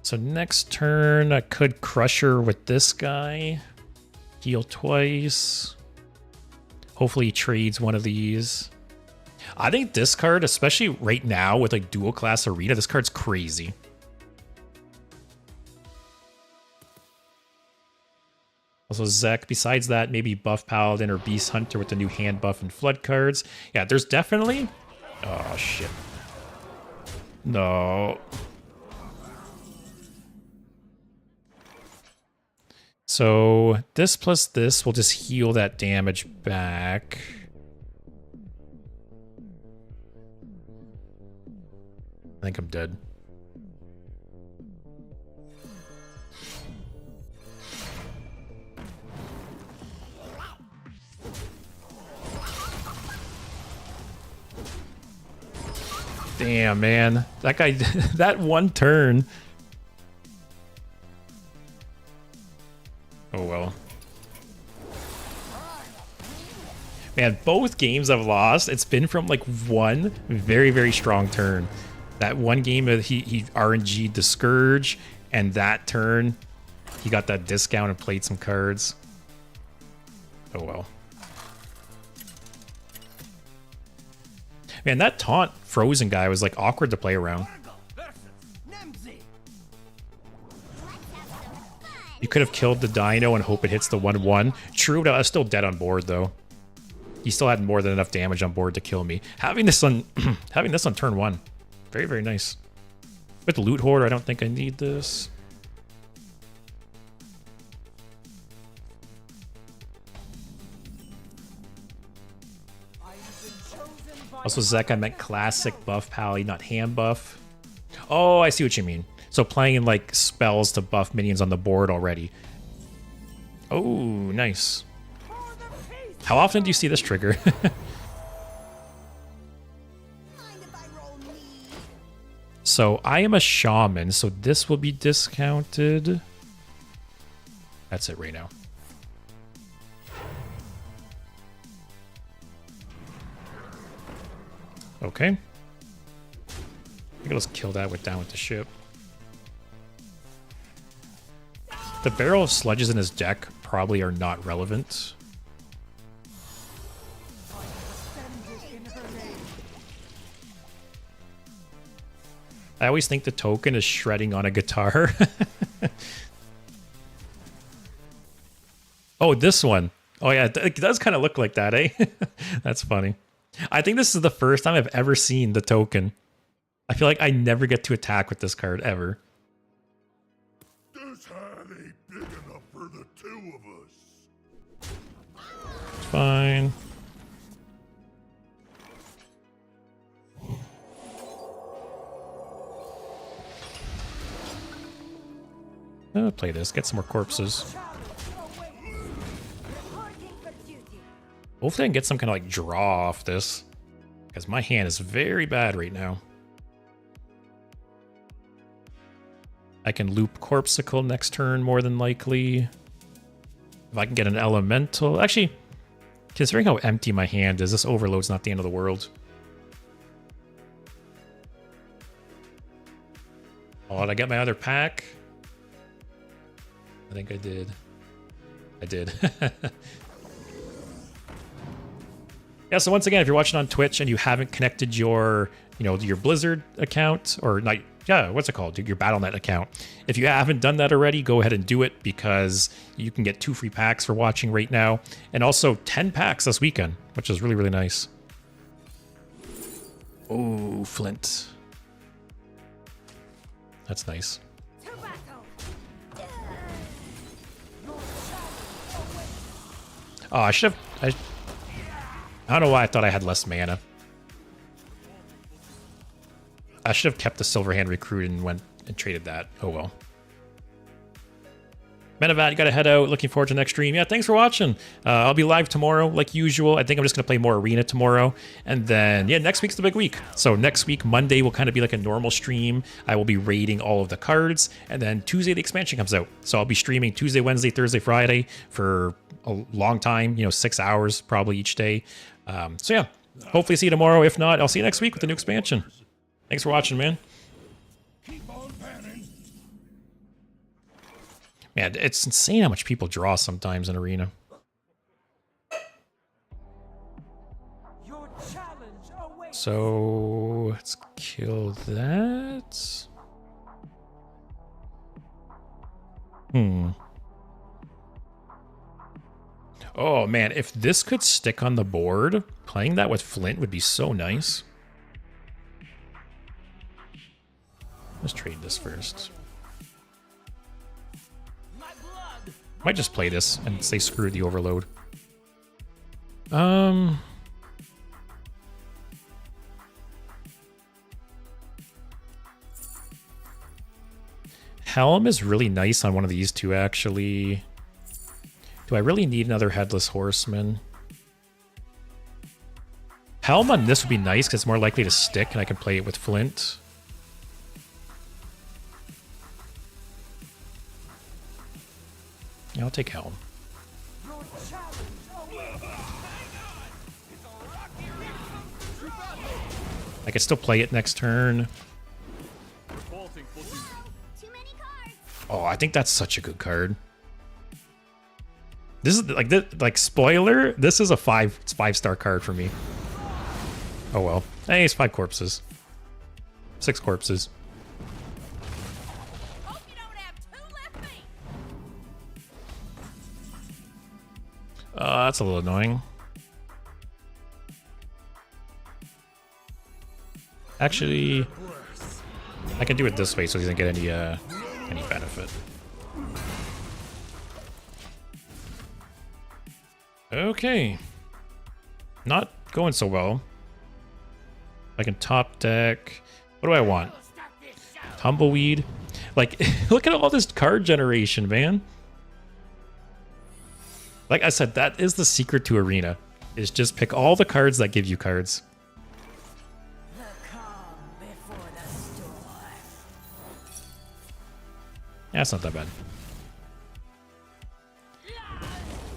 So next turn, I could crush her with this guy. Heal twice. Hopefully he trades one of these. I think this card, especially right now with like dual class arena, this card's crazy. Also, Zek, besides that, maybe buff Paladin or Beast Hunter with the new hand buff and flood cards. Yeah, there's definitely... Oh, shit. No. So this plus this will just heal that damage back. I think I'm dead. Damn, man. That guy, that one turn. Oh, well. Man, both games I've lost, it's been from like one very, very strong turn. That one game, he RNG'd the Scourge, and that turn, he got that discount and played some cards. Oh, well. Man, that taunt Frozen guy was like awkward to play around. You could have killed the Dino and hope it hits the 1/1. True, but I was still dead on board though. He still had more than enough damage on board to kill me. Having this on having this on turn 1. Very, very nice. With the Loot Hoarder, I don't think I need this. Also, Zek, I meant classic buff pally, not hand buff. Oh, I see what you mean. So playing like spells to buff minions on the board already. Oh, nice. How often do you see this trigger? So I am a shaman, so this will be discounted. That's it right now. Okay. I think I'll just kill that down with the ship. The barrel of sludges in his deck probably are not relevant. I always think the token is shredding on a guitar. Oh, this one. Oh yeah, it does kind of look like that, eh? That's funny. I think this is the first time I've ever seen the token. I feel like I never get to attack with this card, ever. This hand ain't big enough for the two of us. Fine. I'll play this, get some more corpses. Hopefully I can get some kind of like draw off this, because my hand is very bad right now. I can loop Corpsicle next turn more than likely. If I can get an elemental. Actually, considering how empty my hand is, this overload's not the end of the world. Oh, did I get my other pack? I think I did. I did. Yeah, so once again, if you're watching on Twitch and you haven't connected your, your Blizzard account, or not, yeah, what's it called? Your Battle.net account. If you haven't done that already, go ahead and do it because you can get 2 free packs for watching right now. And also 10 packs this weekend, which is really, really nice. Oh, Flint. That's nice. Oh, I should have... I don't know why I thought I had less mana. I should have kept the Silverhand Recruit and went and traded that. Oh well. Medevat, you gotta head out. Looking forward to the next stream. Yeah, thanks for watching. I'll be live tomorrow, like usual. I think I'm just gonna play more Arena tomorrow. And then, yeah, next week's the big week. So next week, Monday, will kind of be like a normal stream. I will be raiding all of the cards. And then Tuesday, the expansion comes out. So I'll be streaming Tuesday, Wednesday, Thursday, Friday for a long time, 6 hours probably each day. So yeah, hopefully see you tomorrow. If not, I'll see you next week with the new expansion. Thanks for watching, man. Man, it's insane how much people draw sometimes in Arena. So let's kill that. Oh man, if this could stick on the board, playing that with Flint would be so nice. Let's trade this first. Might just play this and say screw the overload. Helm is really nice on one of these two, actually. Do I really need another Headless Horseman? Helm on this would be nice because it's more likely to stick and I can play it with Flint. Yeah, I'll take Helm. I can still play it next turn. Oh, I think that's such a good card. This is like spoiler. This is a 5-star card for me. Oh well. Hey, it's 5 corpses. 6 corpses. That's a little annoying. Actually, I can do it this way so he doesn't get any benefit. Okay. Not going so well. I can top deck. What do I want? Tumbleweed. Like, look at all this card generation, man. Like I said, that is the secret to Arena. Is just pick all the cards that give you cards. Yeah, it's not that bad.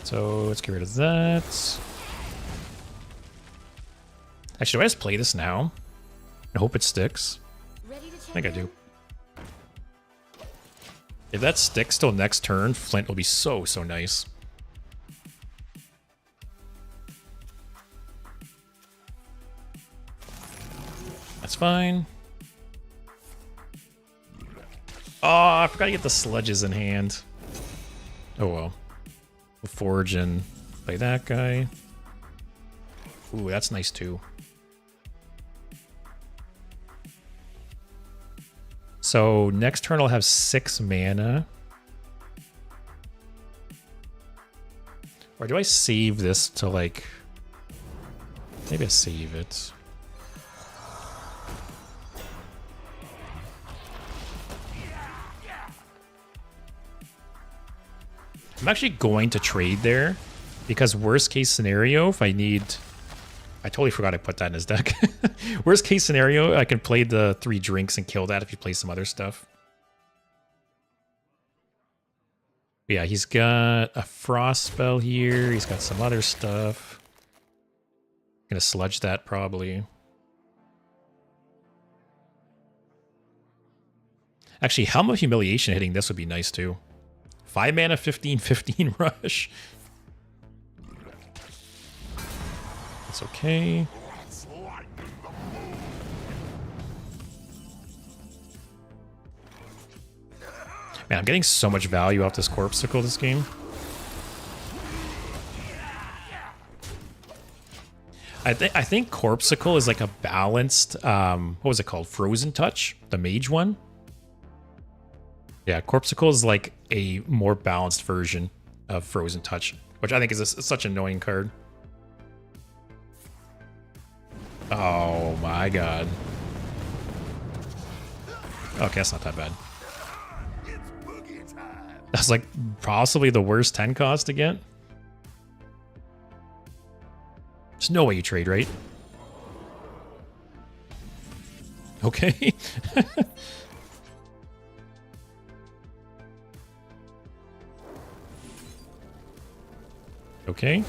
So let's get rid of that. Actually, do I just play this now? I hope it sticks. I think I do. If that sticks till next turn, Flint will be so nice. That's fine. Oh, I forgot to get the sludges in hand. Oh well. We'll forge and play that guy. Ooh, that's nice too. So next turn I'll have 6 mana. Or do I save this to like... Maybe I save it. I'm actually going to trade there because worst case scenario, if I need... I totally forgot I put that in his deck. Worst case scenario, I can play the 3 drinks and kill that if you play some other stuff. But yeah, he's got a frost spell here. He's got some other stuff. Gonna sludge that probably. Actually, Helm of Humiliation hitting this would be nice too. 5 mana, 15/15 rush. It's okay. Man, I'm getting so much value off this Corpsicle this game. I think Corpsicle is like a balanced, what was it called? Frozen Touch? The mage one? Yeah, Corpsicle is like a more balanced version of Frozen Touch, which I think is such an annoying card. Oh my god. Okay, that's not that bad. That's like possibly the worst 10 cost to get. There's no way you trade, right? Okay. Okay.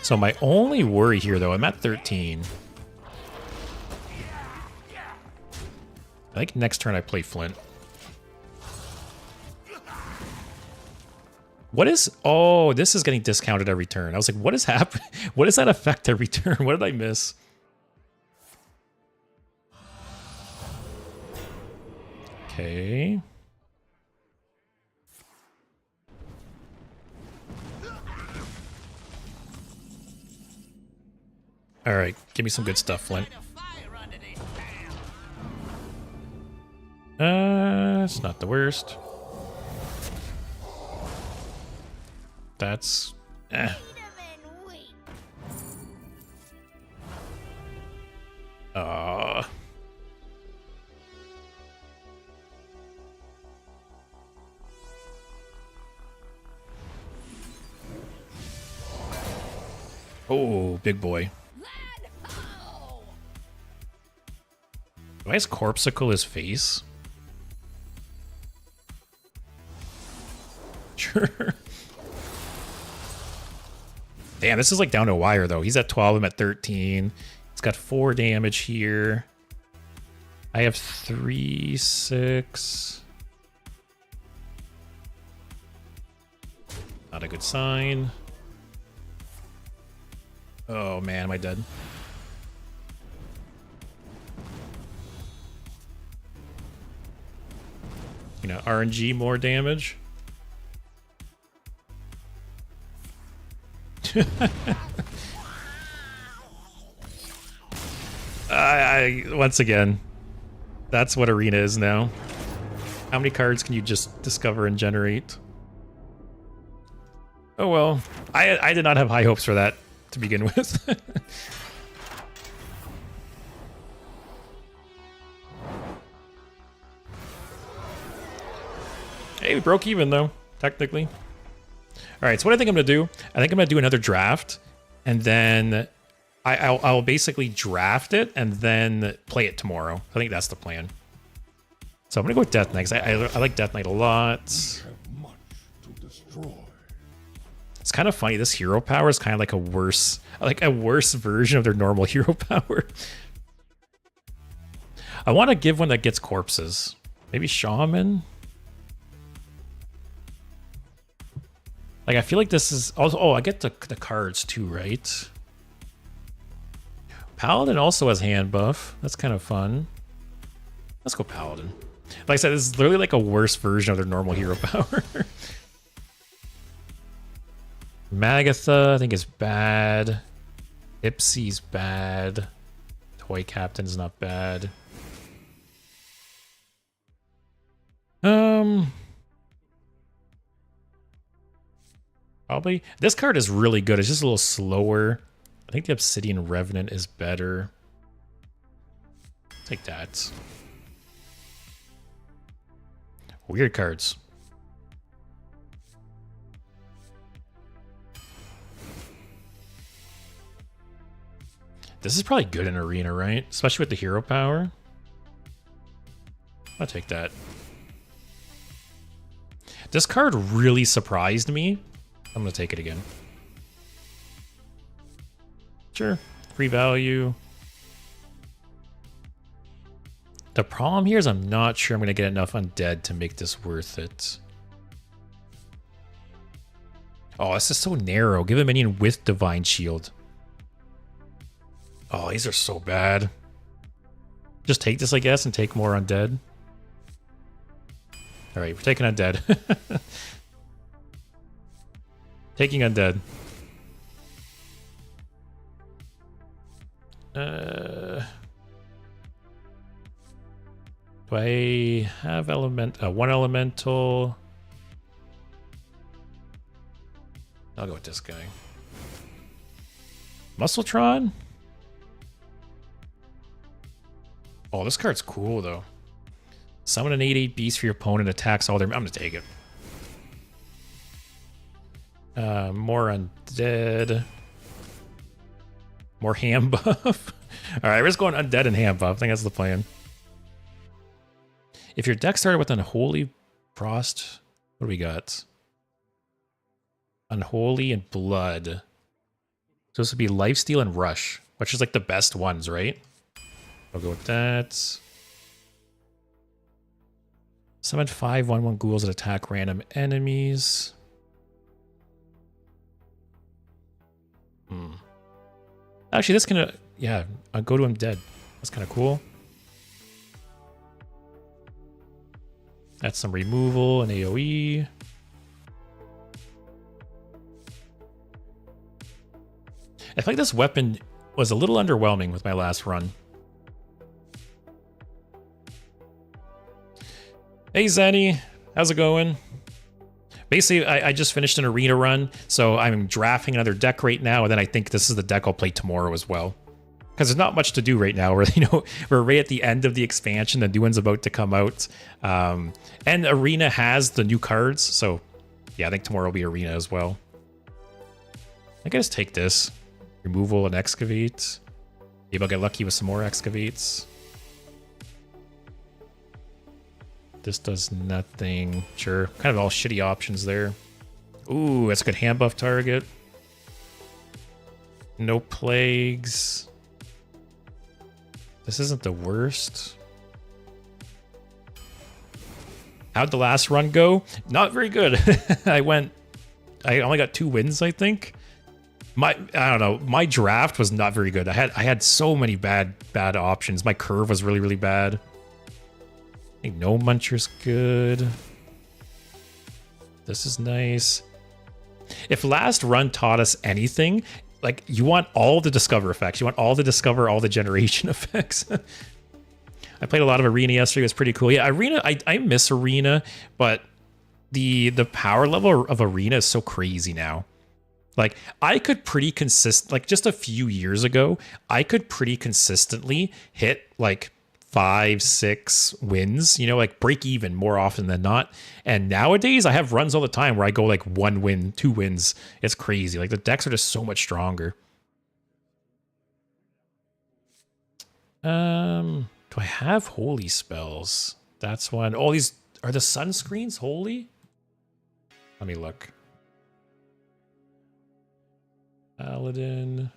So my only worry here, though, I'm at 13. I think next turn I play Flint. What is... Oh, this is getting discounted every turn. I was like, what is happening? What does that affect every turn? What did I miss? Okay. All right, give me some good stuff, Flint. It's not the worst. That's... Oh, big boy. Why is Corpsicle his face? Sure. Damn, this is like down to a wire, though. He's at 12, I'm at 13. He's got 4 damage here. I have 3, 6. Not a good sign. Oh, man, am I dead? You know, RNG, more damage. Once again, that's what Arena is now. How many cards can you just discover and generate? Oh well, I did not have high hopes for that to begin with. Hey, we broke even though, technically. All right, so what I think I'm gonna do, I think I'm gonna do another draft, and then I'll basically draft it and then play it tomorrow. I think that's the plan. So I'm gonna go with Death Knight, 'cause I like Death Knight a lot. It's kind of funny. This hero power is kind of like a worse version of their normal hero power. I want to give one that gets corpses. Maybe Shaman. Like, I feel like this is also... Oh, I get the cards too, right? Paladin also has hand buff. That's kind of fun. Let's go Paladin. Like I said, this is literally like a worse version of their normal hero power. Magatha, I think, is bad. Ipsy's bad. Toy Captain's not bad. Probably. This card is really good. It's just a little slower. I think the Obsidian Revenant is better. Take that. Weird cards. This is probably good in Arena, right? Especially with the hero power. I'll take that. This card really surprised me. I'm going to take it again. Sure. Free value. The problem here is I'm not sure I'm going to get enough undead to make this worth it. Oh, this is so narrow. Give a minion with Divine Shield. Oh, these are so bad. Just take this, I guess, and take more undead. Alright, we're taking undead. Taking undead. Do I have one elemental? I'll go with this guy. Muscletron? Oh, this card's cool, though. Summon an 8/8 beast for your opponent, attacks all their... I'm gonna take it. More undead. More ham buff. Alright, we're just going undead and ham buff. I think that's the plan. If your deck started with Unholy Frost, what do we got? Unholy and Blood. So this would be Lifesteal and Rush, which is like the best ones, right? I'll go with that. Summon 5 1/1 ghouls that attack random enemies. Actually, that's gonna... Yeah, I'll go to him dead. That's kind of cool. That's some removal and AoE. I feel like this weapon was a little underwhelming with my last run. Hey Zenny, how's it going? Basically, I just finished an arena run, so I'm drafting another deck right now, and then I think this is the deck I'll play tomorrow as well. Because there's not much to do right now. We're right at the end of the expansion. The new one's about to come out, and arena has the new cards. So, yeah, I think tomorrow will be arena as well. I guess take this removal and excavate. Maybe I'll get lucky with some more excavates. This does nothing. Sure. Kind of all shitty options there. Ooh, that's a good hand buff target. No plagues. This isn't the worst. How'd the last run go? Not very good. I only got 2 wins, I think. I don't know. My draft was not very good. I had so many bad options. My curve was really, really bad. I think no muncher's good. This is nice. If last run taught us anything, like, you want all the discover effects. You want all the discover, all the generation effects. I played a lot of arena yesterday. It was pretty cool. Yeah, arena. I miss arena, but the power level of arena is so crazy now. Like, I could pretty like just a few years ago, I could pretty consistently hit like 5, 6 wins, like break even more often than not. And nowadays I have runs all the time where I go like 1 win, 2 wins. It's crazy. Like, the decks are just so much stronger. Do I have holy spells? That's one. Oh, these are the sunscreens holy? Let me look. Paladin.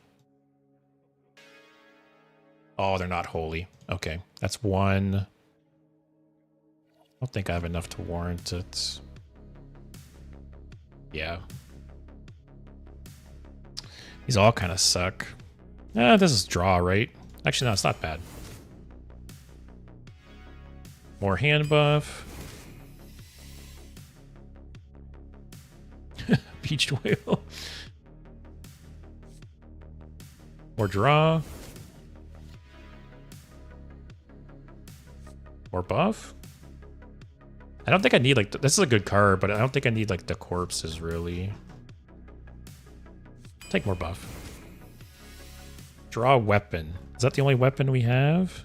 Oh, they're not holy. Okay, that's 1. I don't think I have enough to warrant it. Yeah. These all kind of suck. This is draw, right? Actually, no, it's not bad. More hand buff. Beached whale. More draw. More buff. I don't think I need, like, this is a good card, but I don't think I need, like, the corpses, really. Take more buff. Draw weapon. Is that the only weapon we have?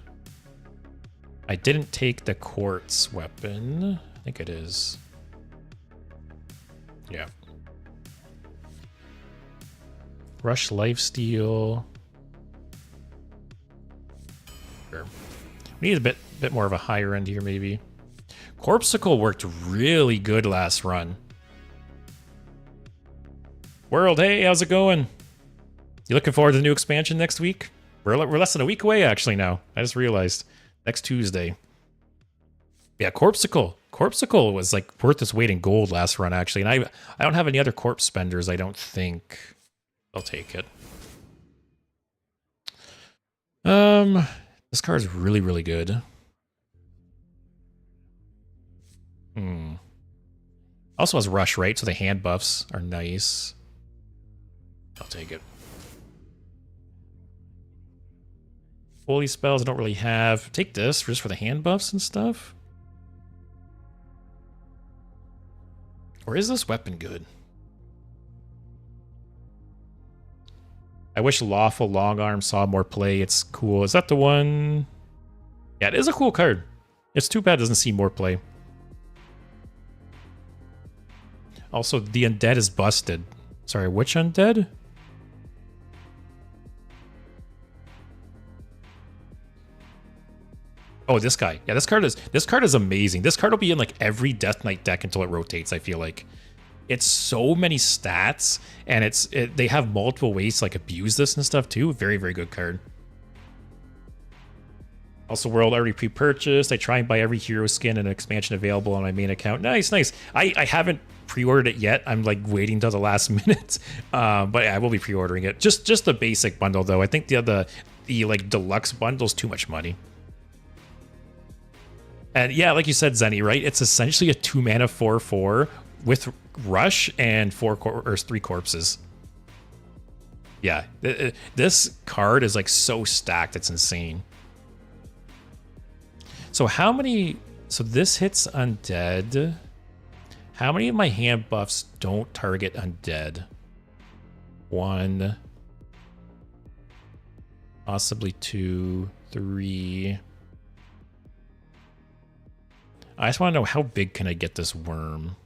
I didn't take the quartz weapon. I think it is. Yeah. Rush lifesteal. Sure. We need a bit more of a higher end here, maybe. Corpsicle worked really good last run. World, hey, how's it going? You looking forward to the new expansion next week? We're less than a week away, actually, now. I just realized. Next Tuesday. Yeah, Corpsicle. Corpsicle was like worth its weight in gold last run, actually. And I don't have any other corpse spenders, I don't think. I'll take it. This card's really, really good. Also has rush, right? So the hand buffs are nice. I'll take it. Holy spells I don't really have. Take this just for the hand buffs and stuff. Or is this weapon good? I wish Lawful Long Arm saw more play. It's cool. Is that the one? Yeah, it is a cool card. It's too bad it doesn't see more play. Also, the undead is busted. Sorry, which undead? Oh, this guy. Yeah, this card is amazing. This card will be in like every Death Knight deck until it rotates, I feel like. It's so many stats, and they have multiple ways to like abuse this and stuff too. Very, very good card. Also, World already pre-purchased. I try and buy every hero skin and expansion available on my main account. Nice, nice. I haven't pre-ordered it yet. I'm like waiting till the last minute, but I will be pre-ordering it. Just the basic bundle though. I think the like deluxe bundle is too much money. And yeah, like you said, Zenny, right? It's essentially a 2-mana 4/4 with rush and 3 corpses. Yeah, this card is like so stacked, it's insane. So how many? So this hits undead. How many of my hand buffs don't target undead? 1, possibly 2, 3. I just want to know how big can I get this worm?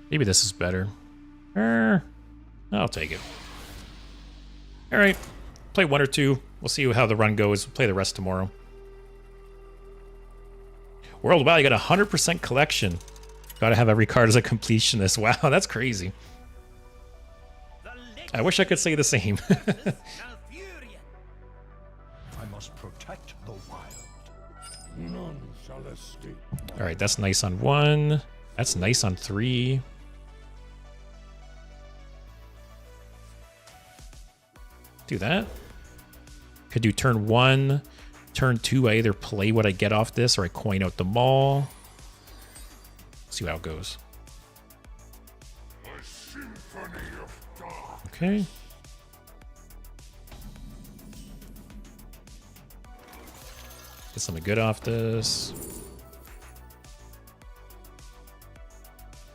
Maybe this is better. I'll take it. All right, play 1 or 2. We'll see how the run goes. We'll play the rest tomorrow. World, wow, you got 100% collection. Gotta have every card as a completionist. Wow, that's crazy. I wish I could say the same. I must protect the wild. None shall escape. All right, that's nice on 1. That's nice on 3. Do that. Could do turn 1. Turn 2, I either play what I get off this or I coin out the mall. See how it goes. A symphony of dark. Okay. Get something good off this.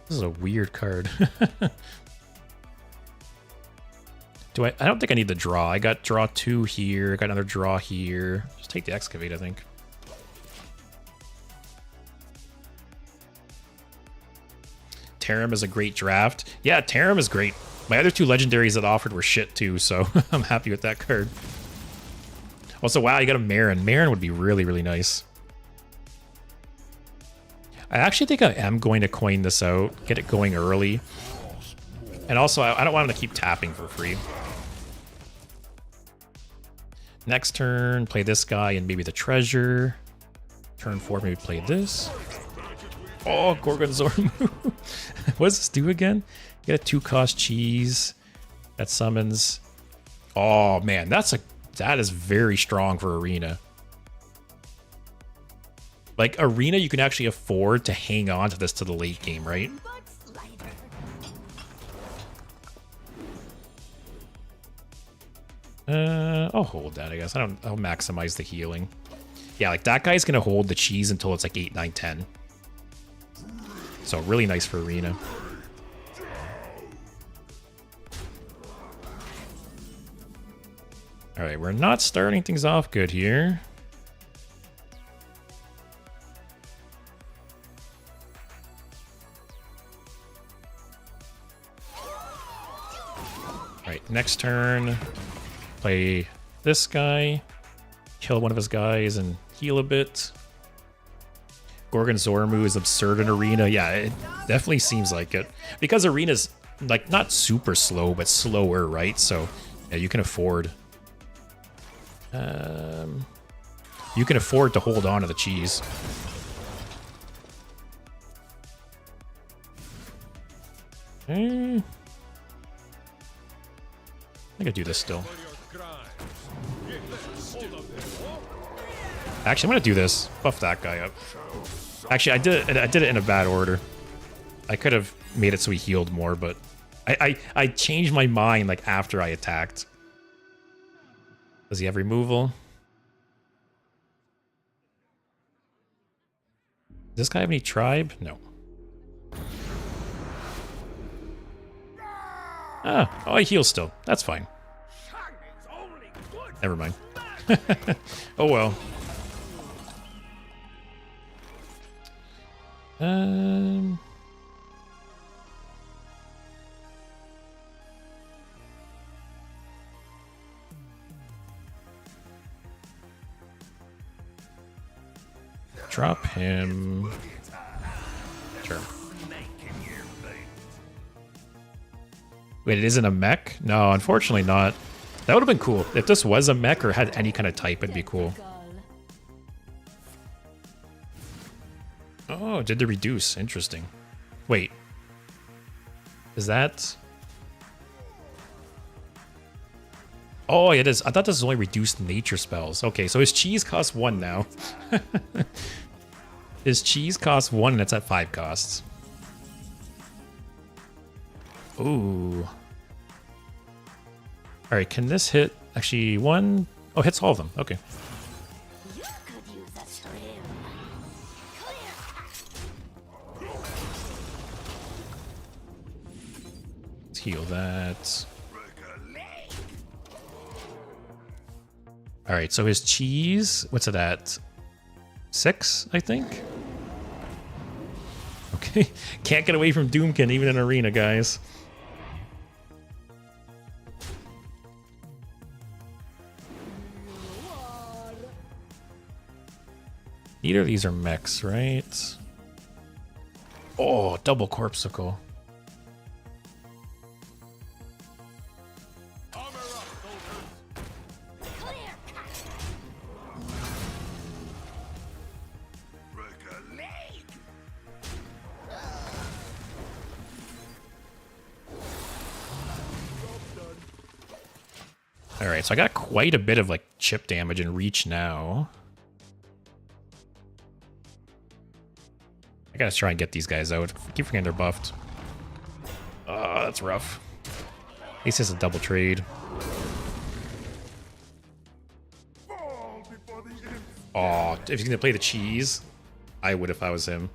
This is a weird card. I don't think I need the draw. I got draw 2 here. I got another draw here. Just take the excavate, I think. Tarim is a great draft. Yeah, Tarim is great. My other 2 legendaries that offered were shit too, so I'm happy with that card. Also, wow, you got a Marin. Marin would be really, really nice. I actually think I am going to coin this out, get it going early. And also, I don't want him to keep tapping for free. Next turn, play this guy and maybe the treasure. Turn 4, maybe play this. Oh, Gorgonzormu. What does this do again? You get a 2-cost cheese. That summons. Oh man, that is very strong for Arena. Like Arena, you can actually afford to hang on to this to the late game, right? I'll hold that, I guess. I'll maximize the healing. Yeah, like that guy's gonna hold the cheese until it's like 8, 9, 10. So really nice for Arena. All right, we're not starting things off good here. All right, next turn, play this guy, kill one of his guys and heal a bit. Gorgonzormu is absurd in Arena. Yeah, it definitely seems like it. Because Arena's like not super slow, but slower, right? So Yeah, you can afford. You can afford to hold on to the cheese. I could do this still. Actually, I'm gonna do this. Buff that guy up. Actually, I did it in a bad order. I could have made it so he healed more, but I changed my mind like after I attacked. Does he have removal? Does this guy have any tribe? No. Oh, he heals still. That's fine. Never mind. Oh well. Drop him. Sure. Wait, it isn't a mech? No, unfortunately not. That would have been cool. If this was a mech or had any kind of type, it'd be cool. Oh, did the reduce? Interesting. Wait. Is that... Oh, it is. I thought this was only reduced nature spells. Okay, so his cheese costs 1 now. His cheese costs 1 and it's at 5 costs. Ooh. Alright, can this hit... Actually, 1... Oh, hits all of them. Okay. Let's heal that. Alright, so his cheese... What's it at? 6, I think? Okay. Can't get away from Doomkin even in arena, guys. Neither of these are mechs, right? Oh, double corpsicle. Alright, so I got quite a bit of like chip damage and reach now. I gotta try and get these guys out. I keep forgetting they're buffed. Oh, that's rough. At least it's a double trade. Oh, if he's gonna play the cheese, I would if I was him.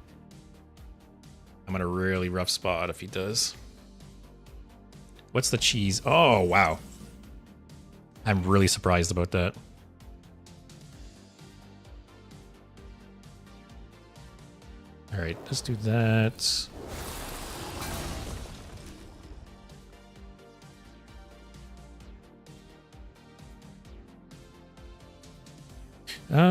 I'm in a really rough spot if he does. What's the cheese? Oh, wow. I'm really surprised about that. All right, let's do that. Yeah,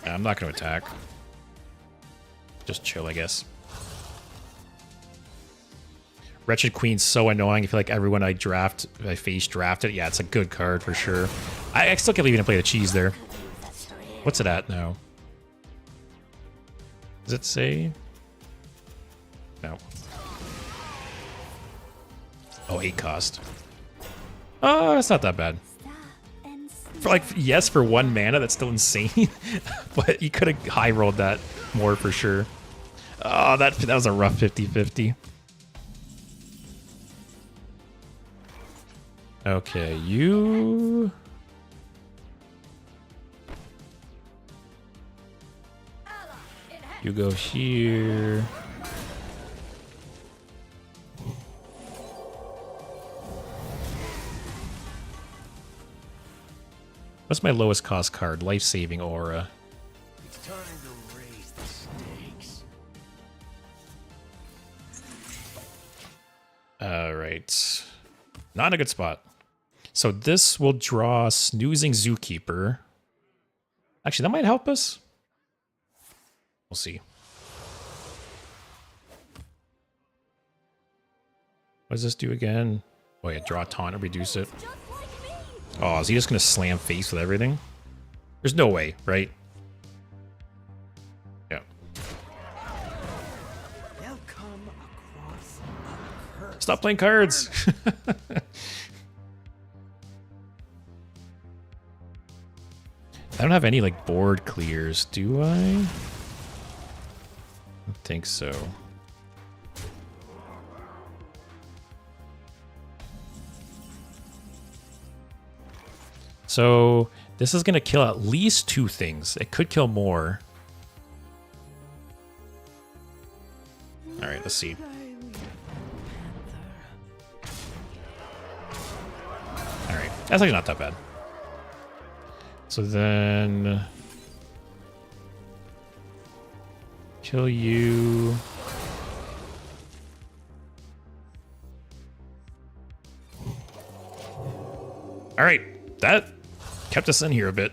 I'm not going to attack. Just chill, I guess. Wretched Queen's so annoying. I feel like everyone I face draft it. Yeah, it's a good card for sure. I still can't even play the cheese there. What's it at now? Does it say? No. Oh, 8 cost. Oh, that's not that bad. For like, yes, for 1 mana, that's still insane. But you could have high rolled that more for sure. Oh, that was a rough 50-50. Okay, you go here. What's my lowest cost card? Life-saving aura. It's time to raise the stakes. All right, not a good spot. So this will draw Snoozing Zookeeper. Actually, that might help us. We'll see. What does this do again? Oh yeah, draw a taunt or reduce it. Oh, is he just gonna slam face with everything? There's no way, right? Yeah. They'll come across a curse. Stop playing cards. I don't have any like board clears, do I? I don't think so. So this is gonna kill at least 2 things. It could kill more. All right, let's see. All right, that's actually not that bad. So then kill you. All right, that kept us in here a bit.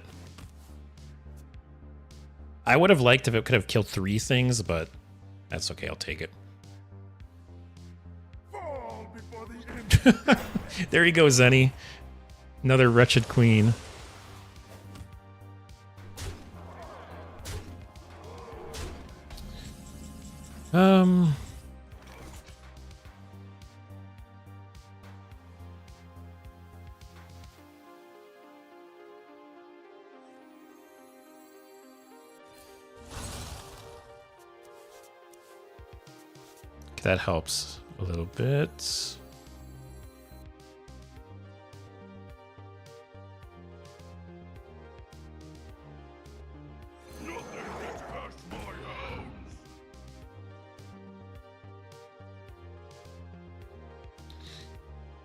I would have liked if it could have killed 3 things, but that's okay. I'll take it. Fall before the end. There you go, Zenny. Another wretched queen. That helps a little bit.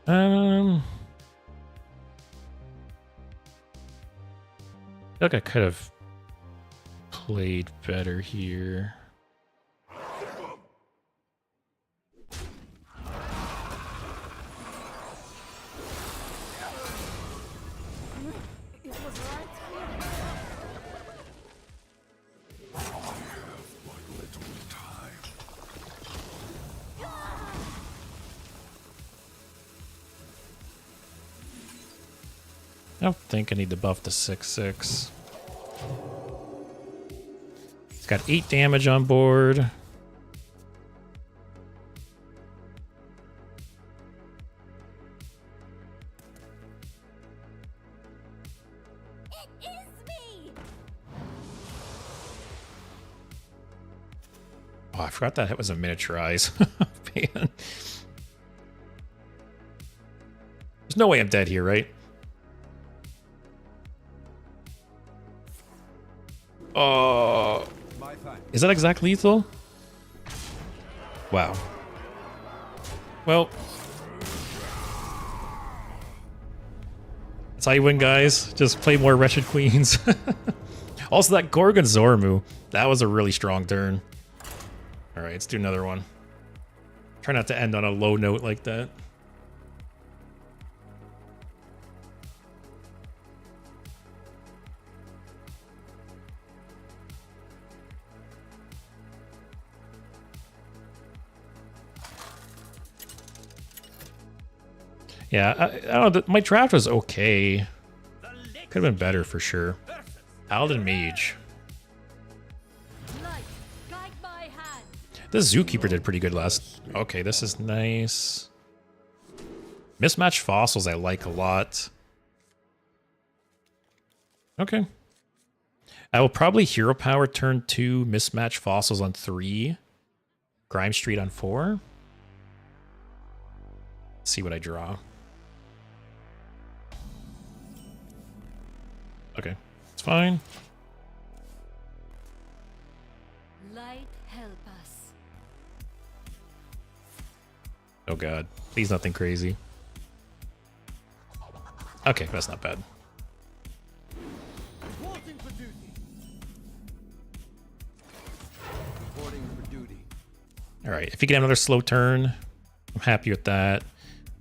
I feel like I could have played better here. I don't think I need to buff the 6/6. It's got 8 damage on board. It is me. Oh, I forgot that it was a miniaturize. Man. There's no way I'm dead here, right? Oh, is that exact lethal? Wow. Well, that's how you win, guys. Just play more Wretched Queens. Also, that Gorgon Zormu, that was a really strong turn. All right, let's do another one. Try not to end on a low note like that. Yeah, I don't know. My draft was okay. Could have been better for sure. Paladin Mage. Light, guide my hand. This Zookeeper did pretty good last. Okay, this is nice. Mismatched Fossils I like a lot. Okay. I will probably Hero Power turn 2, Mismatched Fossils on 3, Grime Street on 4. Let's see what I draw. Okay, it's fine. Light, help us. Oh god, please nothing crazy. Okay, that's not bad. Reporting for duty. Reporting for duty. All right, if you get another slow turn, I'm happy with that.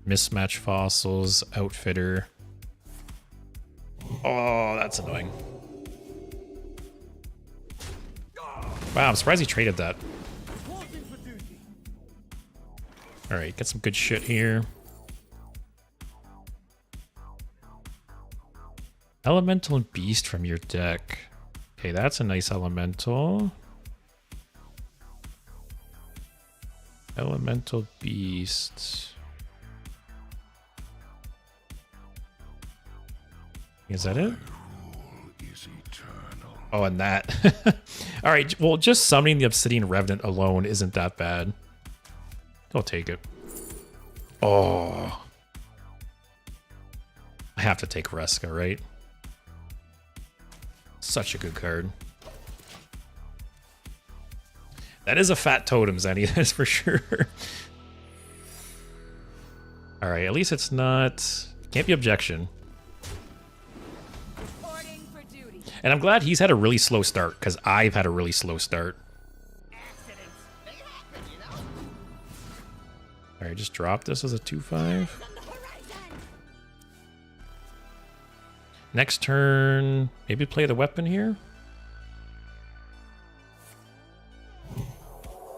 Mismatch Fossils, Outfitter. Oh, that's annoying. Wow, I'm surprised he traded that. Reporting for duty. All right, get some good shit here. Elemental and Beast from your deck. Okay, that's a nice elemental. Elemental Beast. Is that it? Oh, and that. All right, well, just summoning the Obsidian Revenant alone isn't that bad. I'll take it. Oh. I have to take Reska, right? Such a good card. That is a fat totem, Zenny, that's for sure. All right, at least it's not... Can't be objection. Reporting for duty. And I'm glad he's had a really slow start, because I've had a really slow start. All right, just drop this as a 2/5. Next turn, maybe play the weapon here.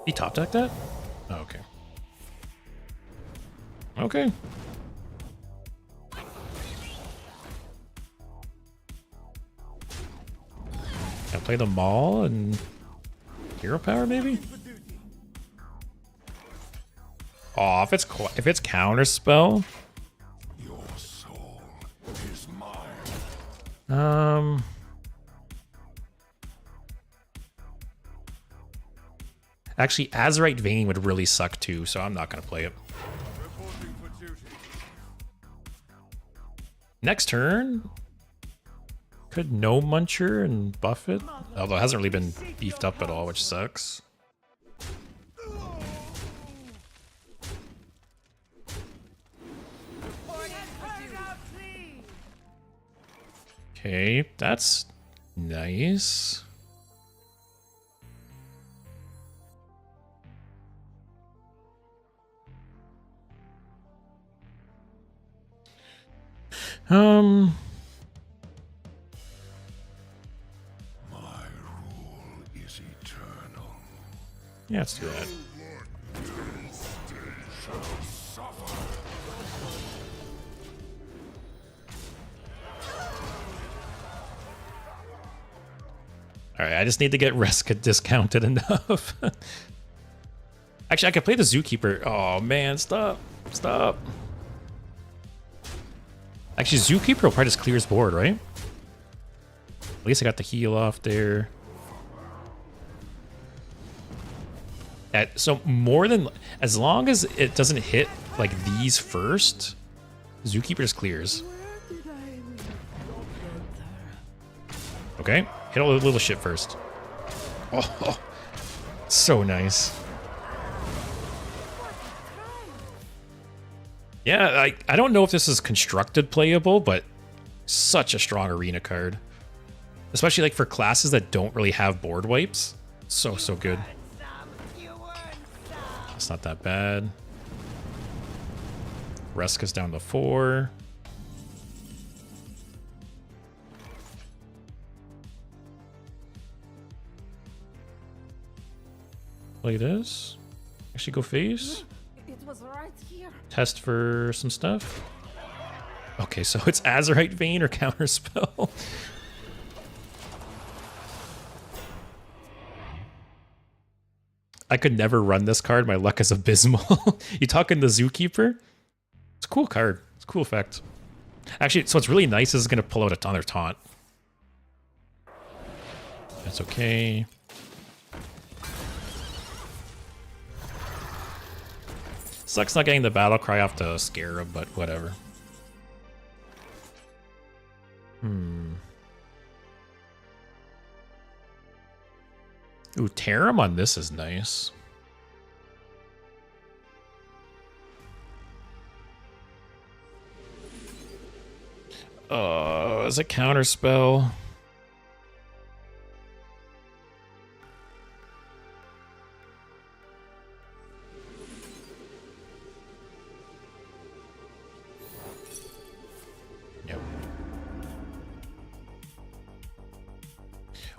He top deck that? Oh, okay. Okay. I'll play the Maul and Hero Power, maybe? Oh, if it's counter spell. Your soul is mine. Actually, Azurite Vein would really suck too, so I'm not gonna play it. Reporting for duty. Next turn, could No Muncher and buff it, although it hasn't really been beefed up at all, which sucks. Okay, that's nice. My rule is eternal. Yeah, let's do that. Alright, I just need to get Reska discounted enough. Actually, I could play the Zookeeper. Oh man, stop. Stop. Actually, Zookeeper will probably just clear his board, right? At least I got the heal off there. So more than... As long as it doesn't hit, like, these first, Zookeeper just clears. Okay. Hit all the little shit first. Oh, so nice. Yeah, I don't know if this is constructed playable, but such a strong arena card. Especially like for classes that don't really have board wipes. So good. It's not that bad. Reska's down to 4. Play this. Actually go face. It was right here. Test for some stuff. Okay, so it's Azurite Vein or Counterspell. I could never run this card. My luck is abysmal. You talking the Zookeeper? It's a cool card. It's a cool effect. Actually, so what's really nice is it's going to pull out another taunt. That's okay. Sucks not getting the battle cry off the Scarab, but whatever. Ooh, Tarim on this is nice. Is it Counterspell?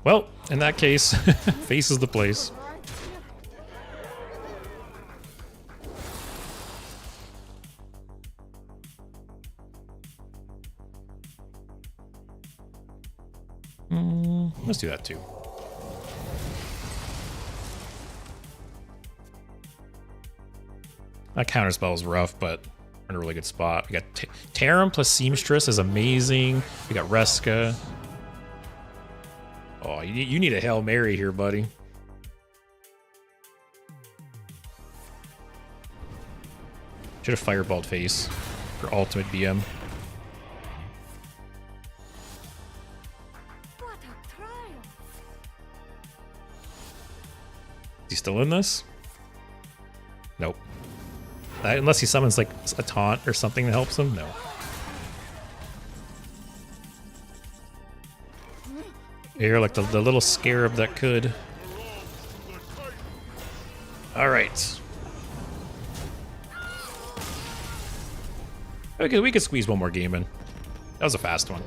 Well, in that case, face is the place. Let's do that too. That counterspell is rough, but we're in a really good spot. We got Tarim plus Seamstress is amazing. We got Reska. Oh, you need a Hail Mary here, buddy. Should have fireballed face for ultimate BM. What a triumph! Is he still in this? Nope. Unless he summons like a taunt or something that helps him? No. You're like the little scarab that could. Alright. Okay, we could squeeze one more game in. That was a fast one.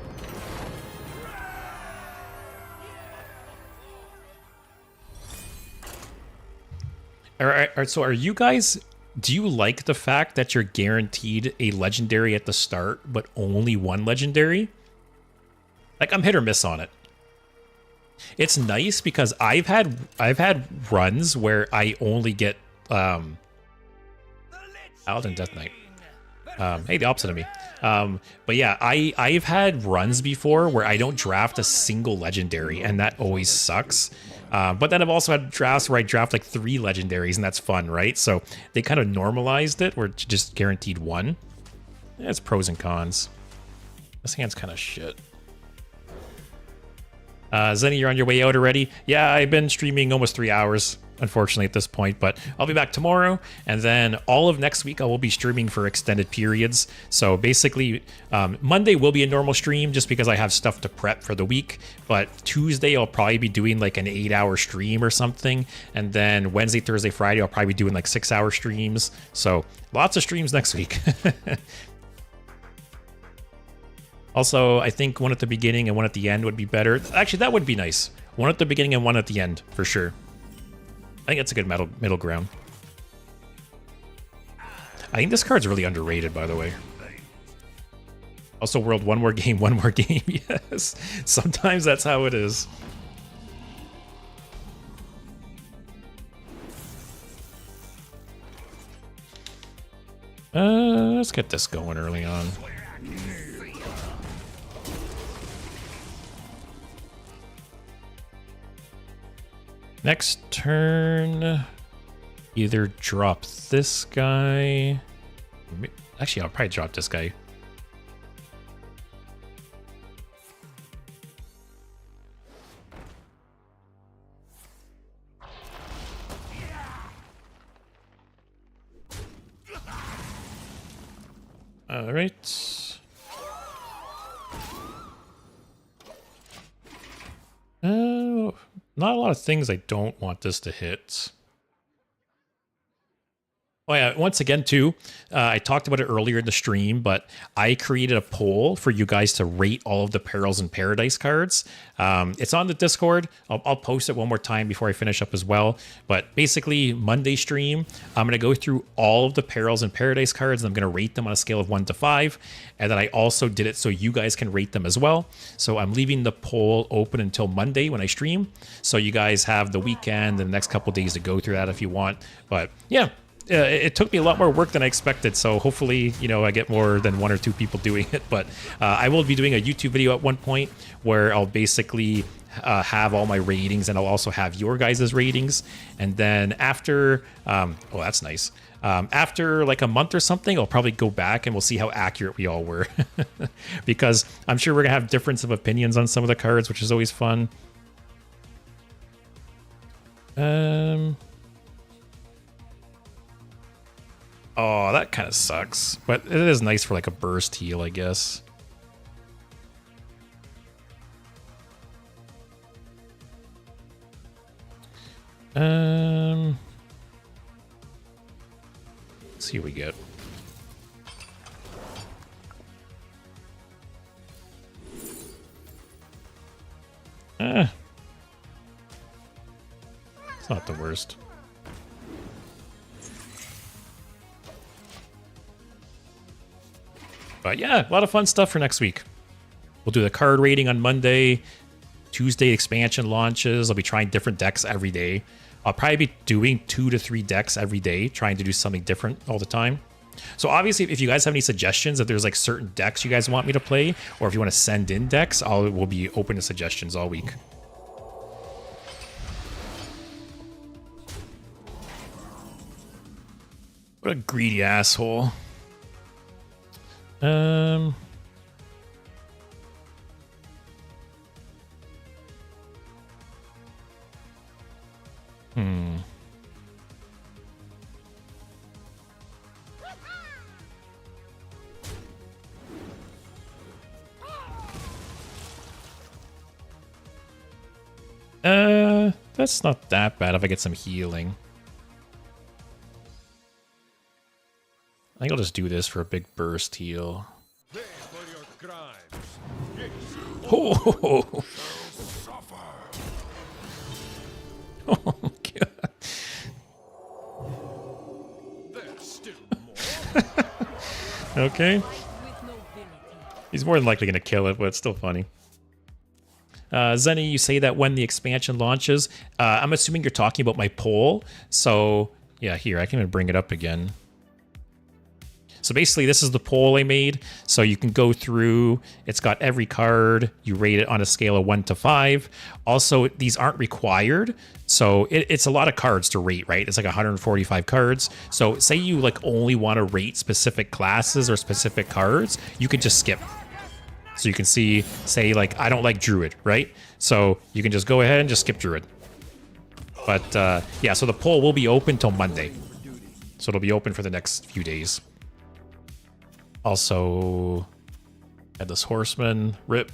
Alright, so are you guys... Do you like the fact that you're guaranteed a legendary at the start, but only one legendary? Like, I'm hit or miss on it. It's nice because I've had runs where I only get Paladin Death Knight. Hey, the opposite of me. But yeah, I've had runs before where I don't draft a single legendary, and that always sucks. But then I've also had drafts where I draft like 3 legendaries, and that's fun, right? So they kind of normalized it where it's just guaranteed one. Yeah, it's pros and cons. This hand's kind of shit. Zenny, you're on your way out already? Yeah, I've been streaming almost 3 hours, unfortunately, at this point, but I'll be back tomorrow, and then all of next week I will be streaming for extended periods. So basically, Monday will be a normal stream just because I have stuff to prep for the week, but Tuesday I'll probably be doing like an 8-hour stream or something, and then Wednesday, Thursday, Friday I'll probably be doing like 6-hour streams. So lots of streams next week. Also, I think one at the beginning and one at the end would be better. Actually, that would be nice. One at the beginning and one at the end, for sure. I think that's a good middle ground. I think this card's really underrated, by the way. Also, world, one more game, one more game. Yes, sometimes that's how it is. Let's get this going early on. Next turn, either drop this guy. Actually, I'll probably drop this guy. All right. Oh. Not a lot of things I don't want this to hit. Oh yeah, once again too, I talked about it earlier in the stream, but I created a poll for you guys to rate all of the Perils and Paradise cards. It's on the Discord. I'll post it one more time before I finish up as well. But basically, Monday stream, I'm going to go through all of the Perils and Paradise cards, and I'm going to rate them on a scale of 1 to 5. And then I also did it so you guys can rate them as well. So I'm leaving the poll open until Monday when I stream. So you guys have the weekend and the next couple days to go through that if you want. But yeah. It took me a lot more work than I expected, so hopefully, you know, I get more than 1 or 2 people doing it. But I will be doing a YouTube video at one point where I'll basically have all my ratings, and I'll also have your guys' ratings. And then after, oh, that's nice. After like a month or something, I'll probably go back and we'll see how accurate we all were. Because I'm sure we're going to have difference of opinions on some of the cards, which is always fun. Oh, that kind of sucks. But it is nice for like a burst heal, I guess. Let's see what we get. It's not the worst. But yeah, a lot of fun stuff for next week. We'll do the card rating on Monday, Tuesday expansion launches. I'll be trying different decks every day. I'll probably be doing 2 to 3 decks every day, trying to do something different all the time. So obviously, if you guys have any suggestions, if there's like certain decks you guys want me to play, or if you want to send in decks, we'll be open to suggestions all week. What a greedy asshole. That's not that bad if I get some healing. I think I'll just do this for a big burst heal. Pay for your crimes. Yes. Oh, oh God. There's still more. Okay. He's more than likely going to kill it, but it's still funny. Zenny, you say that when the expansion launches. I'm assuming you're talking about my poll. So, yeah, here, I can even bring it up again. So basically, this is the poll I made. So you can go through. It's got every card. You rate it on a scale of 1 to 5. Also, these aren't required. So it's a lot of cards to rate, right? It's like 145 cards. So say you like only want to rate specific classes or specific cards, you can just skip. So you can see, say like, I don't like Druid, right? So you can just go ahead and just skip Druid. But yeah, so the poll will be open till Monday. So it'll be open for the next few days. Also, add this Horseman, rip.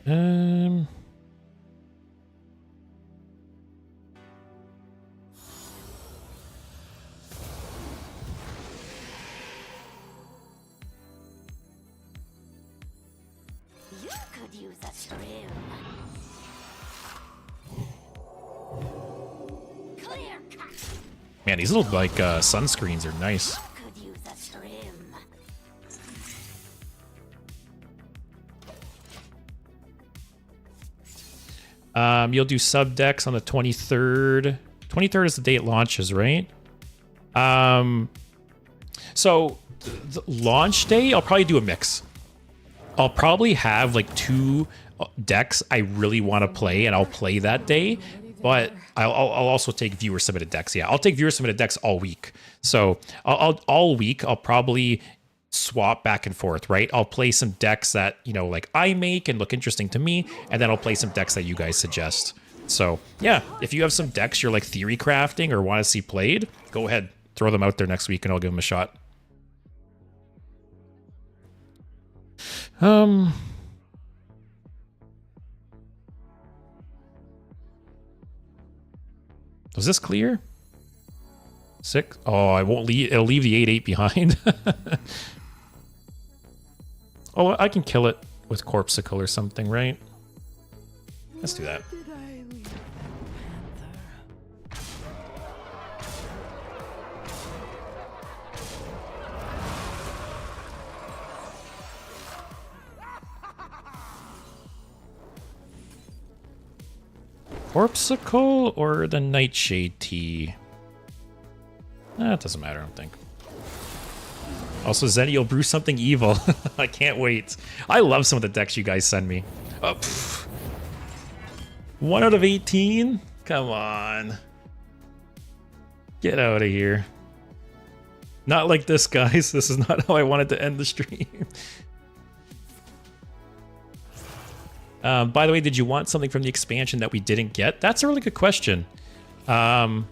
You could use a trim. Clear cut. Man, these little like sunscreens are nice. Could use a trim. You'll do sub decks on the 23rd. 23rd is the day it launches, right? So the launch day, I'll probably do a mix. I'll probably have like 2 decks I really want to play, and I'll play that day. But I'll also take viewer submitted decks. Yeah, I'll take viewer submitted decks all week. So all week I'll probably swap back and forth, right? I'll play some decks that, you know, like I make and look interesting to me, and then I'll play some decks that you guys suggest. So yeah, if you have some decks you're like theory crafting or want to see played, go ahead, throw them out there next week, and I'll give them a shot. Was this clear? 6? Oh, I won't leave. It'll leave the 8/8 behind. Oh, I can kill it with Corpsicle or something, right? Let's do that. Corpsicle or the Nightshade Tea? It doesn't matter, I don't think. Also, Zenny, you'll brew something evil. I can't wait. I love some of the decks you guys send me. Oh, 1 out of 18? Come on. Get out of here. Not like this, guys. This is not how I wanted to end the stream. By the way, did you want something from the expansion that we didn't get? That's a really good question. Oh,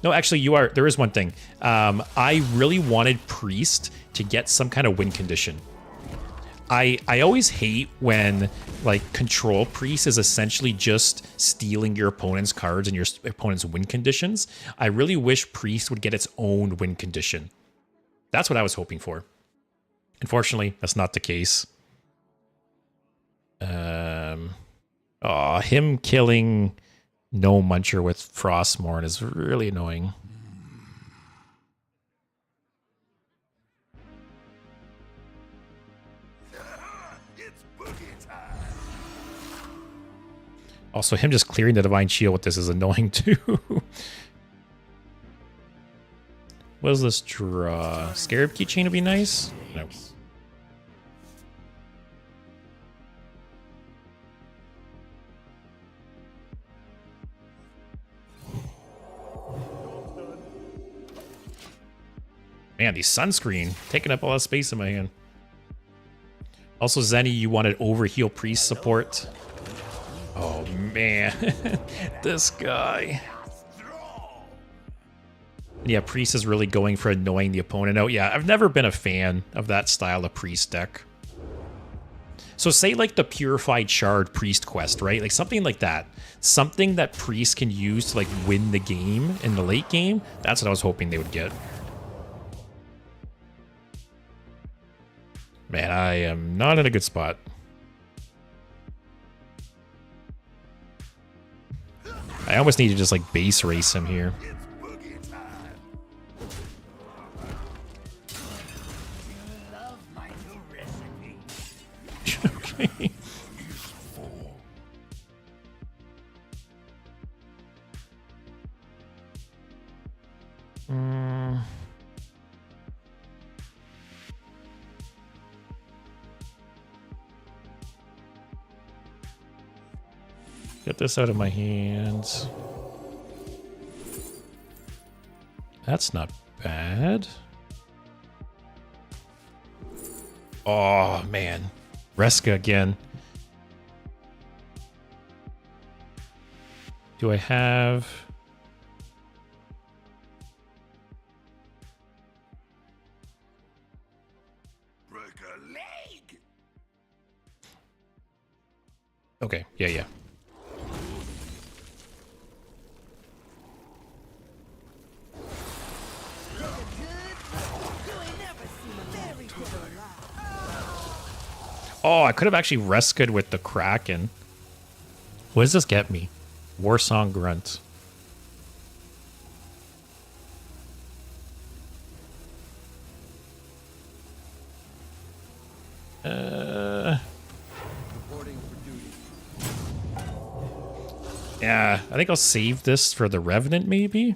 no, actually, you are. There is one thing. I really wanted Priest to get some kind of win condition. I always hate when, like, Control Priest is essentially just stealing your opponent's cards and your opponent's win conditions. I really wish Priest would get its own win condition. That's what I was hoping for. Unfortunately, that's not the case. Aw, him killing No Muncher with Frostmourne is really annoying. Also, him just clearing the Divine Shield with this is annoying too. What does this draw? Scarab Keychain would be nice? No. Man, the sunscreen taking up all that space in my hand. Also, Zenny, you wanted overheal priest support. Oh man, this guy. Yeah, priest is really going for annoying the opponent out. Yeah, I've never been a fan of that style of priest deck. So say like the Purified Shard priest quest, right? Like something like that. Something that priest can use to like win the game in the late game. That's what I was hoping they would get. Man, I am not in a good spot. I almost need to just like base race him here. Okay. Get this out of my hands. That's not bad. Oh, man. Reska again. Do I have... Break a leg. Okay, yeah. Oh, I could have actually rescued with the Kraken. What does this get me? Warsong Grunt. Yeah, I think I'll save this for the Revenant, maybe?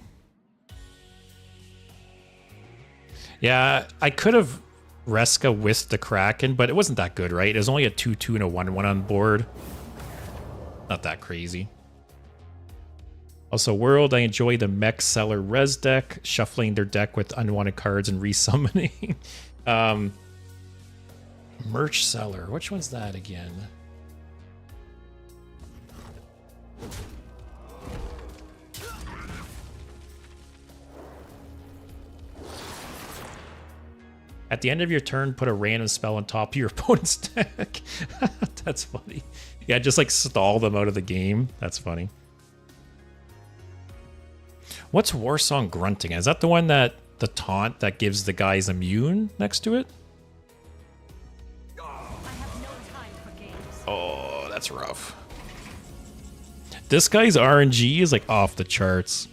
Yeah, I could have Reska with the Kraken, but it wasn't that good, right? It was only a 2-2 and a 1-1 on board. Not that crazy. Also, World, I enjoy the Mech Seller Res deck, shuffling their deck with unwanted cards and resummoning. Merch Seller, which one's that again? At the end of your turn, put a random spell on top of your opponent's deck. That's funny. Yeah, just like stall them out of the game. That's funny. What's Warsong Grunting? Is that the one that the taunt that gives the guys immune next to it? Oh, that's rough. This guy's RNG is like off the charts.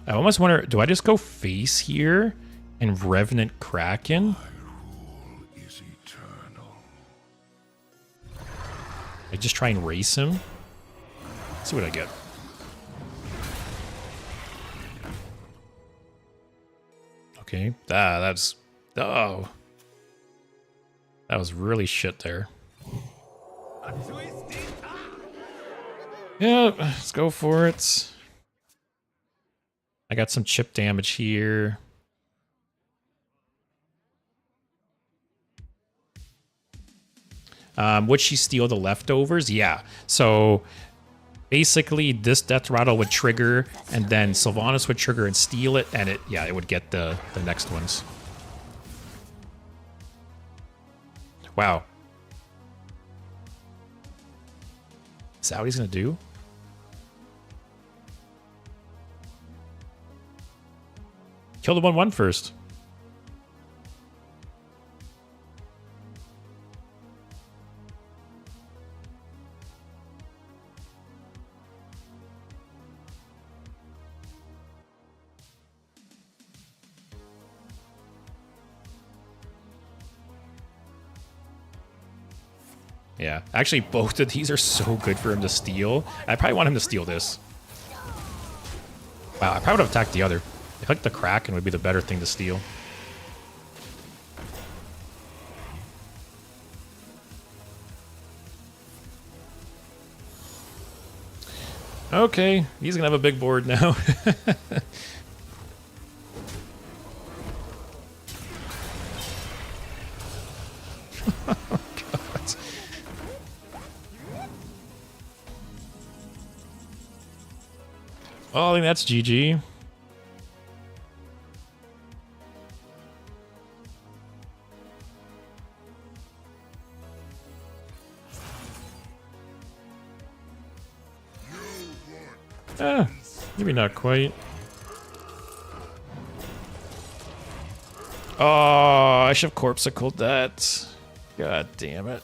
I almost wonder, do I just go face here and Revenant Kraken? My rule is eternal. I just try and race him. Let's see what I get. Okay, that's... Oh. That was really shit there. Yeah, let's go for it. I got some chip damage here. Would she steal the leftovers? Yeah. So basically this Death Rattle would trigger and then Sylvanas would trigger and steal it and it would get the next ones. Wow. Is that what he's gonna do? Kill the 1/1 first. Yeah, actually, both of these are so good for him to steal. I probably want him to steal this. Wow, I probably would have attacked the other. I think the Kraken would be the better thing to steal. Okay, he's gonna have a big board now. Oh, I think that's GG. Maybe not quite. Oh, I should have corpsicled that. God damn it.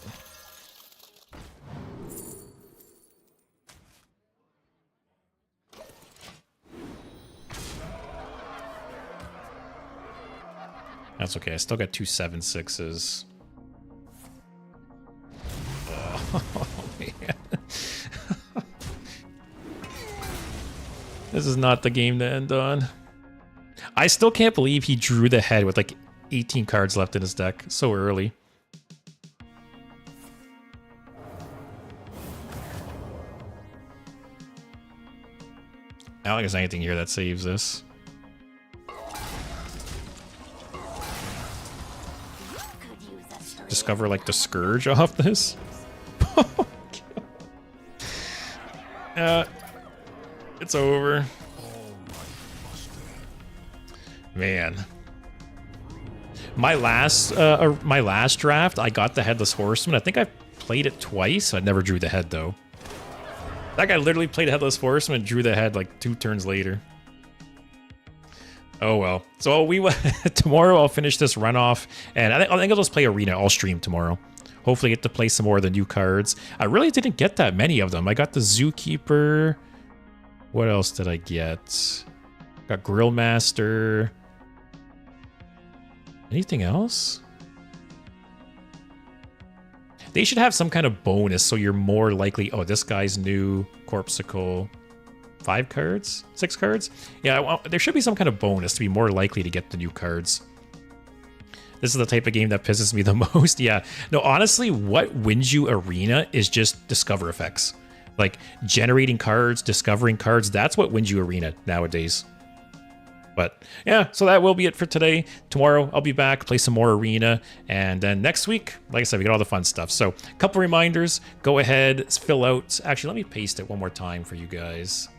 That's okay. I still got 2 7/6s. Oh, man. This is not the game to end on. I still can't believe he drew the head with like 18 cards left in his deck so early. I don't think there's anything here that saves this. Discover like the Scourge off this. It's over. Man. My last draft, I got the Headless Horseman. I think I played it twice. I never drew the head though. That guy literally played Headless Horseman and drew the head like 2 turns later. Oh well. So we tomorrow I'll finish this run off, and I think I'll just play Arena. I'll stream tomorrow. Hopefully get to play some more of the new cards. I really didn't get that many of them. I got the Zookeeper. What else did I get? Got Grill Master. Anything else? They should have some kind of bonus so you're more likely... Oh, this guy's new. Corpsicle. 5 cards? 6 cards? Yeah, well, there should be some kind of bonus to be more likely to get the new cards. This is the type of game that pisses me the most. Yeah. No, honestly, what wins you Arena is just discover effects. Like, generating cards, discovering cards, that's what wins you Arena nowadays. But, yeah, so that will be it for today. Tomorrow, I'll be back, play some more Arena. And then next week, like I said, we got all the fun stuff. So, a couple reminders. Go ahead, fill out... Actually, let me paste it one more time for you guys.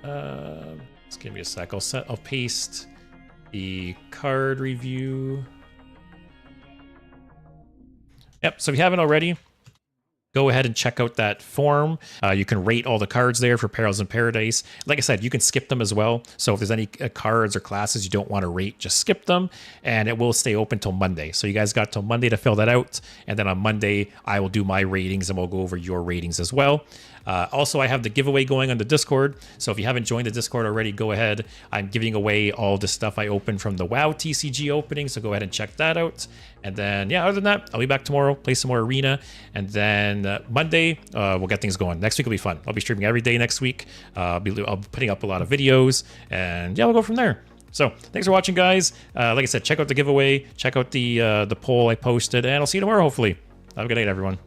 Just give me a sec. I'll paste the card review. Yep, so if you haven't already, go ahead and check out that form. You can rate all the cards there for Perils in Paradise. Like I said, you can skip them as well. So if there's any cards or classes you don't want to rate, just skip them, and it will stay open till Monday. So you guys got till Monday to fill that out, and then on Monday, I will do my ratings, and we'll go over your ratings as well. Also, I have the giveaway going on the Discord, so if you haven't joined the Discord already, go ahead. I'm giving away all the stuff I opened from the WoW TCG opening, so go ahead and check that out. And then, yeah, other than that, I'll be back tomorrow, play some more Arena, and then Monday, we'll get things going. Next week will be fun. I'll be streaming every day next week. I'll be putting up a lot of videos, and yeah, we'll go from there. So, thanks for watching, guys. Like I said, check out the giveaway, check out the poll I posted, and I'll see you tomorrow, hopefully. Have a good night, everyone.